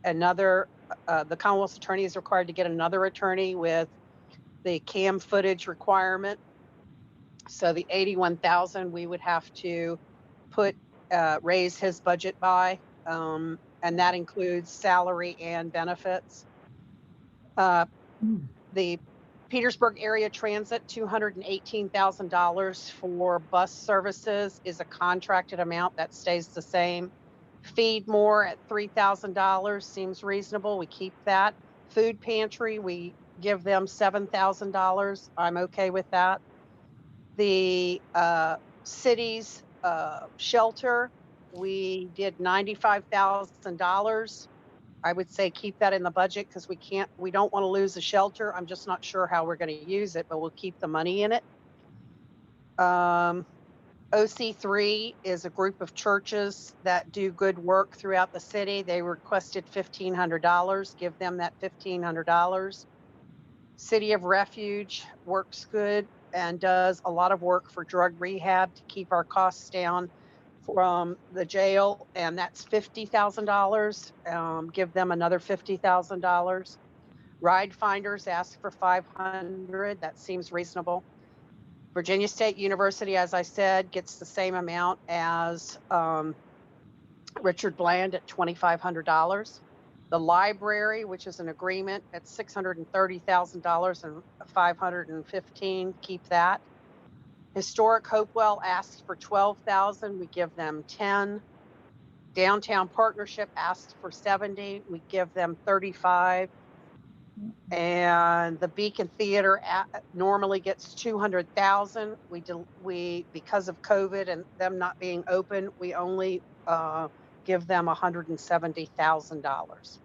another, the Commonwealth's attorney is required to get another attorney with the cam footage requirement. So the 81,000 we would have to put, raise his budget by, and that includes salary and benefits. The Petersburg Area Transit, $218,000 for bus services is a contracted amount that stays the same. Feed More at $3,000 seems reasonable. We keep that. Food Pantry, we give them $7,000. I'm okay with that. The city's shelter, we did $95,000. I would say keep that in the budget because we don't want to lose the shelter. I'm just not sure how we're going to use it, but we'll keep the money in it. OC3 is a group of churches that do good work throughout the city. They requested $1,500. Give them that $1,500. City of Refuge works good and does a lot of work for drug rehab to keep our costs down from the jail, and that's $50,000. Give them another $50,000. Ride Finders asked for $500. That seems reasonable. Virginia State University, as I said, gets the same amount as Richard Bland at $2,500. The library, which is an agreement, at $630,000 and $515. Keep that. Historic Hopewell asked for $12,000. We give them $10,000. Downtown Partnership asked for $70,000. We give them $35,000. And the Beacon Theater normally gets $200,000. We because of COVID and them not being open, we only give them $170,000.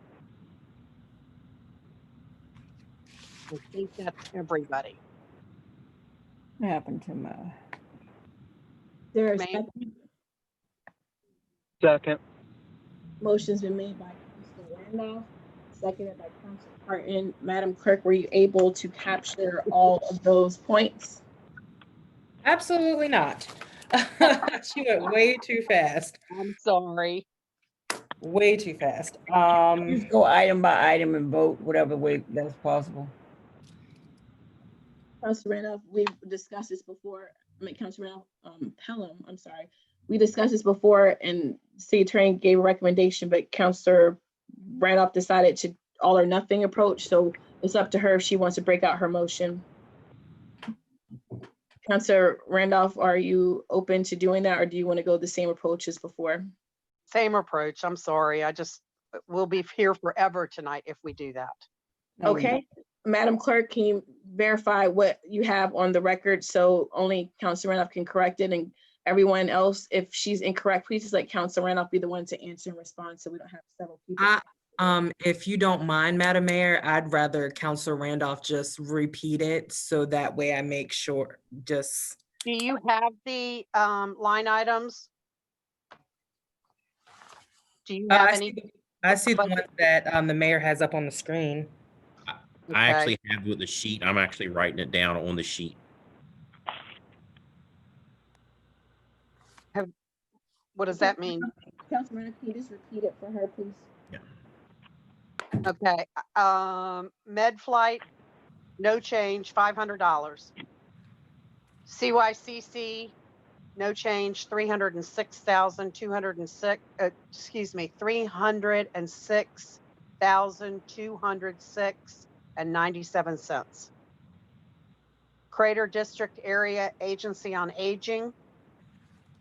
I think that's everybody. What happened to my? There is Second. motion's been made by Councilor Randolph, seconded by Councilor Martin. Madam Clerk, were you able to capture all of those points? Absolutely not. She went way too fast. I'm sorry. Way too fast. Just go item by item and vote whatever way that's possible. Councilor Randolph, we've discussed this before. I mean, Councilor Randolph, Pelham, I'm sorry. We discussed this before and city attorney gave a recommendation, but Councilor Randolph decided to all or nothing approach. So it's up to her if she wants to break out her motion. Councilor Randolph, are you open to doing that, or do you want to go the same approach as before? Same approach. I'm sorry. We'll be here forever tonight if we do that. Okay. Madam Clerk, can you verify what you have on the record so only Councilor Randolph can correct it, and everyone else, if she's incorrect, please just let Councilor Randolph be the one to answer and respond so we don't have several people. If you don't mind, Madam Mayor, I'd rather Councilor Randolph just repeat it so that way I make sure just. Do you have the line items? Do you have any? I see the budget? ones that the mayor has up on the screen. I actually have with the sheet. I'm actually writing it down on the sheet. What does that mean? Councilman, can you just repeat it for her, please? Okay, med flight, no change, $500. CYCC, no change, 306,206, excuse me, 306,206.97. Crater District Area Agency on Aging,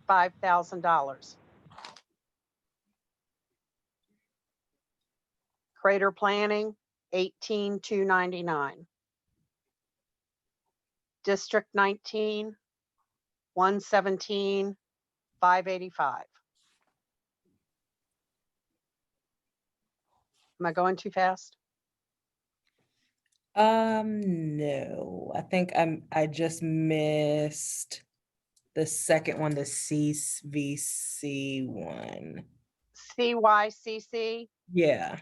$5,000. Crater Planning, 18,299. District 19, 117,585. Am I going too fast? No, I think I just missed the second one, the CVC one. CYCC, Yeah.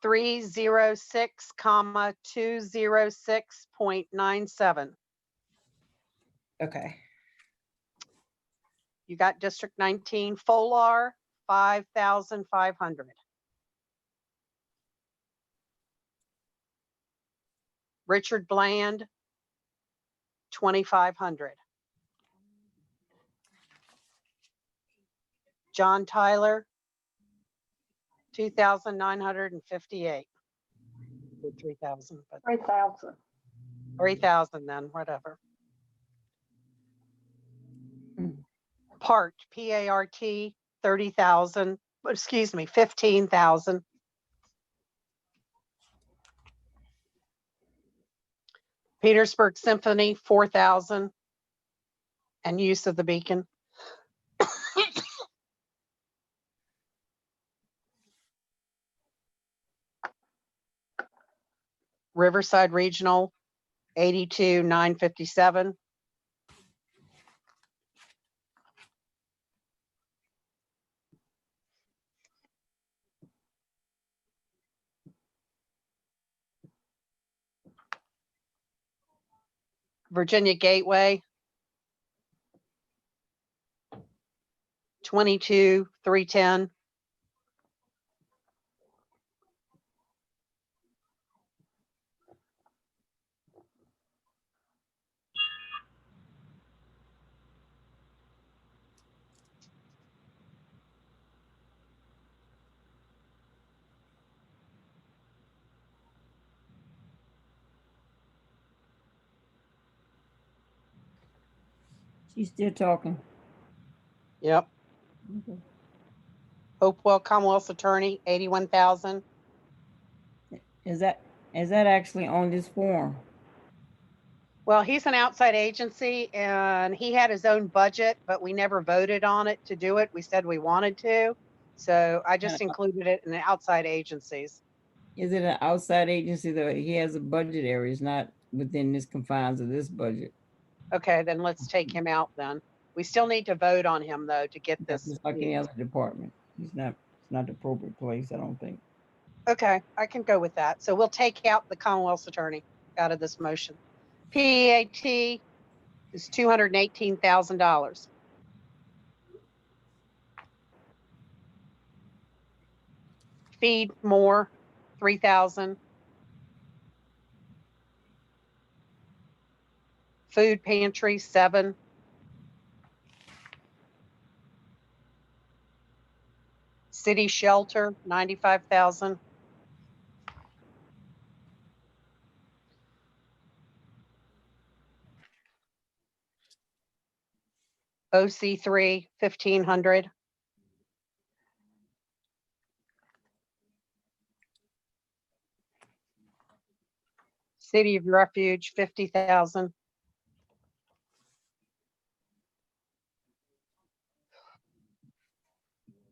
306,206.97. Okay. You got District 19, Folar, 5,500. Richard Bland, 2,500. John Tyler, 2,958. 3,000, but 3,000. 3,000 then, whatever. Part, PART, 30,000, excuse me, 15,000. Petersburg Symphony, 4,000. And use of the beacon. Riverside Regional, 82,957. Virginia Gateway, 22,310. She's still talking. Yep. Okay. Hopewell Commonwealth's Attorney, 81,000. Is that actually on this form? Well, he's an outside agency and he had his own budget, but we never voted on it to do it. We said we wanted to. So I just included it in the outside agencies. Is it an outside agency that he has a budget area? It's not within this confines of this budget. Okay, then let's take him out then. We still need to vote on him though to get this. Just like any other department. It's not the appropriate place, I don't think. Okay, I can go with that. So we'll take out the Commonwealth's Attorney out of this motion. PAT is $218,000. Feed more, 3,000. Food pantry, 7. City shelter, 95,000. OC3, 1,500. City of Refuge, 50,000.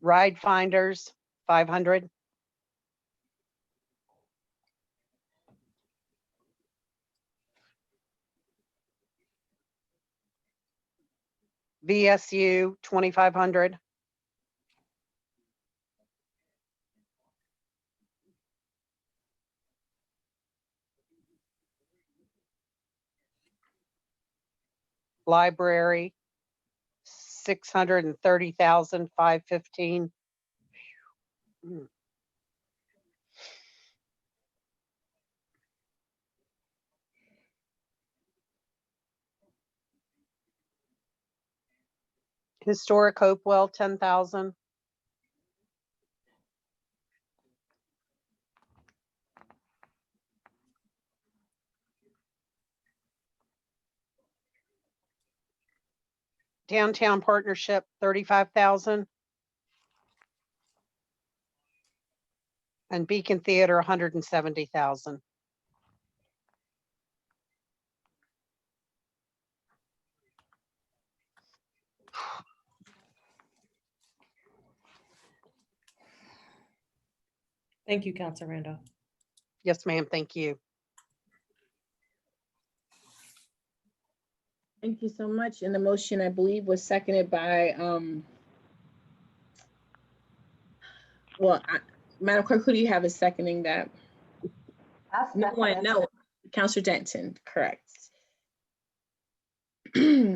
Ride Finders, 500. VSU, 2,500. Library, 630,515. Historic Hopewell, 10,000. Downtown Partnership, 35,000. And Beacon Theater, 170,000. Thank you, Councilor Randolph. Yes, ma'am. Thank you. Thank you so much. And the motion, I believe, was seconded by, Madam Clerk, who do you have as seconding that? No, Councilor Denton, correct.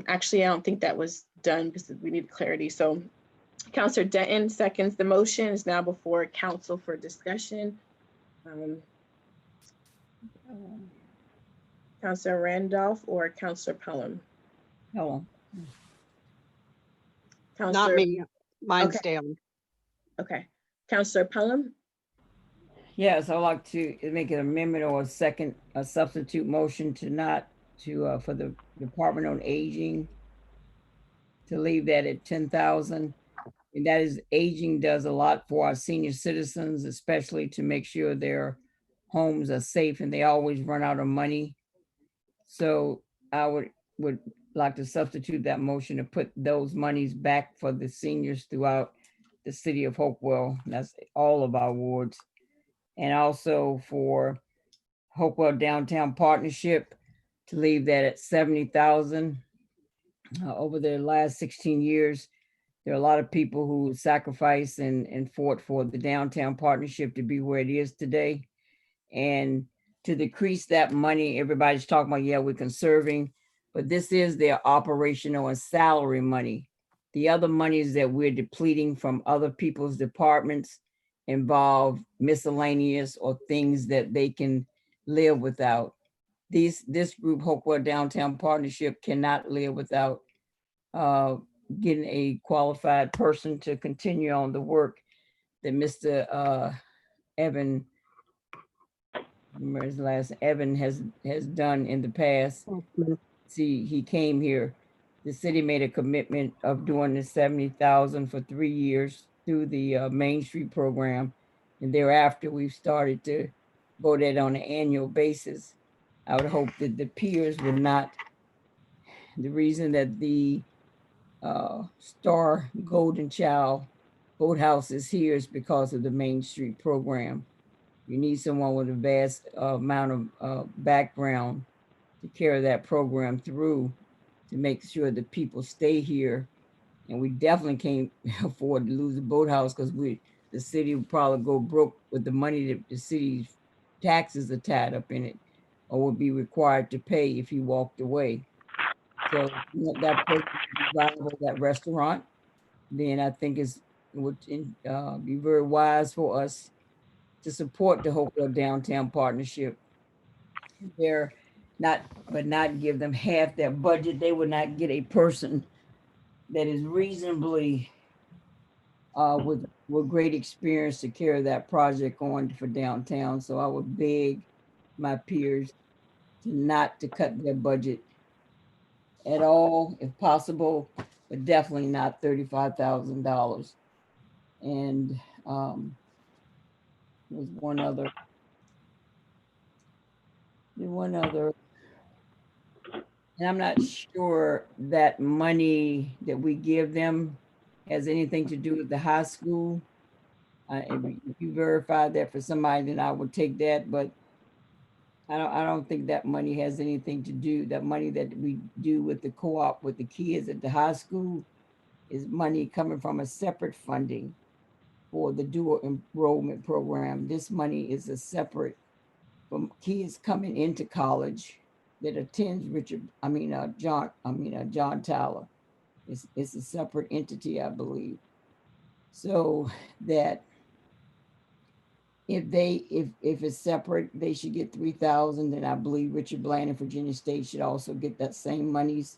Actually, I don't think that was done because we need clarity. So Councilor Denton seconds the motion, is now before council for discussion. Councilor Randolph or Councilor Pelham? Hello. Not me. Mine's down. Okay. Councilor Pelham? Yes, I'd like to make an amendment or a substitute motion for the Department on Aging to leave that at 10,000. And that is, aging does a lot for our senior citizens, especially to make sure their homes are safe, and they always run out of money. So I would like to substitute that motion to put those monies back for the seniors throughout the city of Hopewell. That's all of our wards. And also for Hopewell Downtown Partnership to leave that at 70,000. Over the last 16 years, there are a lot of people who sacrificed and fought for the downtown partnership to be where it is today. And to decrease that money, everybody's talking about, yeah, we're conserving, but this is their operational and salary money. The other monies that we're depleting from other people's departments involve miscellaneous or things that they can live without. This group, Hopewell Downtown Partnership, cannot live without getting a qualified person to continue on the work that Mr. Evan, remember his last, Evan has done in the past. See, he came here. The city made a commitment of doing the 70,000 for 3 years through the Main Street program. And thereafter, we've started to vote it on an annual basis. I would hope that the peers would not, the reason that the Star Golden Child Boathouse is here is because of the Main Street program. You need someone with a vast amount of background to carry that program through to make sure that people stay here. And we definitely can't afford to lose the boathouse because the city would probably go broke with the money that the city's taxes are tied up in it, or would be required to pay if he walked away. So that place is viable, that restaurant, then I think it would be very wise for us to support the Hopewell Downtown Partnership. Not give them half their budget. They would not get a person that is reasonably with great experience to carry that project on for downtown. So I would beg my peers not to cut their budget at all, if possible, but definitely not $35,000. And there's one other, and I'm not sure that money that we give them has anything to do with the high school. If you verify that for somebody, then I would take that, but I don't think that money has anything to do, that money that we do with the co-op with the kids at the high school is money coming from a separate funding for the dual enrollment program. This money is a separate from kids coming into college that attends John Tyler. It's a separate entity, I believe. So that if it's separate, they should get 3,000. Then I believe Richard Bland and Virginia State should also get that same monies,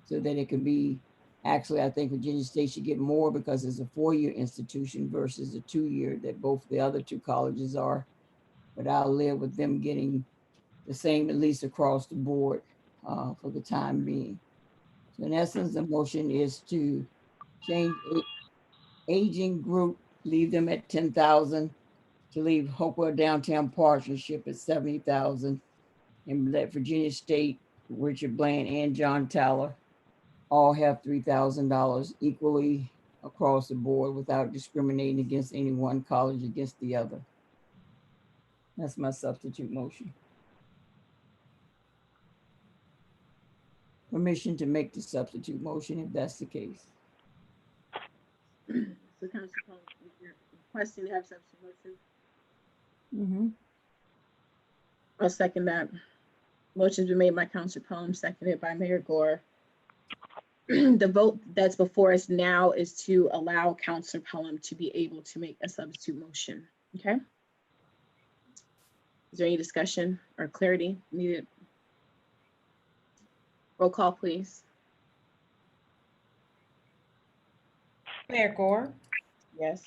so that it can be. Actually, I think Virginia State should get more because it's a 4-year institution versus a 2-year that both the other two colleges are. But I'll live with them getting the same, at least across the board, for the time being. So in essence, the motion is to change aging group, leave them at 10,000, to leave Hopewell Downtown Partnership at 70,000, and let Virginia State, Richard Bland, and John Tyler all have $3,000 equally across the board without discriminating against any one college against the other. That's my substitute motion. Permission to make the substitute motion if that's the case. So Council Paul, you're requesting to have substitute motion. Mm-hmm. I'll second that. Motion's been made by Councilor Pelham, seconded by Mayor Gore. The vote that's before us now is to allow Councilor Pelham to be able to make a substitute motion. Okay. Is there any discussion or clarity needed? Roll call, please. Mayor Gore, Yes.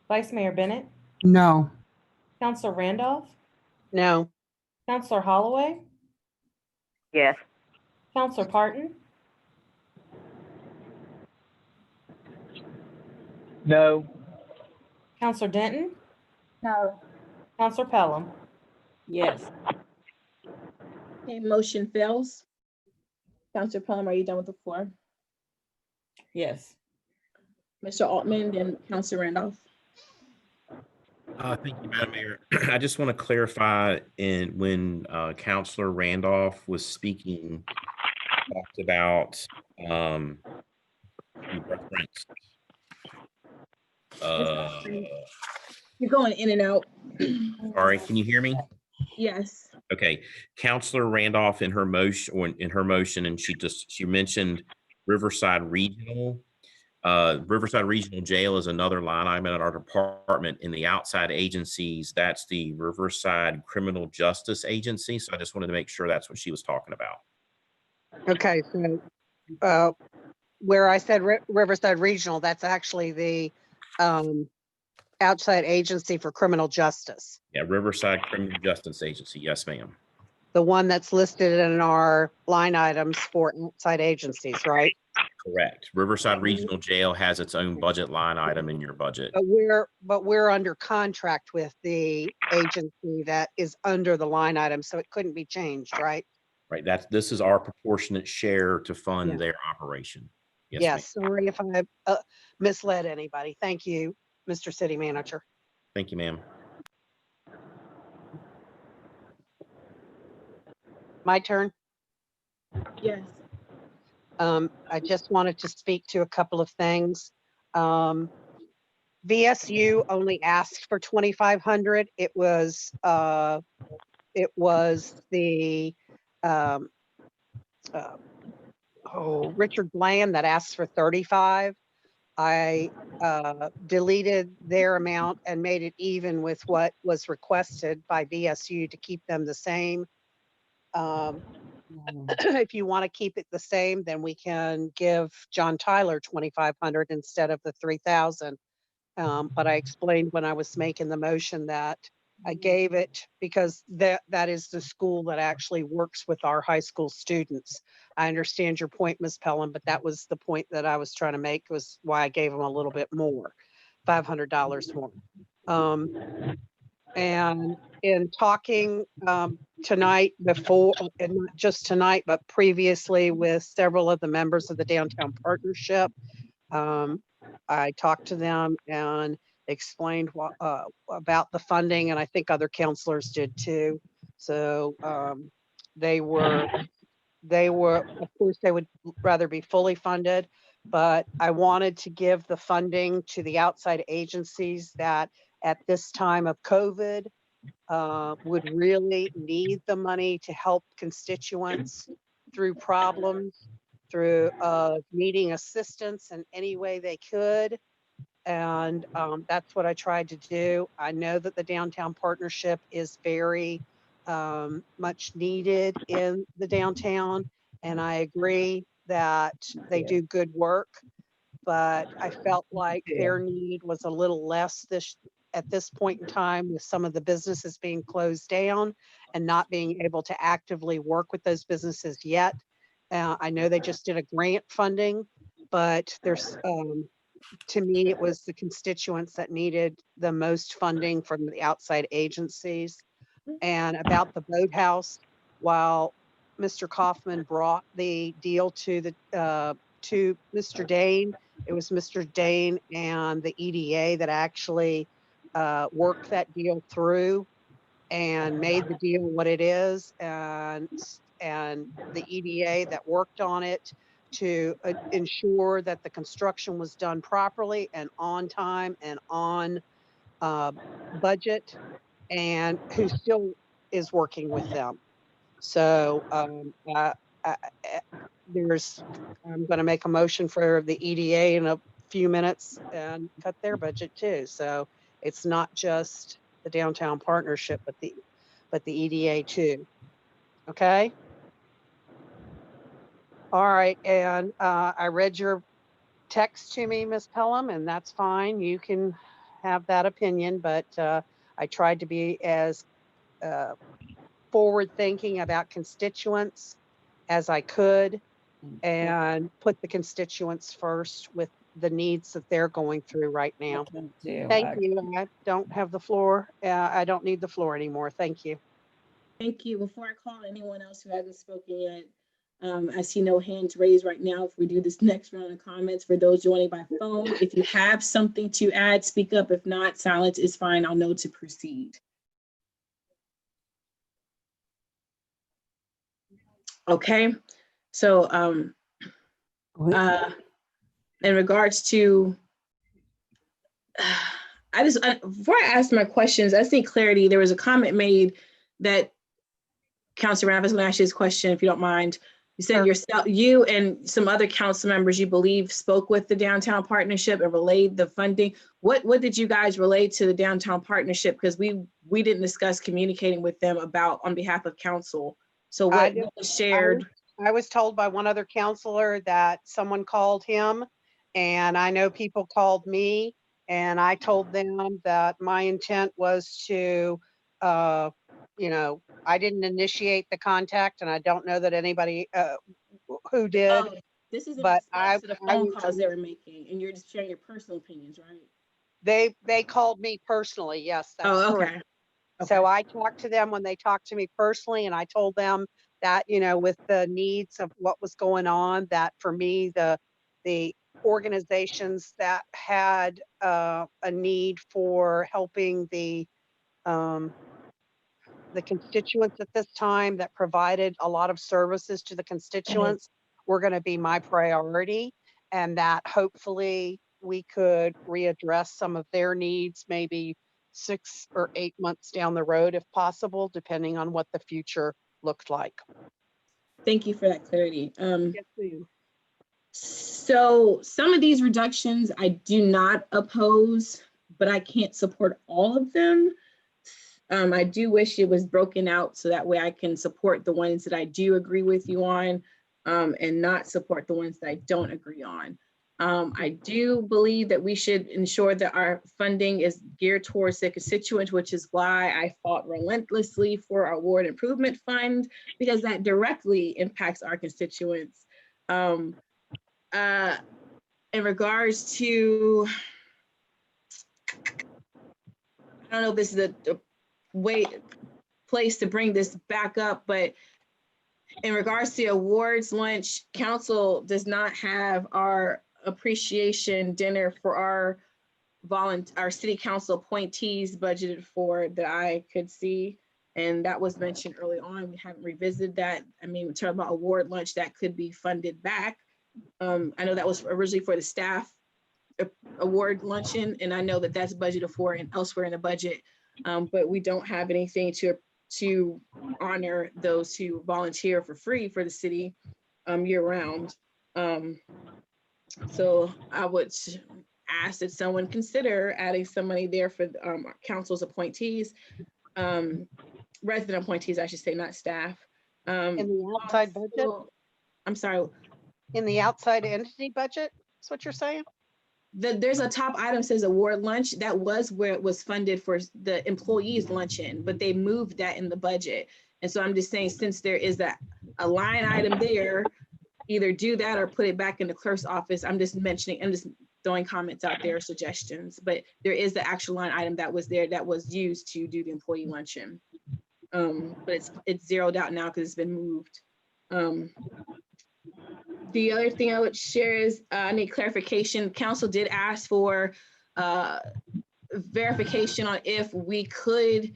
Vice Mayor Bennett, No. Councilor Randolph, No. Councilor Holloway, Yes. Councilor Parton, No. Councilor Denton, No. Councilor Pelham. Yes. Okay, motion fails. Councilor Pelham, are you done with the floor? Yes. Mr. Altman, then Councilor Randolph. Thank you, Madam Mayor. I just want to clarify when Councilor Randolph was speaking, talked about he referenced You're going in and out. sorry, can you hear me? Yes. Okay, Councilor Randolph in her motion, and she mentioned Riverside Regional. Riverside Regional Jail is another line item in our department. In the outside agencies, that's the Riverside Criminal Justice Agency. So I just wanted to make sure that's what she was talking about. Okay, so where I said Riverside Regional, that's actually the outside agency for criminal justice. Yeah, Riverside Criminal Justice Agency. Yes, ma'am. The one that's listed in our line items for outside agencies, right? Correct. Riverside Regional Jail has its own budget line item in your budget. But we're under contract with the agency that is under the line item, so it couldn't be changed, right? Right. This is our proportionate share to fund Yeah. their operation. Yes, Yes, ma'am. sorry if I misled anybody. Thank you, Mr. City Manager. Thank you, ma'am. My turn. Yes. I just wanted to speak to a couple of things. VSU only asked for 2,500. It was the Richard Bland that asked for 35. I deleted their amount and made it even with what was requested by VSU to keep them the same. If you want to keep it the same, then we can give John Tyler 2,500 instead of the 3,000. But I explained when I was making the motion that I gave it because that is the school that actually works with our high school students. I understand your point, Ms. Pelham, but that was the point that I was trying to make, was why I gave them a little bit more, $500 more. And in talking tonight before, and not just tonight, but previously with several of the members of the Downtown Partnership, I talked to them and explained about the funding, and I think other counselors did too. So they were, of course, they would rather be fully funded, but I wanted to give the funding to the outside agencies that at this time of COVID would really need the money to help constituents through problems, through needing assistance in any way they could. And that's what I tried to do. I know that the downtown partnership is very much needed in the downtown, and I agree that they do good work, but I felt like their need was a little less at this point in time, with some of the businesses being closed down and not being able to actively work with those businesses yet. I know they just did a grant funding, but there's to me, it was the constituents that needed the most funding from the outside agencies. And about the boathouse, while Mr. Kaufman brought the deal to Mr. Dane, it was Mr. Dane and the EDA that actually worked that deal through and made the deal what it is, and the EDA that worked on it to ensure that the construction was done properly and on time and on budget, and who still is working with them. So I'm going to make a motion for the EDA in a few minutes and cut their budget too. So it's not just the downtown partnership, but the EDA too. Okay. All right. And I read your text to me, Ms. Pelham, and that's fine. You can have that opinion, but I tried to be as forward thinking about constituents as I could and put the constituents first with the needs that they're going through right now. Thank you. I don't have the floor. I don't need the floor anymore. Thank you. Thank you. Before I call anyone else who hasn't spoken yet, I see no hands raised right now. If we do this next round of comments for those joining by phone, if you have something to add, speak up. If not, silence is fine. I'll know to proceed. Okay, so in regards to, before I ask my questions, I just need clarity. There was a comment made that Councilor Rav is going to ask you this question, if you don't mind. You said yourself, you and some other council members you believe spoke with the downtown partnership and relayed the funding. What did you guys relay to the downtown partnership? Because we didn't discuss communicating with them about on behalf of council. So what was shared? I was told by one other counselor that someone called him, and I know people called me, and I told them that my intent was to, I didn't initiate the contact, and I don't know that anybody who did. Oh, this is in response to the phone calls they were making, and you're just sharing your personal opinions, right? They called me personally. Yes, that's correct. Okay. So I talked to them when they talked to me personally, and I told them that, with the needs of what was going on, that for me, the organizations that had a need for helping the constituents at this time, that provided a lot of services to the constituents, were going to be my priority, and that hopefully we could readdress some of their needs, maybe 6 or 8 months down the road, if possible, depending on what the future looked like. Thank you for that clarity. Yes, ma'am. So some of these reductions I do not oppose, but I can't support all of them. I do wish it was broken out so that way I can support the ones that I do agree with you on, and not support the ones that I don't agree on. I do believe that we should ensure that our funding is geared towards the constituents, which is why I fought relentlessly for our ward improvement fund, because that directly impacts our constituents. In regards to, I don't know if this is a place to bring this back up, but in regards to awards lunch, council does not have our appreciation dinner for our city council appointees budgeted for that I could see. And that was mentioned early on. We haven't revisited that. I mean, we're talking about award lunch that could be funded back. I know that was originally for the staff award luncheon, and I know that that's budgeted for and elsewhere in the budget, but we don't have anything to honor those who volunteer for free for the city year round. So I would ask that someone consider adding some money there for council's appointees, resident appointees, I should say, not staff. In the outside budget? I'm sorry. In the outside entity budget, that's what you're saying? There's a top item says award lunch. That was where it was funded for the employees luncheon, but they moved that in the budget. And so I'm just saying, since there is a line item there, either do that or put it back in the clerk's office. I'm just throwing comments out there, suggestions, but there is the actual line item that was there that was used to do the employee luncheon. But it's zeroed out now because it's been moved. The other thing I would share is I need clarification. Council did ask for verification on if we could,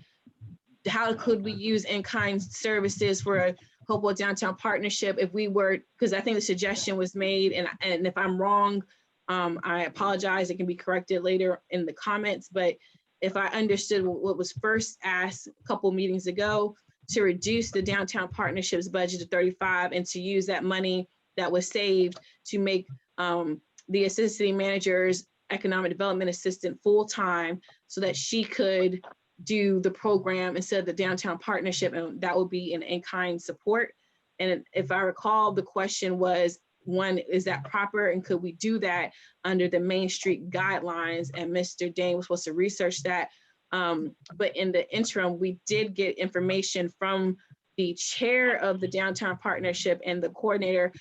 how could we use in-kind services for a Hopewell Downtown Partnership if we were, because I think the suggestion was made, and if I'm wrong, I apologize, it can be corrected later in the comments, but if I understood what was first asked a couple meetings ago, to reduce the Downtown Partnerships budget to 35 and to use that money that was saved to make the assistant city manager's economic development assistant full-time so that she could do the program instead of the Downtown Partnership, and that would be an in-kind support. And if I recall, the question was, one, is that proper and could we do that under the Main Street guidelines? And Mr. Dane was supposed to research that. But in the interim, we did get information from the chair of the Downtown Partnership and the coordinator,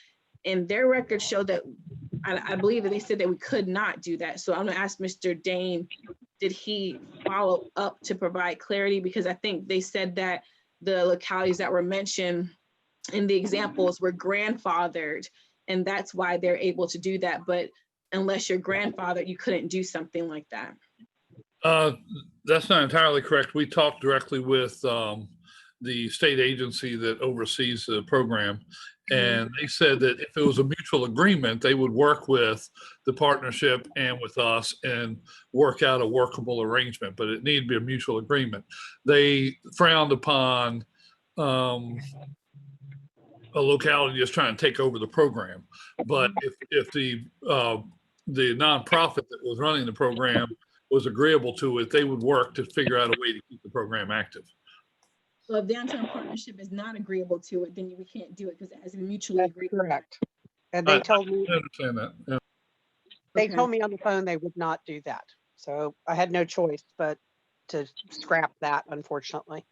and their records show that I believe that they said that we could not do that. So I'm gonna ask Mr. Dane, did he follow up to provide clarity? Because I think they said that the localities that were mentioned in the examples were grandfathered, and that's why they're able to do that. But unless you're grandfathered, you couldn't do something like that. That's not entirely correct. We talked directly with the state agency that oversees the program. And they said that if it was a mutual agreement, they would work with the partnership and with us and work out a workable arrangement, but it needed to be a mutual agreement. They frowned upon a locality just trying to take over the program. But if the nonprofit that was running the program was agreeable to it, they would work to figure out a way to keep the program active. So if Downtown Partnership is not agreeable to it, then we can't do it because it has been mutually agreed. Correct. And they told me, I understand that. Yeah. they told me on the phone they would not do that. So I had no choice but to scrap that, unfortunately.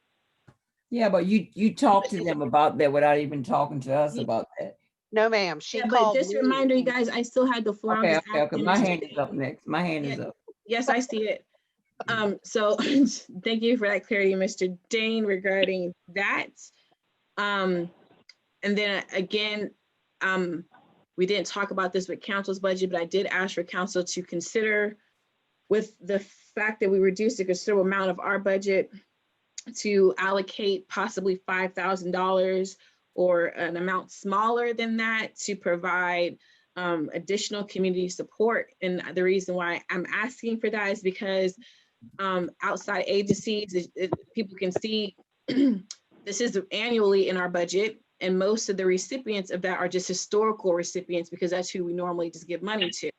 Yeah, but you talked to them about that without even talking to us about that. No, ma'am. She Yeah, called but just me. a reminder, you guys, I still had the floor. Okay, okay. My hand is up next. My hand is up. Yes, I see it. So thank you for that clarity, Mr. Dane, regarding that. And then again, we didn't talk about this with council's budget, but I did ask for council to consider, with the fact that we reduced a considerable amount of our budget, to allocate possibly $5,000 or an amount smaller than that to provide additional community support. And the reason why I'm asking for that is because outside agencies, people can see this is annually in our budget, and most of the recipients of that are just historical recipients because that's who we normally just give money to,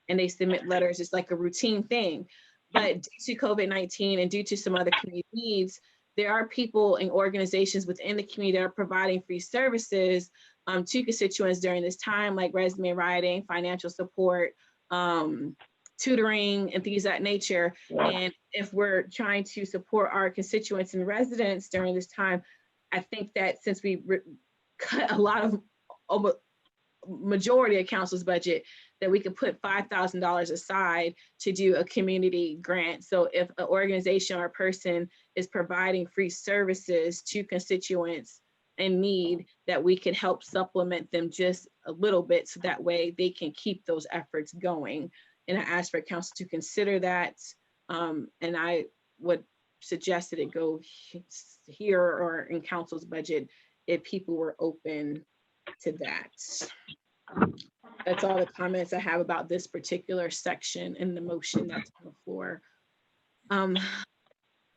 and they submit letters. It's like a routine thing. But due to COVID-19 and due to some other community needs, there are people and organizations within the community that are providing free services to constituents during this time, like resume writing, financial support, tutoring, and things of that nature. And if we're trying to support our constituents and residents during this time, I think that since we cut a lot of majority of council's budget, that we could put $5,000 aside to do a community grant. So if an organization or a person is providing free services to constituents in need, that we can help supplement them just a little bit so that way they can keep those efforts going. And I ask for council to consider that. And I would suggested it go here or in council's budget if people were open to that. That's all the comments I have about this particular section in the motion that's on the floor.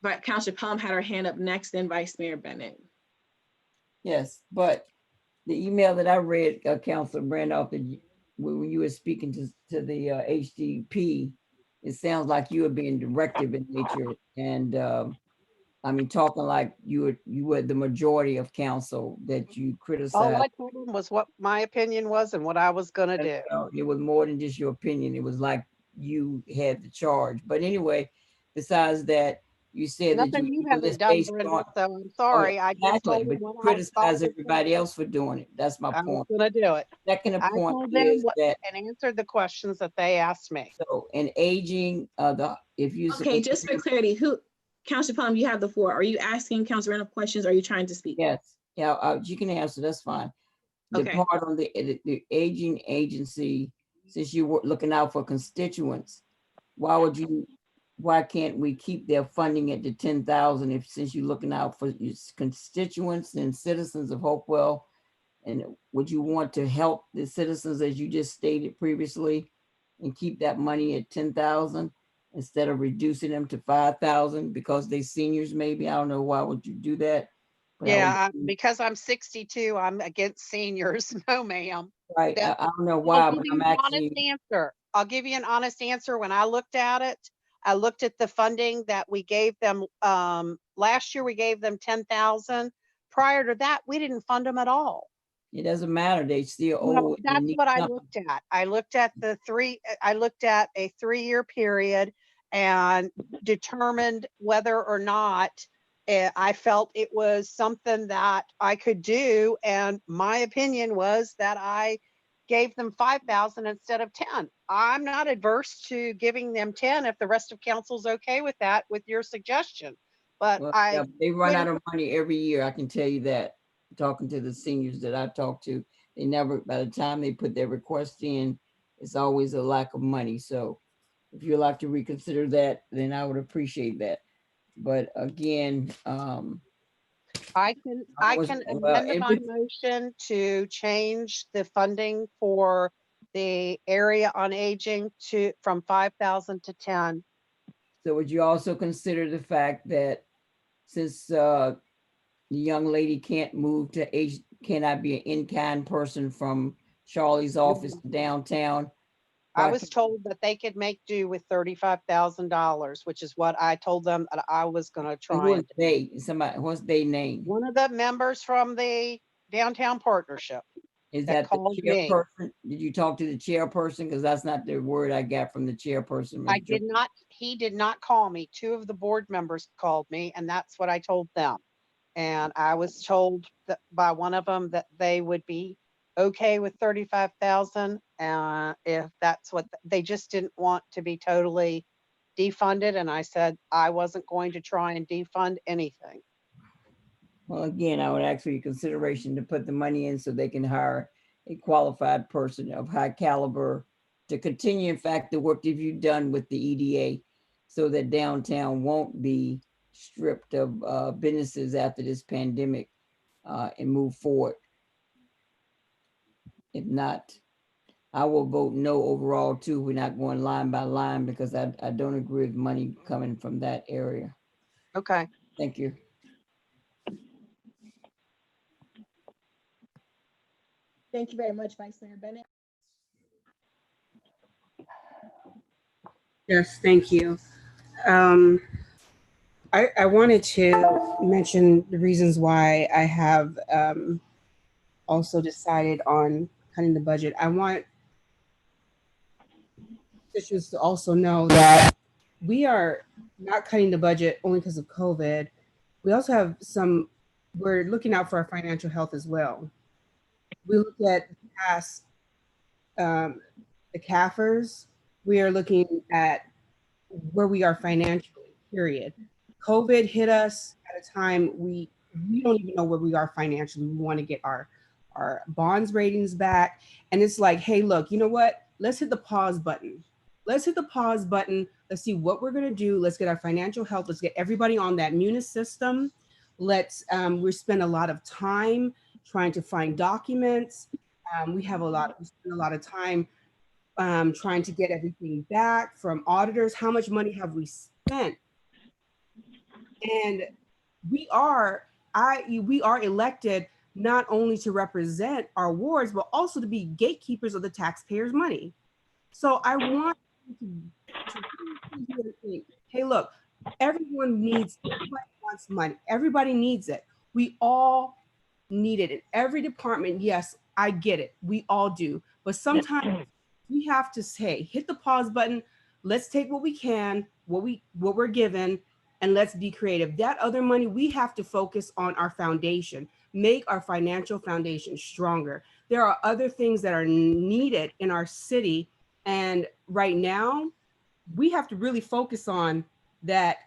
But Councilor Pelham had her hand up next, then Vice Mayor Bennett. Yes, but the email that I read, Councilor Randolph, when you were speaking to the HDP, it sounds like you were being directive in nature, and I mean, talking like you were the majority of council, that you All criticized. I told them was what my opinion was and what I was gonna do. It was more than just your opinion. It was like you had the charge. But anyway, besides that, you said that Nothing you do haven't this done, based Brenda, on. so I'm sorry. I just Exactly, told but them you what I thought. criticize everybody else for doing it. That's my I was point. gonna do it. Second I point told them is what that, and answered the questions that they asked me. so in aging, if you. Okay, just for clarity, Councilor Pelham, you have the floor. Are you asking Councilor Randolph questions? Or are you trying to speak? Yes, yeah, you can answer, that's fine. The Okay. part on the aging agency, since you were looking out for constituents, why can't we keep their funding at the 10,000 since you're looking out for your constituents and citizens of Hopewell? And would you want to help the citizens, as you just stated previously, and keep that money at 10,000 instead of reducing them to 5,000 because they seniors maybe? I don't know, why would you do that? But Yeah, because I'm 62, I'm against seniors. No, ma'am. Right, I don't know I'll why, give but you I'm an honest asking. answer. I'll give you an honest answer. When I looked at it, I looked at the funding that we gave them. Last year, we gave them 10,000. Prior to that, we didn't fund them at all. It doesn't matter, they still Well, owe. that's what I looked at. I looked at a 3-year period and determined whether or not I felt it was something that I could do. And my opinion was that I gave them 5,000 instead of 10. I'm not adverse to giving them 10 if the rest of council's okay with that, with your suggestion. But Well, I yeah, they run out couldn't- of money every year, I can tell you that. Talking to the seniors that I talked to, they never, by the time they put their request in, it's always a lack of money. So if you'd like to reconsider that, then I would appreciate that. But again, I can amend my motion to change the funding for the area on aging from 5,000 to 10. So would you also consider the fact that since the young lady can't move to cannot be an in-kind person from Charlie's office to downtown? I was told that they could make do with $35,000, which is what I told them that I was going to try. Who is they? Somebody, what's their name? One of the members from the downtown partnership. Is that the called me. chairperson? Did you talk to the chairperson? Because that's not the word I got from the chairperson. I did not, he did not call me. 2 of the board members called me, and that's what I told them. And I was told that by one of them that they would be okay with 35,000. If that's what they just didn't want to be totally defunded. And I said I wasn't going to try and defund anything. Well, again, I would ask for your consideration to put the money in so they can hire a qualified person of high caliber to continue, in fact, the work that you've done with the EDA, so that downtown won't be stripped of businesses after this pandemic and move forward. If not, I will vote no overall too. We're not going line by line because I don't agree with money coming from that area. Okay. Thank you. Thank you very much, Vice Mayor Bennett. Yes, thank you. I wanted to mention the reasons why I have also decided on cutting the budget. I want officials to also know that we are not cutting the budget only because of COVID. We also have we're looking out for our financial health as well. We look at past the CAFRs, we are looking at where we are financially, period. COVID hit us at a time we don't even know where we are financially. We want to get our bonds ratings back. And it's like, hey, look, you know what? Let's hit the pause button. let's hit the pause button. Let's see what we're gonna do. Let's get our financial health. Let's get everybody on that Munis system. Let's, we spend a lot of time trying to find documents. We spend a lot of time trying to get everything back from auditors. How much money have we spent? And we are elected not only to represent our wards, but also to be gatekeepers of the taxpayers' money. So I want to think, hey, look, everybody wants money. Everybody needs it. We all need it in every department. Yes, I get it. We all do. But sometimes we have to say, hit the pause button. Let's take what we can, what we're given, and let's be creative. That other money, we have to focus on our foundation, make our financial foundation stronger. There are other things that are needed in our city. And right now, we have to really focus on that,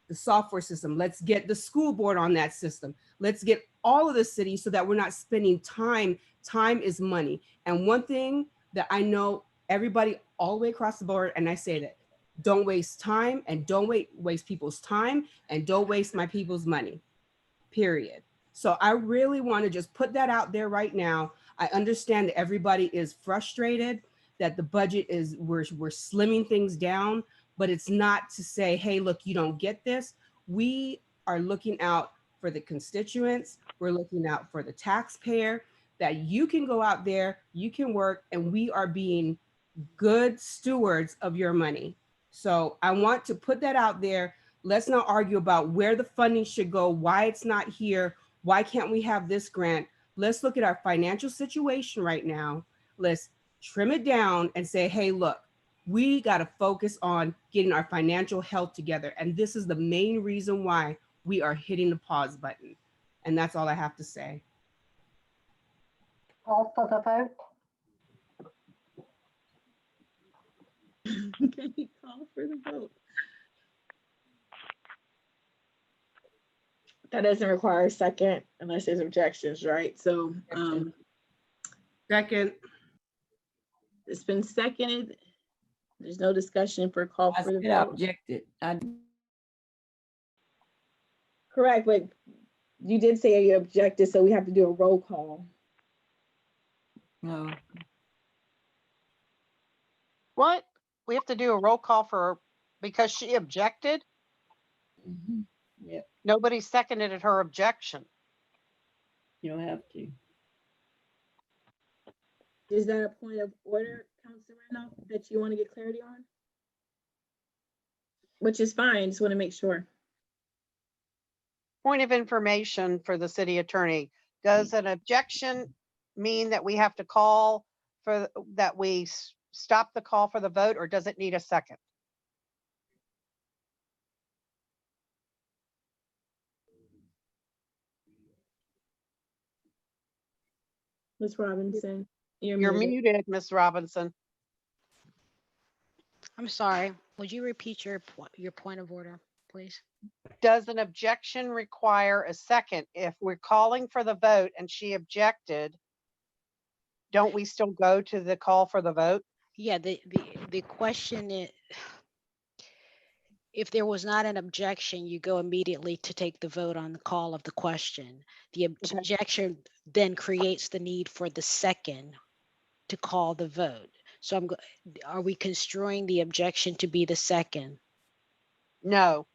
the software system. Let's get the school board on that system. Let's get all of the cities so that we're not spending time. Time is money. And one thing that I know everybody all the way across the board, and I say that, don't waste time, and don't waste people's time, and don't waste my people's money, period. So I really want to just put that out there right now. I understand that everybody is frustrated, that the budget is, we're slimming things down, but it's not to say, hey, look, you don't get this. We are looking out for the constituents. We're looking out for the taxpayer, that you can go out there, you can work, and we are being good stewards of your money. So I want to put that out there. Let's not argue about where the funding should go, why it's not here, why can't we have this grant? Let's look at our financial situation right now. Let's trim it down and say, hey, look, we got to focus on getting our financial health together. And this is the main reason why we are hitting the pause button. And that's all I have to say. Call for the vote. Can you call for the vote? That doesn't require a second unless there's objections, right? So second. It's been seconded. There's no discussion for call for the vote. Objected. Correct, but you did say you objected, so we have to do a roll call. No. What? We have to do a roll call for, because she objected? Yep. Nobody seconded her objection. You don't have to. Is that a point of order, Councilor Randolph, that you want to get clarity on? Which is fine, just want to make sure. Point of information for the city attorney. Does an objection mean that we have to call for, that we stop the call for the vote, or does it need a second? Ms. Robinson, You're muted, Ms. Robinson. I'm sorry. Would you repeat your point of order, please? Does an objection require a second? If we're calling for the vote and she objected, don't we still go to the call for the vote? Yeah, the question is, if there was not an objection, you go immediately to take the vote on the call of the question. The objection then creates the need for the second to call the vote. So are we construing the objection to be the second? No.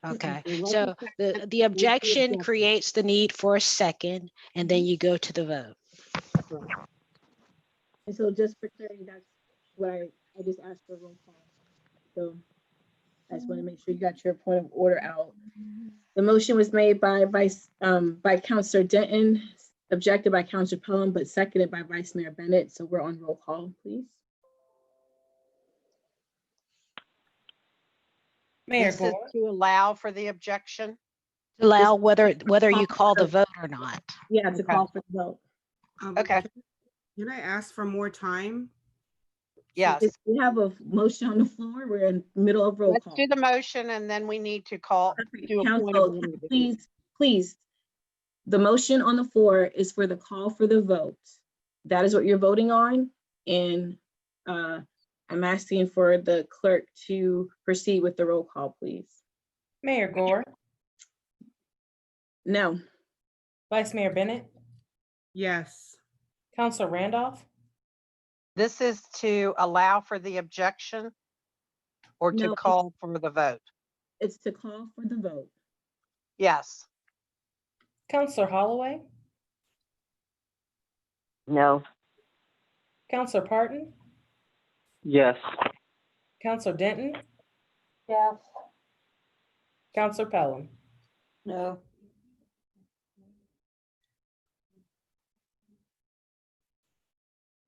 Okay, so the objection creates the need for a second, and then you go to the vote. And so just for clarity, that's what I just asked for a roll call. So I just want to make sure you got your point of order out. The motion was made by by Councilor Denton, objected by Councilor Pelham, but seconded by Vice Mayor Bennett. So we're on roll call, please. Mayor This is Gore. to allow for the objection. Allow whether you call the vote or not. Yeah, to call for the vote. Okay. Can I ask for more time? Yes. We have a motion on the floor. We're in the middle of roll Let's call. do the motion, and then we need to call. Do a point of Council, order. please. The motion on the floor is for the call for the vote. That is what you're voting on. And I I'm asking for the clerk to proceed with the roll call, please. Mayor Gore, No. Vice Mayor Bennett, Yes. Counselor Randolph, This is to allow for the objection or to No, call for the vote? it's to call for the vote. Yes. Counselor Holloway, No. Counselor Parton, Yes. Counselor Denton, Yes. Counselor Pelham. No.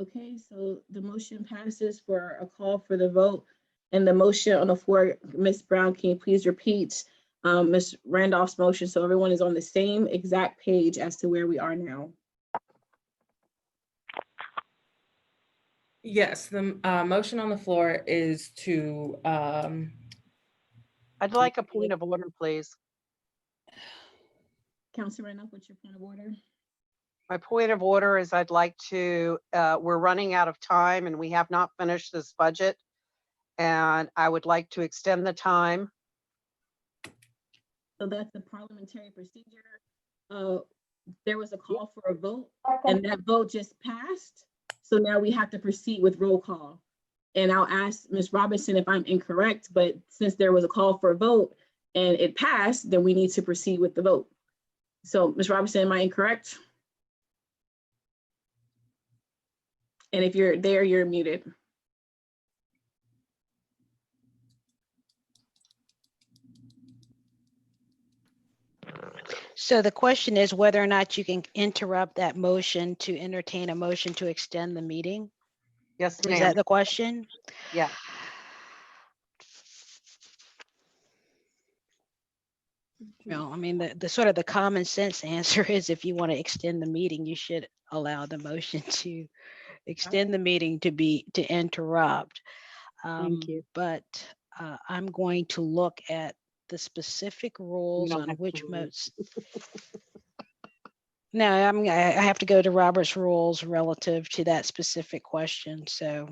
Okay, so the motion passes for a call for the vote. And the motion on the floor, Ms. Brown, can you please repeat Ms. Randolph's motion so everyone is on the same exact page as to where we are now? Yes, the motion on the floor is to, I'd like a point of order, please. Councilor Randolph, what's your point of order? My point of order is I'd like to, we're running out of time and we have not finished this budget. And I would like to extend the time. So that's the parliamentary procedure. There was a call for a vote and that vote just passed. So now we have to proceed with roll call. And I'll ask Ms. Robinson if I'm incorrect, but since there was a call for a vote and it passed, then we need to proceed with the vote. So Ms. Robinson, am I incorrect? And if you're there, you're muted. So the question is whether or not you can interrupt that motion to entertain a motion to extend the meeting? Yes, Is ma'am. that the question? Yeah. No, I mean, the sort of the common sense answer is if you want to extend the meeting, you should allow the motion to extend the meeting to interrupt. Thank you. But I'm going to look at the specific rules don't on have which time. modes. No, I have to go to Robert's rules relative to that specific question. So,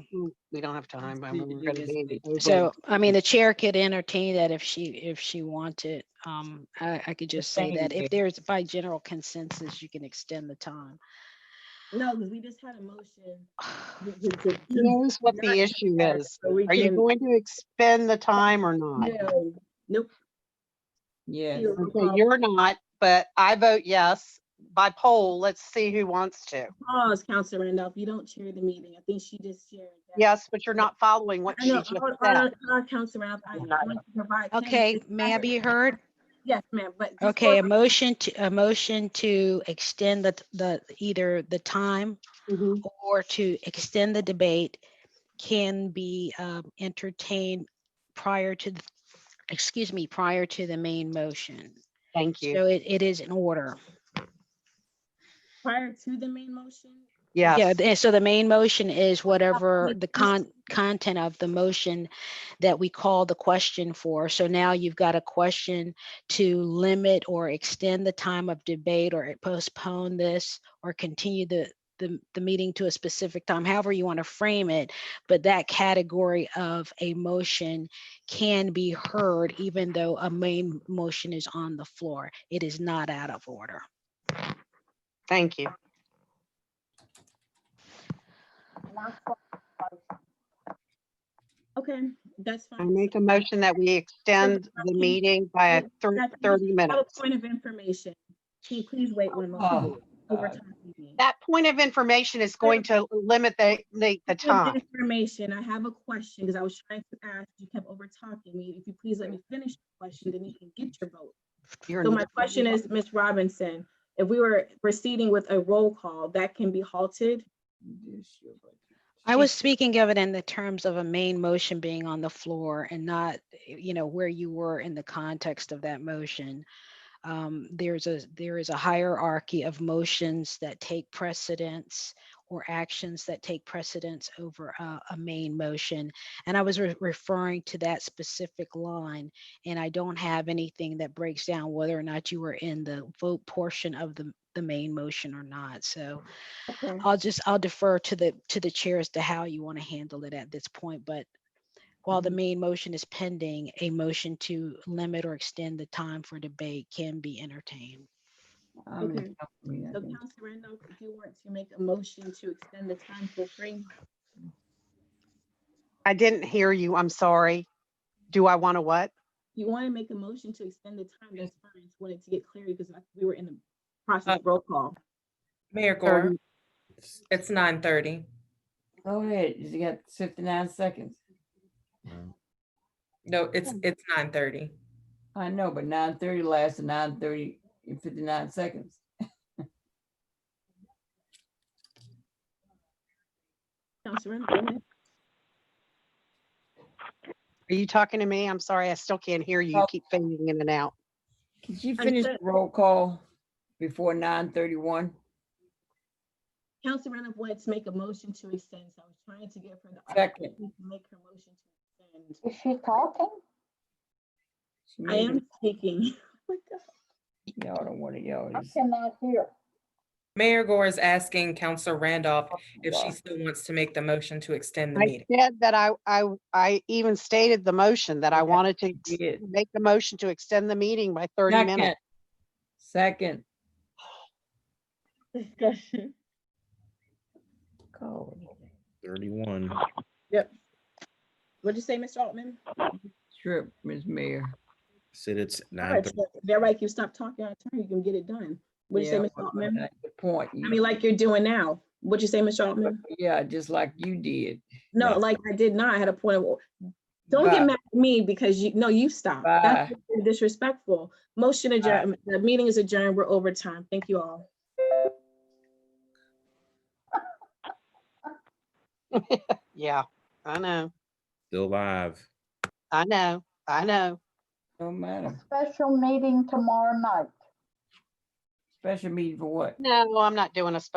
We don't have time. I mean, we're gonna be over. so I mean, the chair could entertain that if she wanted. I could just say that if there's by general consensus, you can extend the time. No, because we just had a motion. Here's what the issue is. Are you going to expend the time or not? No, nope. Yes. Okay, you're not, but I vote yes. By poll, let's see who wants to. Pause, Councilor Randolph. You don't chair the meeting. I think she just shared that. Yes, but you're not following what I she know. just Hold said. on, Councilor Randolph. I want to provide. Okay, may I be heard? Yes, ma'am. But Okay, a motion to extend the either the time or to extend the debate can be entertained prior to prior to the main motion. Thank you. So it is in order. prior to the main motion? Yes. Yeah, so the main motion is whatever the content of the motion that we call the question for. So now you've got a question to limit or extend the time of debate or postpone this or continue the meeting to a specific time, however you want to frame it. But that category of a motion can be heard even though a main motion is on the floor. It is not out of order. Thank you. Okay, that's I fine. make a motion that we extend the meeting by 30 I have minutes. a point of information. Can you please wait 1 moment? Over time. That point of information is going to limit the time. Information. I have a question because I was trying to ask. You kept over talking me. If you please let me finish the question, then you can get your vote. So my question is, Ms. Robinson, if we were proceeding with a roll call, that can be halted? I was speaking of it in the terms of a main motion being on the floor and not, where you were in the context of that motion. There is a hierarchy of motions that take precedence or actions that take precedence over a main motion. And I was referring to that specific line, and I don't have anything that breaks down whether or not you were in the vote portion of the the main motion or not. So Okay. I'll defer to the chair as to how you want to handle it at this point. But while the main motion is pending, a motion to limit or extend the time for debate can be entertained. Okay. So Councilor Randolph, if you want to make a motion to extend the time, feel free. I didn't hear you. I'm sorry. Do I want to what? You want to make a motion to extend the time, that's fine. Just wanted to get clarity because we were in the process of roll call. Mayor Gore, it's 9:30. Go ahead. You got 59 seconds. No, it's 9:30. I know, but 9:30 lasts to 9:30 and 59 seconds. Councilor Randolph. Are you talking to me? I'm sorry. I still can't hear you. You keep fading in and out. Could you finish the roll call before 9:31? Councilor Randolph wanted to make a motion to extend, so I was trying to give her the Second. opportunity to make her motion to extend. Is she talking? I am speaking. Y'all don't want to yell. I cannot hear. Mayor Gore is asking Councilor Randolph if she God. still wants to make the motion to extend the I meeting. said that I even stated the motion that I wanted to did. make the motion to extend the meeting by 30 minutes. Second. Discussion. Call. 31. Yep. What'd you say, Mr. Altman? Trip, Ms. Mayor. Said it's All right, 9:30. so if everybody can stop talking out of turn, you can get it done. What'd you say, Mr. Altman? That's the point. I mean, like you're doing now. What'd you say, Mr. Altman? Yeah, just like you did. No, Right. like I did not. I had a point of, don't Bye. get mad at me because you stop. Bye. That's disrespectful. Motion adjourned. The meeting is adjourned. We're over time. Thank you all. Yeah, I know. Still live. I know. I know. No matter. Special meeting tomorrow night. Special meeting for what? No, I'm not doing a special